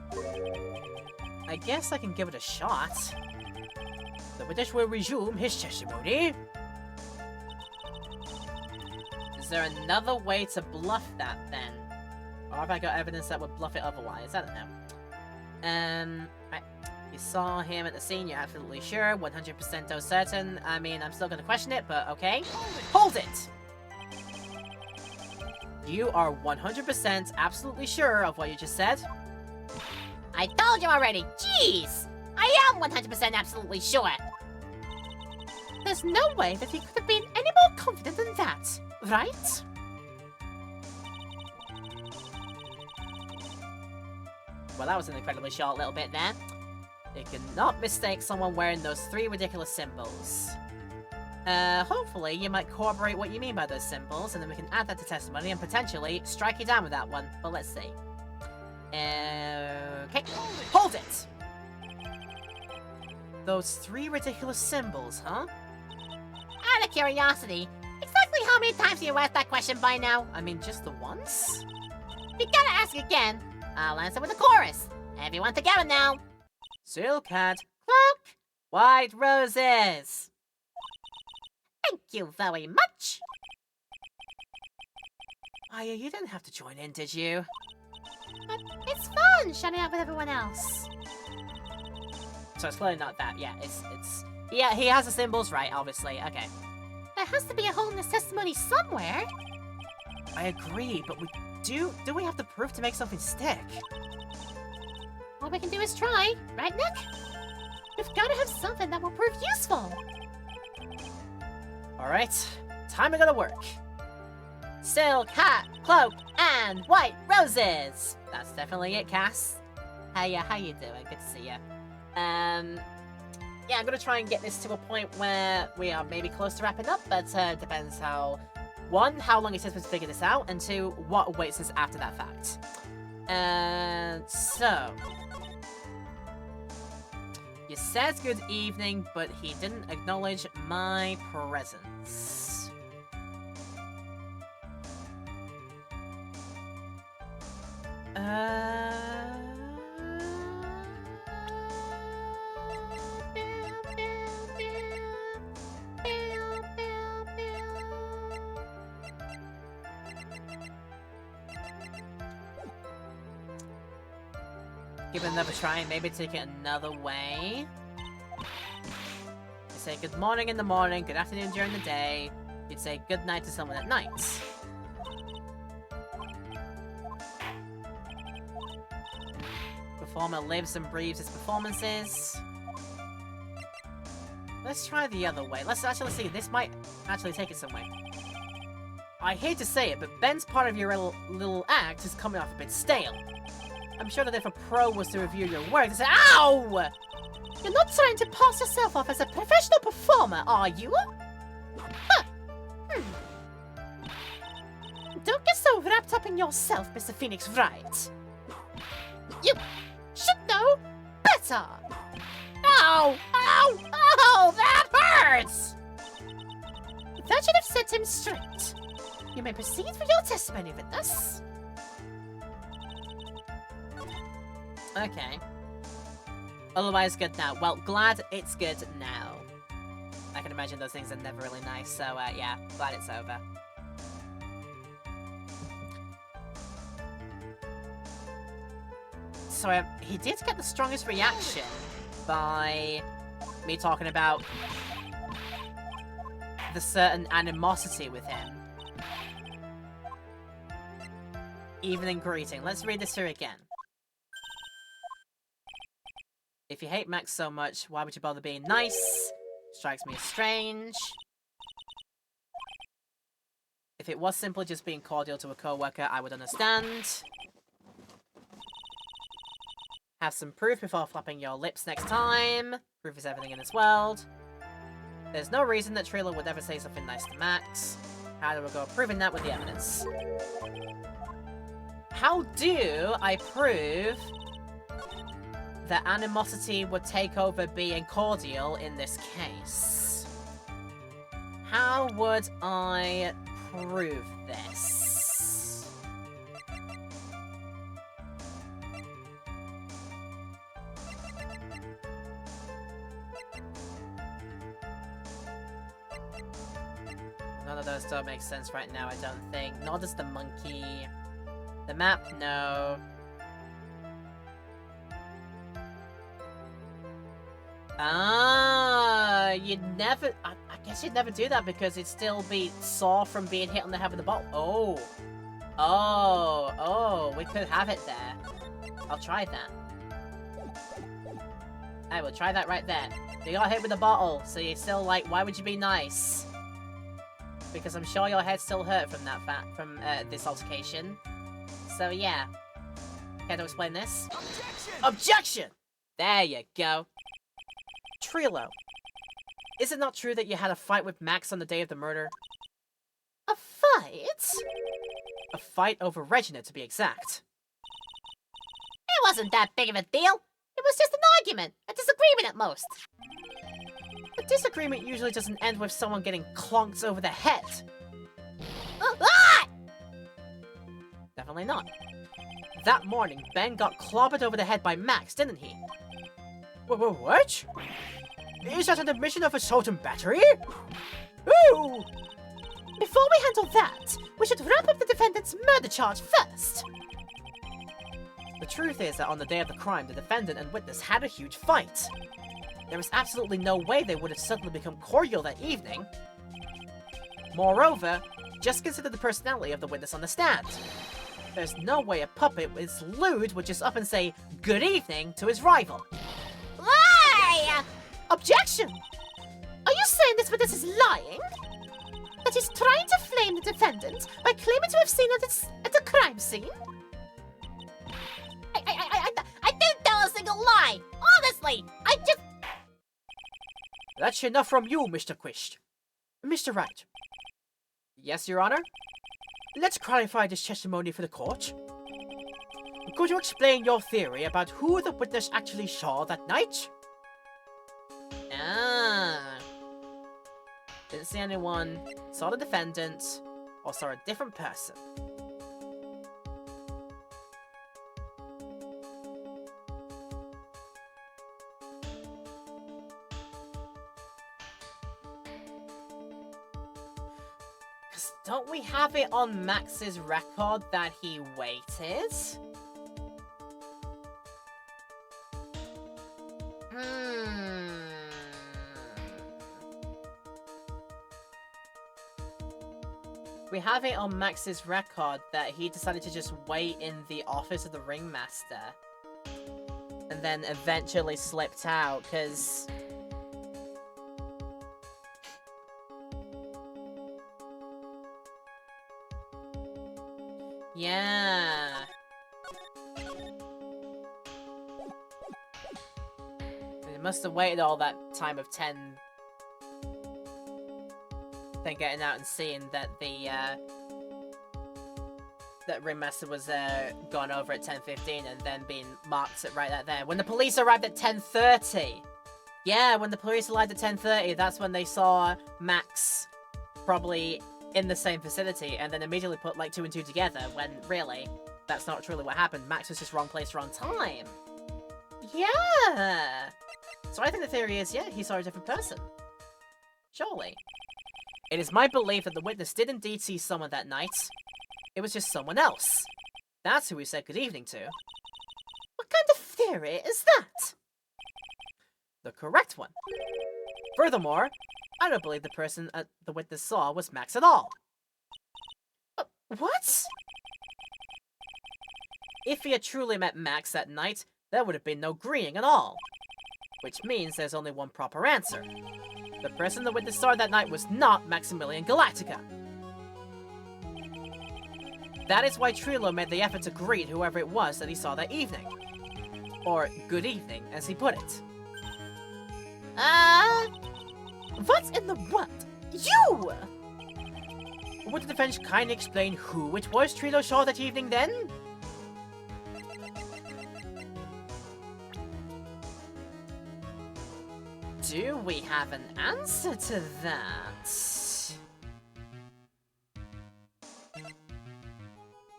I guess I can give it a shot. The witness will resume his testimony. Is there another way to bluff that, then? Or have I got evidence that would bluff it otherwise? I don't know. Right. You saw him at the scene, you're absolutely sure, 100% certain. I mean, I'm still gonna question it, but okay. Hold it! You are 100% absolutely sure of what you just said? I told you already. Jeez! I am 100% absolutely sure. There's no way that he could have been any more confident than that, right? Well, that was an incredibly short little bit there. You cannot mistake someone wearing those 3 ridiculous symbols. Hopefully you might corroborate what you mean by those symbols, and then we can add that to testimony and potentially strike you down with that one. But let's see. Okay. Hold it! Those 3 ridiculous symbols, huh? Out of curiosity, exactly how many times have you asked that question by now? I mean, just the once? If you gotta ask again, I'll answer with a chorus. Everyone together now. Silk hat, cloak, white roses. Thank you very much. Aya, you didn't have to join in, did you? But it's fun shouting out with everyone else. So it's clearly not that. Yeah, it's. Yeah, he has the symbols right, obviously. Okay. There has to be a hole in this testimony somewhere. I agree, but do we have the proof to make something stick? All we can do is try, right, Nick? We've got to have something that will prove useful. Alright, time to go to work. Silk, hat, cloak, and white roses! That's definitely it, Cass. Hey, how you doing? Good to see you. Yeah, I'm gonna try and get this to a point where we are maybe close to wrapping up, but depends how... One, how long it takes us to figure this out, and two, what awaits us after that fact. So... You said good evening, but he didn't acknowledge my presence. Give it another try and maybe take it another way. You say good morning in the morning, good afternoon during the day. You'd say good night to someone at night. Performer lives and breathes his performances. Let's try the other way. Let's actually see. This might actually take it somewhere. I hate to say it, but Ben's part of your little act is coming off a bit stale. I'm sure that if a pro was to review your work, they'd say, OW! You're not trying to pass yourself off as a professional performer, are you? Huh. Don't get so wrapped up in yourself, Mr. Phoenix Wright. You should know better. Ow! Ow! Ow! That hurts! That should have set him straight. You may proceed with your testimony, witness. Okay. Otherwise good now. Well, glad it's good now. I can imagine those things are never really nice, so yeah, glad it's over. So he did get the strongest reaction by me talking about the certain animosity with him. Evening greeting. Let's read this here again. If you hate Max so much, why would you bother being nice? Strikes me as strange. If it was simply just being cordial to a co-worker, I would understand. Have some proof before flapping your lips next time. Proof is everything in this world. There's no reason that Trilla would ever say something nice to Max. How do we go proving that with the evidence? How do I prove that animosity would take over being cordial in this case? How would I prove this? None of those don't make sense right now, I don't think. Nor does the monkey. The map, no. Ah, you'd never... I guess you'd never do that because it'd still be sore from being hit on the head with the ball. Oh. Oh, we could have it there. I'll try that. I will try that right there. You got hit with a bottle, so you're still like, why would you be nice? Because I'm sure your head still hurt from that from this altercation. So yeah. Care to explain this? Objection! There you go. Trilo, is it not true that you had a fight with Max on the day of the murder? A fight? A fight over Regina, to be exact. It wasn't that big of a deal. It was just an argument, a disagreement at most. A disagreement usually doesn't end with someone getting clonked over the head. Ah! Definitely not. That morning, Ben got clobbered over the head by Max, didn't he? What? Is that an admission of assault and battery? Ooh! before we handle that, we should wrap up the defendant's murder charge first. The truth is that on the day of the crime, the defendant and witness had a huge fight. There was absolutely no way they would have suddenly become cordial that evening. Moreover, just consider the personality of the witness on the stand. There's no way a puppet as lewd would just up and say good evening to his rival. Lie! Objection! Are you saying this witness is lying? That he's trying to flame the defendant by claiming to have seen it at the crime scene? I didn't tell a single lie! Honestly! I just... That's enough from you, Mr. Quist. Mr. Wright. Yes, Your Honor? Let's clarify this testimony for the court. Could you explain your theory about who the witness actually saw that night? Didn't see anyone, saw the defendant, or saw a different person. Because don't we have it on Max's record that he waited? We have it on Max's record that he decided to just wait in the office of the ringmaster. And then eventually slipped out, because... Yeah. He must have waited all that time of 10... then getting out and seeing that the that ringmaster was gone over at 10:15 and then being marked at right there. When the police arrived at 10:30, yeah, when the police arrived at 10:30, that's when they saw Max probably in the same vicinity, and then immediately put like 2 and 2 together. When really, that's not truly what happened. Max was just wrong place, wrong time. Yeah. So I think the theory is, yeah, he saw a different person. Surely. It is my belief that the witness did indeed see someone that night. It was just someone else. That's who we said good evening to. What kind of theory is that? The correct one. Furthermore, I don't believe the person the witness saw was Max at all. What? If he had truly met Max that night, there would have been no agreeing at all. Which means there's only one proper answer. The person the witness saw that night was not Maximilian Galactica. That is why Trilo made the effort to greet whoever it was that he saw that evening. Or good evening, as he put it. What in the what? You! Would the defense kindly explain who it was Trilo saw that evening then? Do we have an answer to that?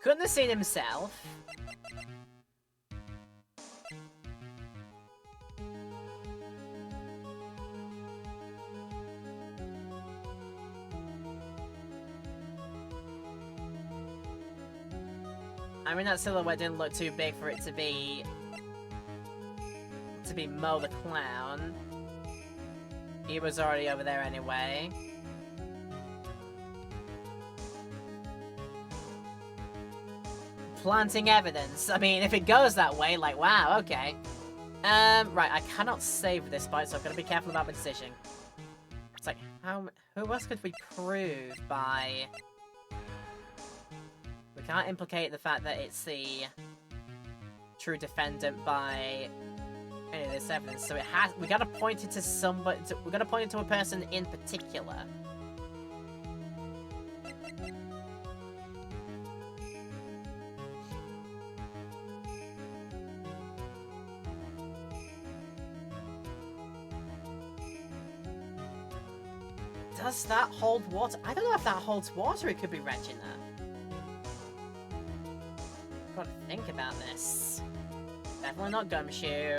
Couldn't have seen himself. I mean, that silhouette didn't look too big for it to be Mo the Clown. He was already over there anyway. Planting evidence. I mean, if it goes that way, like, wow, okay. Right, I cannot save this part, so I've got to be careful about my decision. It's like, who else could we prove by... We can't implicate the fact that it's the true defendant by any of this evidence, so we gotta point it to somebody, we gotta point it to a person in particular. Does that hold water? I don't know if that holds water. It could be Regina. Gotta think about this. Definitely not Gumshoe.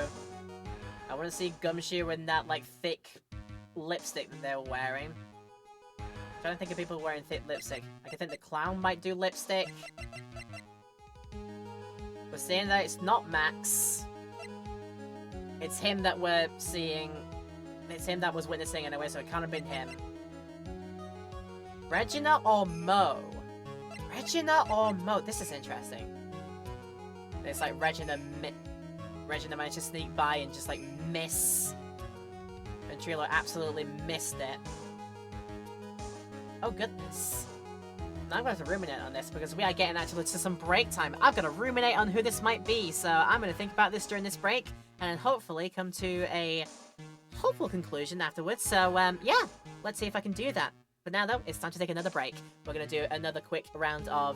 I want to see Gumshoe in that, like, thick lipstick that they were wearing. trying to think of people wearing thick lipstick. I can think the clown might do lipstick. We're seeing that it's not Max. It's him that we're seeing. It's him that was witnessing anyway, so it can't have been him. Regina or Mo? Regina or Mo? This is interesting. It's like Regina managed to sneak by and just like miss. And Trilo absolutely missed it. Oh goodness. Now I'm going to have to ruminate on this because we are getting actually to some break time. I've got to ruminate on who this might be, so I'm going to think about this during this break and hopefully come to a hopeful conclusion afterwards. So yeah, let's see if I can do that. But now though, it's time to take another break. We're going to do another quick round of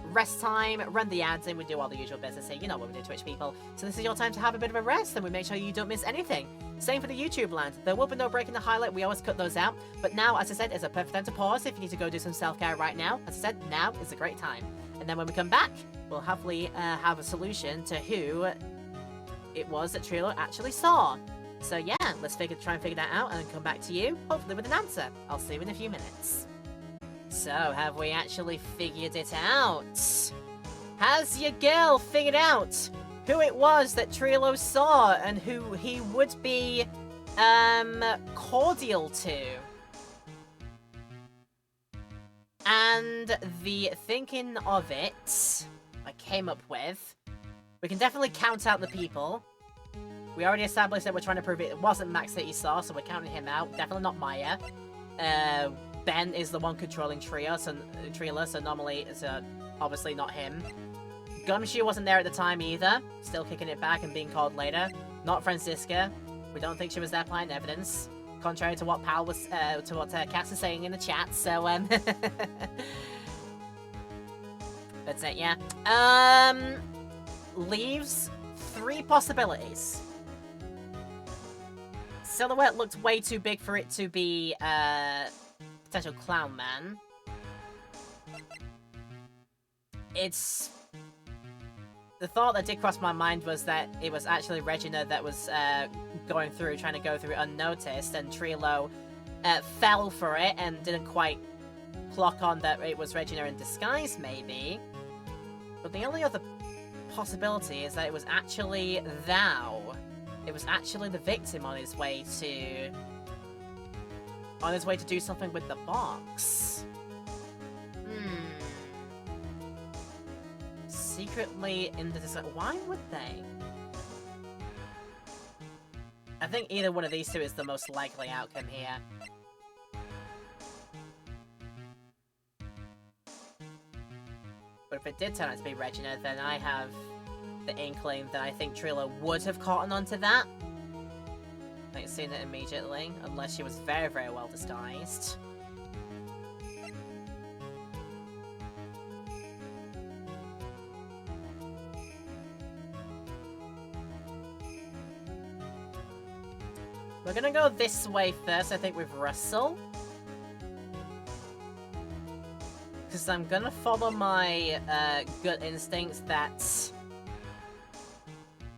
rest time, run the ads, and we do all the usual business here. You know what we do, Twitch people. So this is your time to have a bit of a rest, and we make sure you don't miss anything. Same for the YouTube land. There will be no break in the highlight. We always cut those out. But now, as I said, is a perfect time to pause if you need to go do some self-care right now. As I said, now is a great time. And then when we come back, we'll hopefully have a solution to who it was that Trilo actually saw. So yeah, let's try and figure that out and come back to you, hopefully with an answer. I'll see you in a few minutes. So, have we actually figured it out? Has your girl figured out who it was that Trilo saw and who he would be, cordial to? And the thinking of it I came up with, we can definitely count out the people. We already established that we're trying to prove it wasn't Max that you saw, so we're counting him out. Definitely not Maya. Ben is the one controlling Trilo, so normally it's obviously not him. Gumshoe wasn't there at the time either. Still kicking it back and being called later. Not Franziska. We don't think she was there planting evidence. Contrary to what Pal was, to what Cass is saying in the chat, so, that's it, yeah. Leaves 3 possibilities. Silhouette looked way too big for it to be, potential clown man. It's... The thought that did cross my mind was that it was actually Regina that was trying to go through unnoticed, and Trilo fell for it and didn't quite clock on that it was Regina in disguise, maybe. But the only other possibility is that it was actually Thou. It was actually the victim on his way to do something with the box. Secretly in the disguise. Why would they? I think either one of these two is the most likely outcome here. But if it did turn out to be Regina, then I have the inkling that I think Trilo would have caught on to that. Like, seen it immediately, unless she was very, very well disguised. We're gonna go this way first, I think, with Russell. Because I'm gonna follow my gut instincts that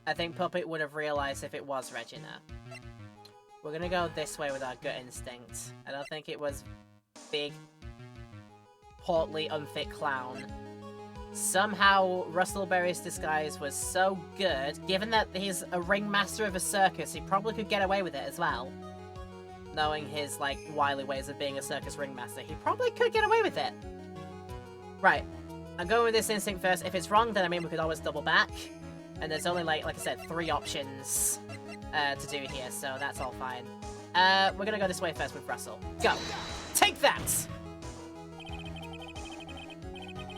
I think Puppet would have realized if it was Regina. We're gonna go this way with our gut instinct. I don't think it was big, portly, unfit clown. Somehow, Rustleberry's disguise was so good, given that he's a ringmaster of a circus, he probably could get away with it as well. Knowing his, like, wily ways of being a circus ringmaster, he probably could get away with it. Right, I'm going with this instinct first. If it's wrong, then I mean we could always double back. And there's only, like I said, 3 options to do here, so that's all fine. We're gonna go this way first with Russell. Go! Take that!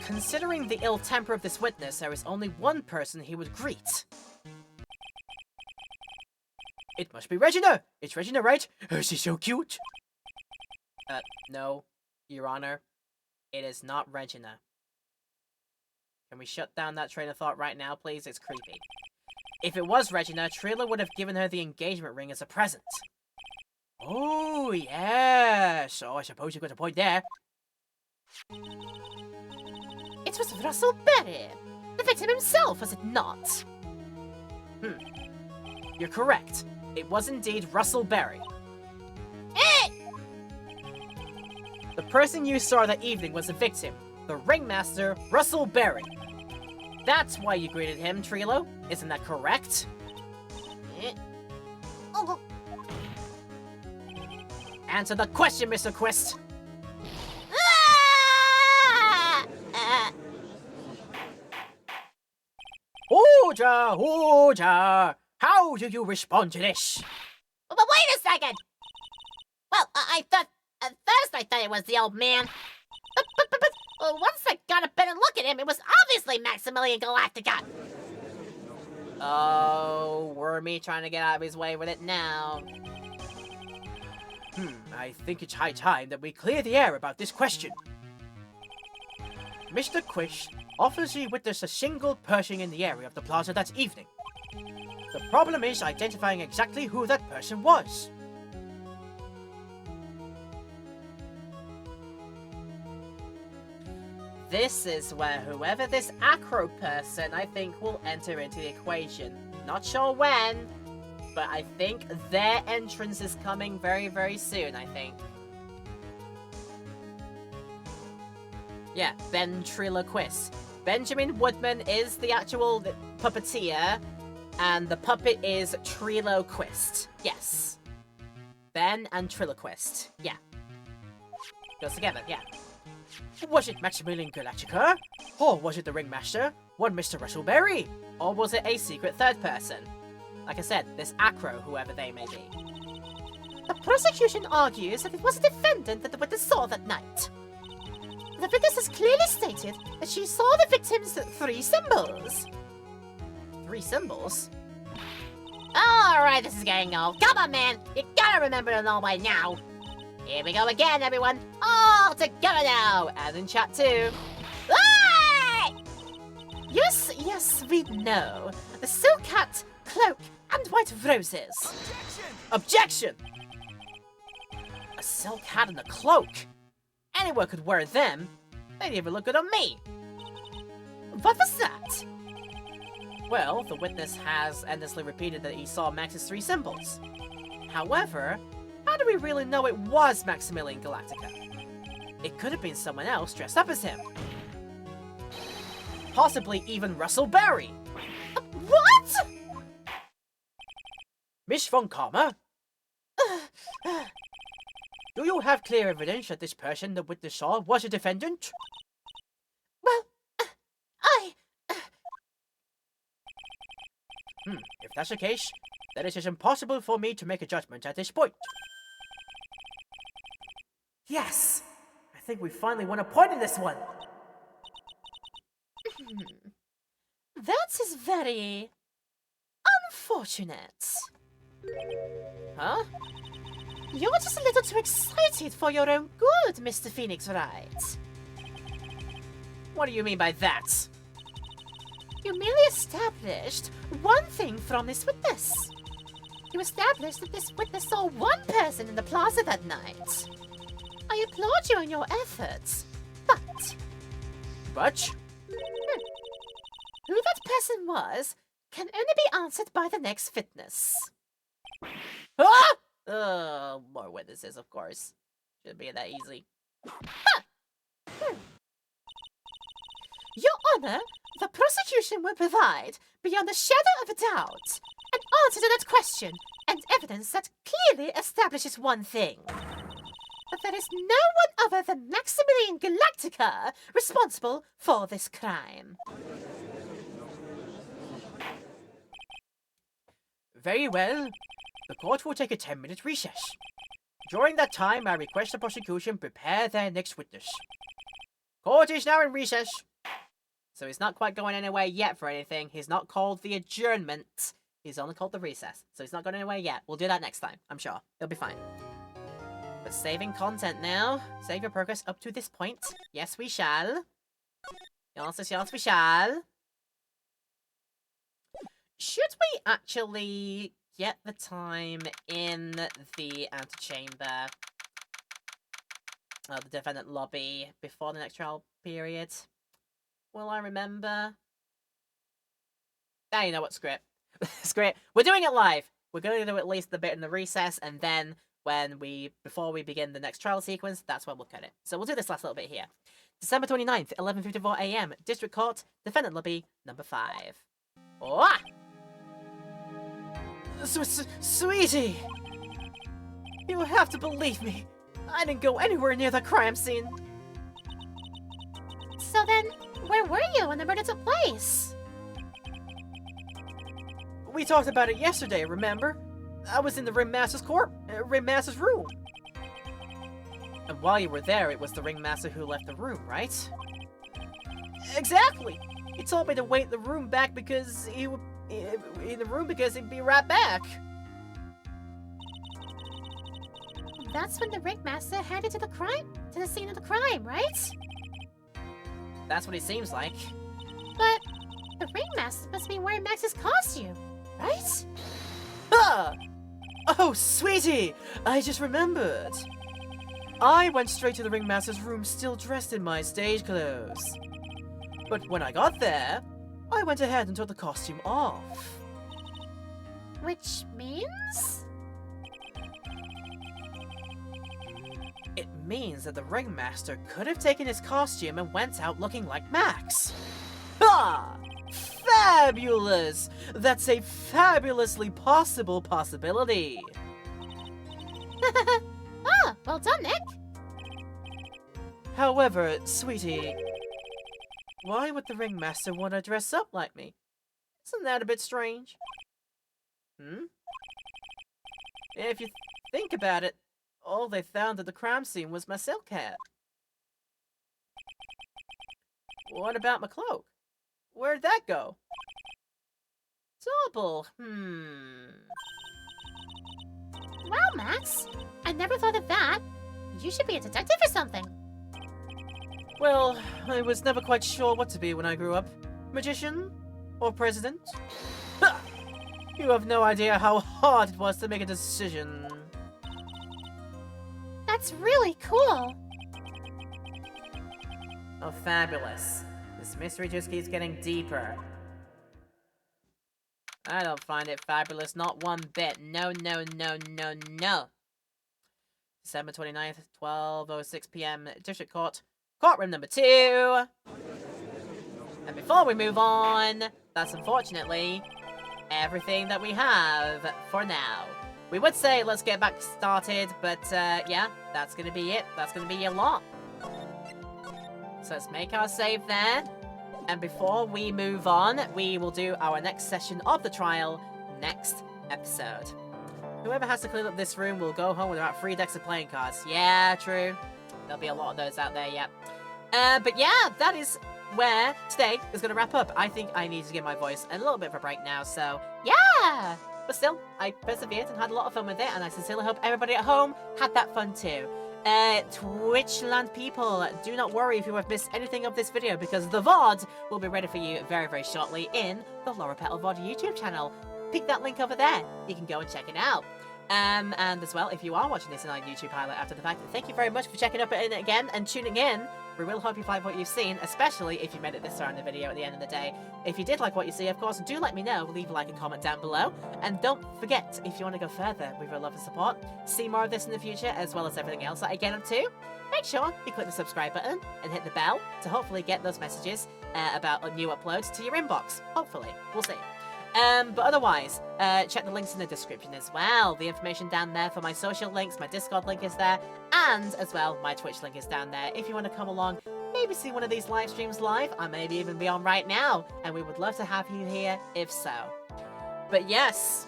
Considering the ill temper of this witness, there is only one person he would greet. It must be Regina! It's Regina, right? Oh, she's so cute! No, Your Honor. It is not Regina. Can we shut down that train of thought right now, please? It's creepy. If it was Regina, Trilo would have given her the engagement ring as a present. Oh, yes! Oh, I suppose you've got a point there. It was Rustleberry, the victim himself, was it not? You're correct. It was indeed Rustleberry. The person you saw that evening was the victim, the ringmaster, Russell Berry. That's why you greeted him, Trilo. Isn't that correct? Eh? Oh, Answer the question, Mr. Quist. Ooja, Ooja! How do you respond to this? But wait a second! Well, I thought... At first I thought it was the old man. But once I got a better look at him, it was obviously Maximilian Galactica. Oh, Wormy trying to get out of his way with it now. I think it's high time that we clear the air about this question. Mr. Quish offers he witnessed a single person in the area of the plaza that evening. The problem is identifying exactly who that person was. This is where whoever this acro person, I think, will enter into the equation. Not sure when, but I think their entrance is coming very, very soon, I think. Yeah, ventriloquist. Benjamin Woodman is the actual puppeteer, and the puppet is Triloquist. Yes. Ben and Triloquist. Yeah. Goes together, yeah. Was it Maximilian Galactica? Or was it the Ringmaster, one Mr. Russell Berry? Or was it a secret third person? Like I said, this acro, whoever they may be. The prosecution argues that it was a defendant that the witness saw that night. The witness has clearly stated that she saw the victim's 3 symbols. 3 symbols? Alright, this is getting old. Come on, man! You gotta remember them all by now. Here we go again, everyone! All together now! And in chat too. Hey! Yes, we know. The silk hat, cloak, and white roses. Objection! A silk hat and a cloak? Anyone could wear them. They'd even look good on me. What was that? Well, the witness has endlessly repeated that he saw Max's 3 symbols. However, how do we really know it was Maximilian Galactica? It could have been someone else dressed up as him. Possibly even Russell Berry. What? Miss von Karma? Do you have clear evidence that this person the witness saw was a defendant? Well, If that's the case, then it is impossible for me to make a judgment at this point. Yes! I think we finally won a point in this one! That is very unfortunate. Huh? You're just a little too excited for your own good, Mr. Phoenix Wright. What do you mean by that? You merely established one thing from this witness. You established that this witness saw one person in the plaza that night. I applaud you on your efforts, but... But? Who that person was can only be answered by the next witness. Ah! More witnesses, of course. Shouldn't be that easy. Your Honor, the prosecution will provide, beyond a shadow of a doubt, an answer to that question and evidence that clearly establishes one thing. That there is no one other than Maximilian Galactica responsible for this crime. Very well. The court will take a 10-minute recess. During that time, I request the prosecution prepare their next witness. Court is now in recess. So he's not quite going anywhere yet for anything. He's not called the adjournment. He's only called the recess. So he's not going anywhere yet. We'll do that next time, I'm sure. He'll be fine. But saving content now. Save your progress up to this point. Yes, we shall. Yes, we shall. Should we actually get the time in the antechamber of the defendant lobby before the next trial period? Will I remember? Ah, you know what, screw it. Screw it. We're doing it live. We're going to do at least the bit in the recess, and then before we begin the next trial sequence, that's when we'll cut it. So we'll do this last little bit here. December 29th, 11:54 a.m. District Court, Defendant Lobby, number 5. Oh! Sweetie! You have to believe me. I didn't go anywhere near the crime scene. So then, where were you when the murder took place? We talked about it yesterday, remember? I was in the Ringmaster's Ringmaster's room. And while you were there, it was the Ringmaster who left the room, right? Exactly. He told me to wait the room back because he'd be right back. That's when the ringmaster headed to the scene of the crime, right? That's what it seems like. But the ringmaster must be wearing Max's costume, right? Ah! Oh, sweetie! I just remembered. I went straight to the Ringmaster's room still dressed in my stage clothes. But when I got there, I went ahead and took the costume off. Which means? It means that the Ringmaster could have taken his costume and went out looking like Max. Ha! Fabulous! That's a fabulously possible possibility. Ah, well done, Nick. However, sweetie, why would the Ringmaster want to dress up like me? Isn't that a bit strange? If you think about it, all they found at the crime scene was my silk hat. What about my cloak? Where'd that go? Double, Well, Max, I never thought of that. You should be a detective or something. Well, I was never quite sure what to be when I grew up. Magician? Or president? Ha! You have no idea how hard it was to make a decision. That's really cool. Oh, fabulous. This mystery just keeps getting deeper. I don't find it fabulous, not one bit. No, no, no, no, no. December 29th, 12:06 p.m. District Court, courtroom number 2. And before we move on, that's unfortunately everything that we have for now. We would say let's get back started, but yeah, that's gonna be it. That's gonna be a lot. So let's make our save there. And before we move on, we will do our next session of the trial next episode. Whoever has to clean up this room will go home with about 3 decks of playing cards. Yeah, true. There'll be a lot of those out there, yep. But yeah, that is where today is going to wrap up. I think I need to give my voice a little bit of a break now, so yeah! But still, I persevered and had a lot of fun with it, and I sincerely hope everybody at home had that fun too. Twitchland people, do not worry if you have missed anything of this video, because the VOD will be ready for you very, very shortly in the Laura Petal VOD YouTube channel. Pick that link over there. You can go and check it out. And as well, if you are watching this in our YouTube highlight after the fact, thank you very much for checking up it again and tuning in. We will hope you like what you've seen, especially if you made it this far in the video at the end of the day. If you did like what you see, of course, do let me know. Leave a like and comment down below. And don't forget, if you want to go further with your love and support, see more of this in the future, as well as everything else that I get up to, make sure you click the subscribe button and hit the bell to hopefully get those messages about new uploads to your inbox. Hopefully. We'll see. But otherwise, check the links in the description as well. The information down there for my social links, my Discord link is there, and as well, my Twitch link is down there. If you want to come along, maybe see one of these live streams live, I maybe even be on right now, and we would love to have you here if so. But yes,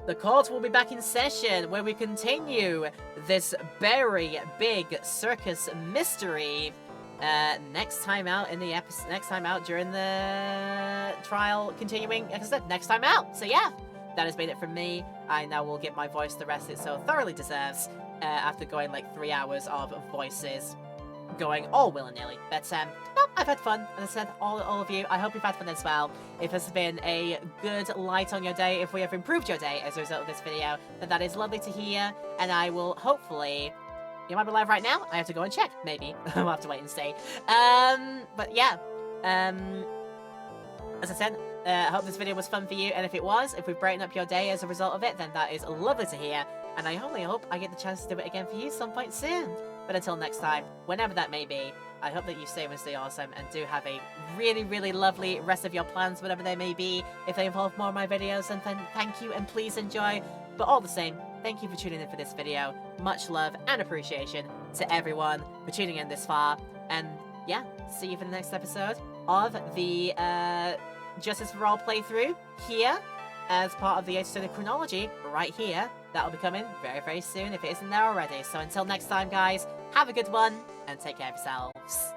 the court will be back in session where we continue this very big circus mystery. Next time out in the episode, next time out during the trial, continuing, like I said, next time out. So yeah, that has been it from me. I now will give my voice the rest it so thoroughly deserves, after going like 3 hours of voices, going all willy-nilly. But no, I've had fun. As I said, all of you, I hope you've had fun as well. If this has been a good light on your day, if we have improved your day as a result of this video, then that is lovely to hear, and I will hopefully... You might be live right now. I have to go and check. Maybe. We'll have to wait and see. But yeah. As I said, I hope this video was fun for you. And if it was, if we've brightened up your day as a result of it, then that is lovely to hear. and I only hope I get the chance to do it again for you some point soon. But until next time, whenever that may be, I hope that you stay and stay awesome and do have a really, really lovely rest of your plans, whatever they may be. If they involve more of my videos, then thank you and please enjoy. But all the same, thank you for tuning in for this video. Much love and appreciation to everyone for tuning in this far. And yeah, see you for the next episode of the Justice for All playthrough here as part of the Extended Chronology right here. That'll be coming very, very soon if it isn't there already. So until next time, guys, have a good one and take care of yourselves.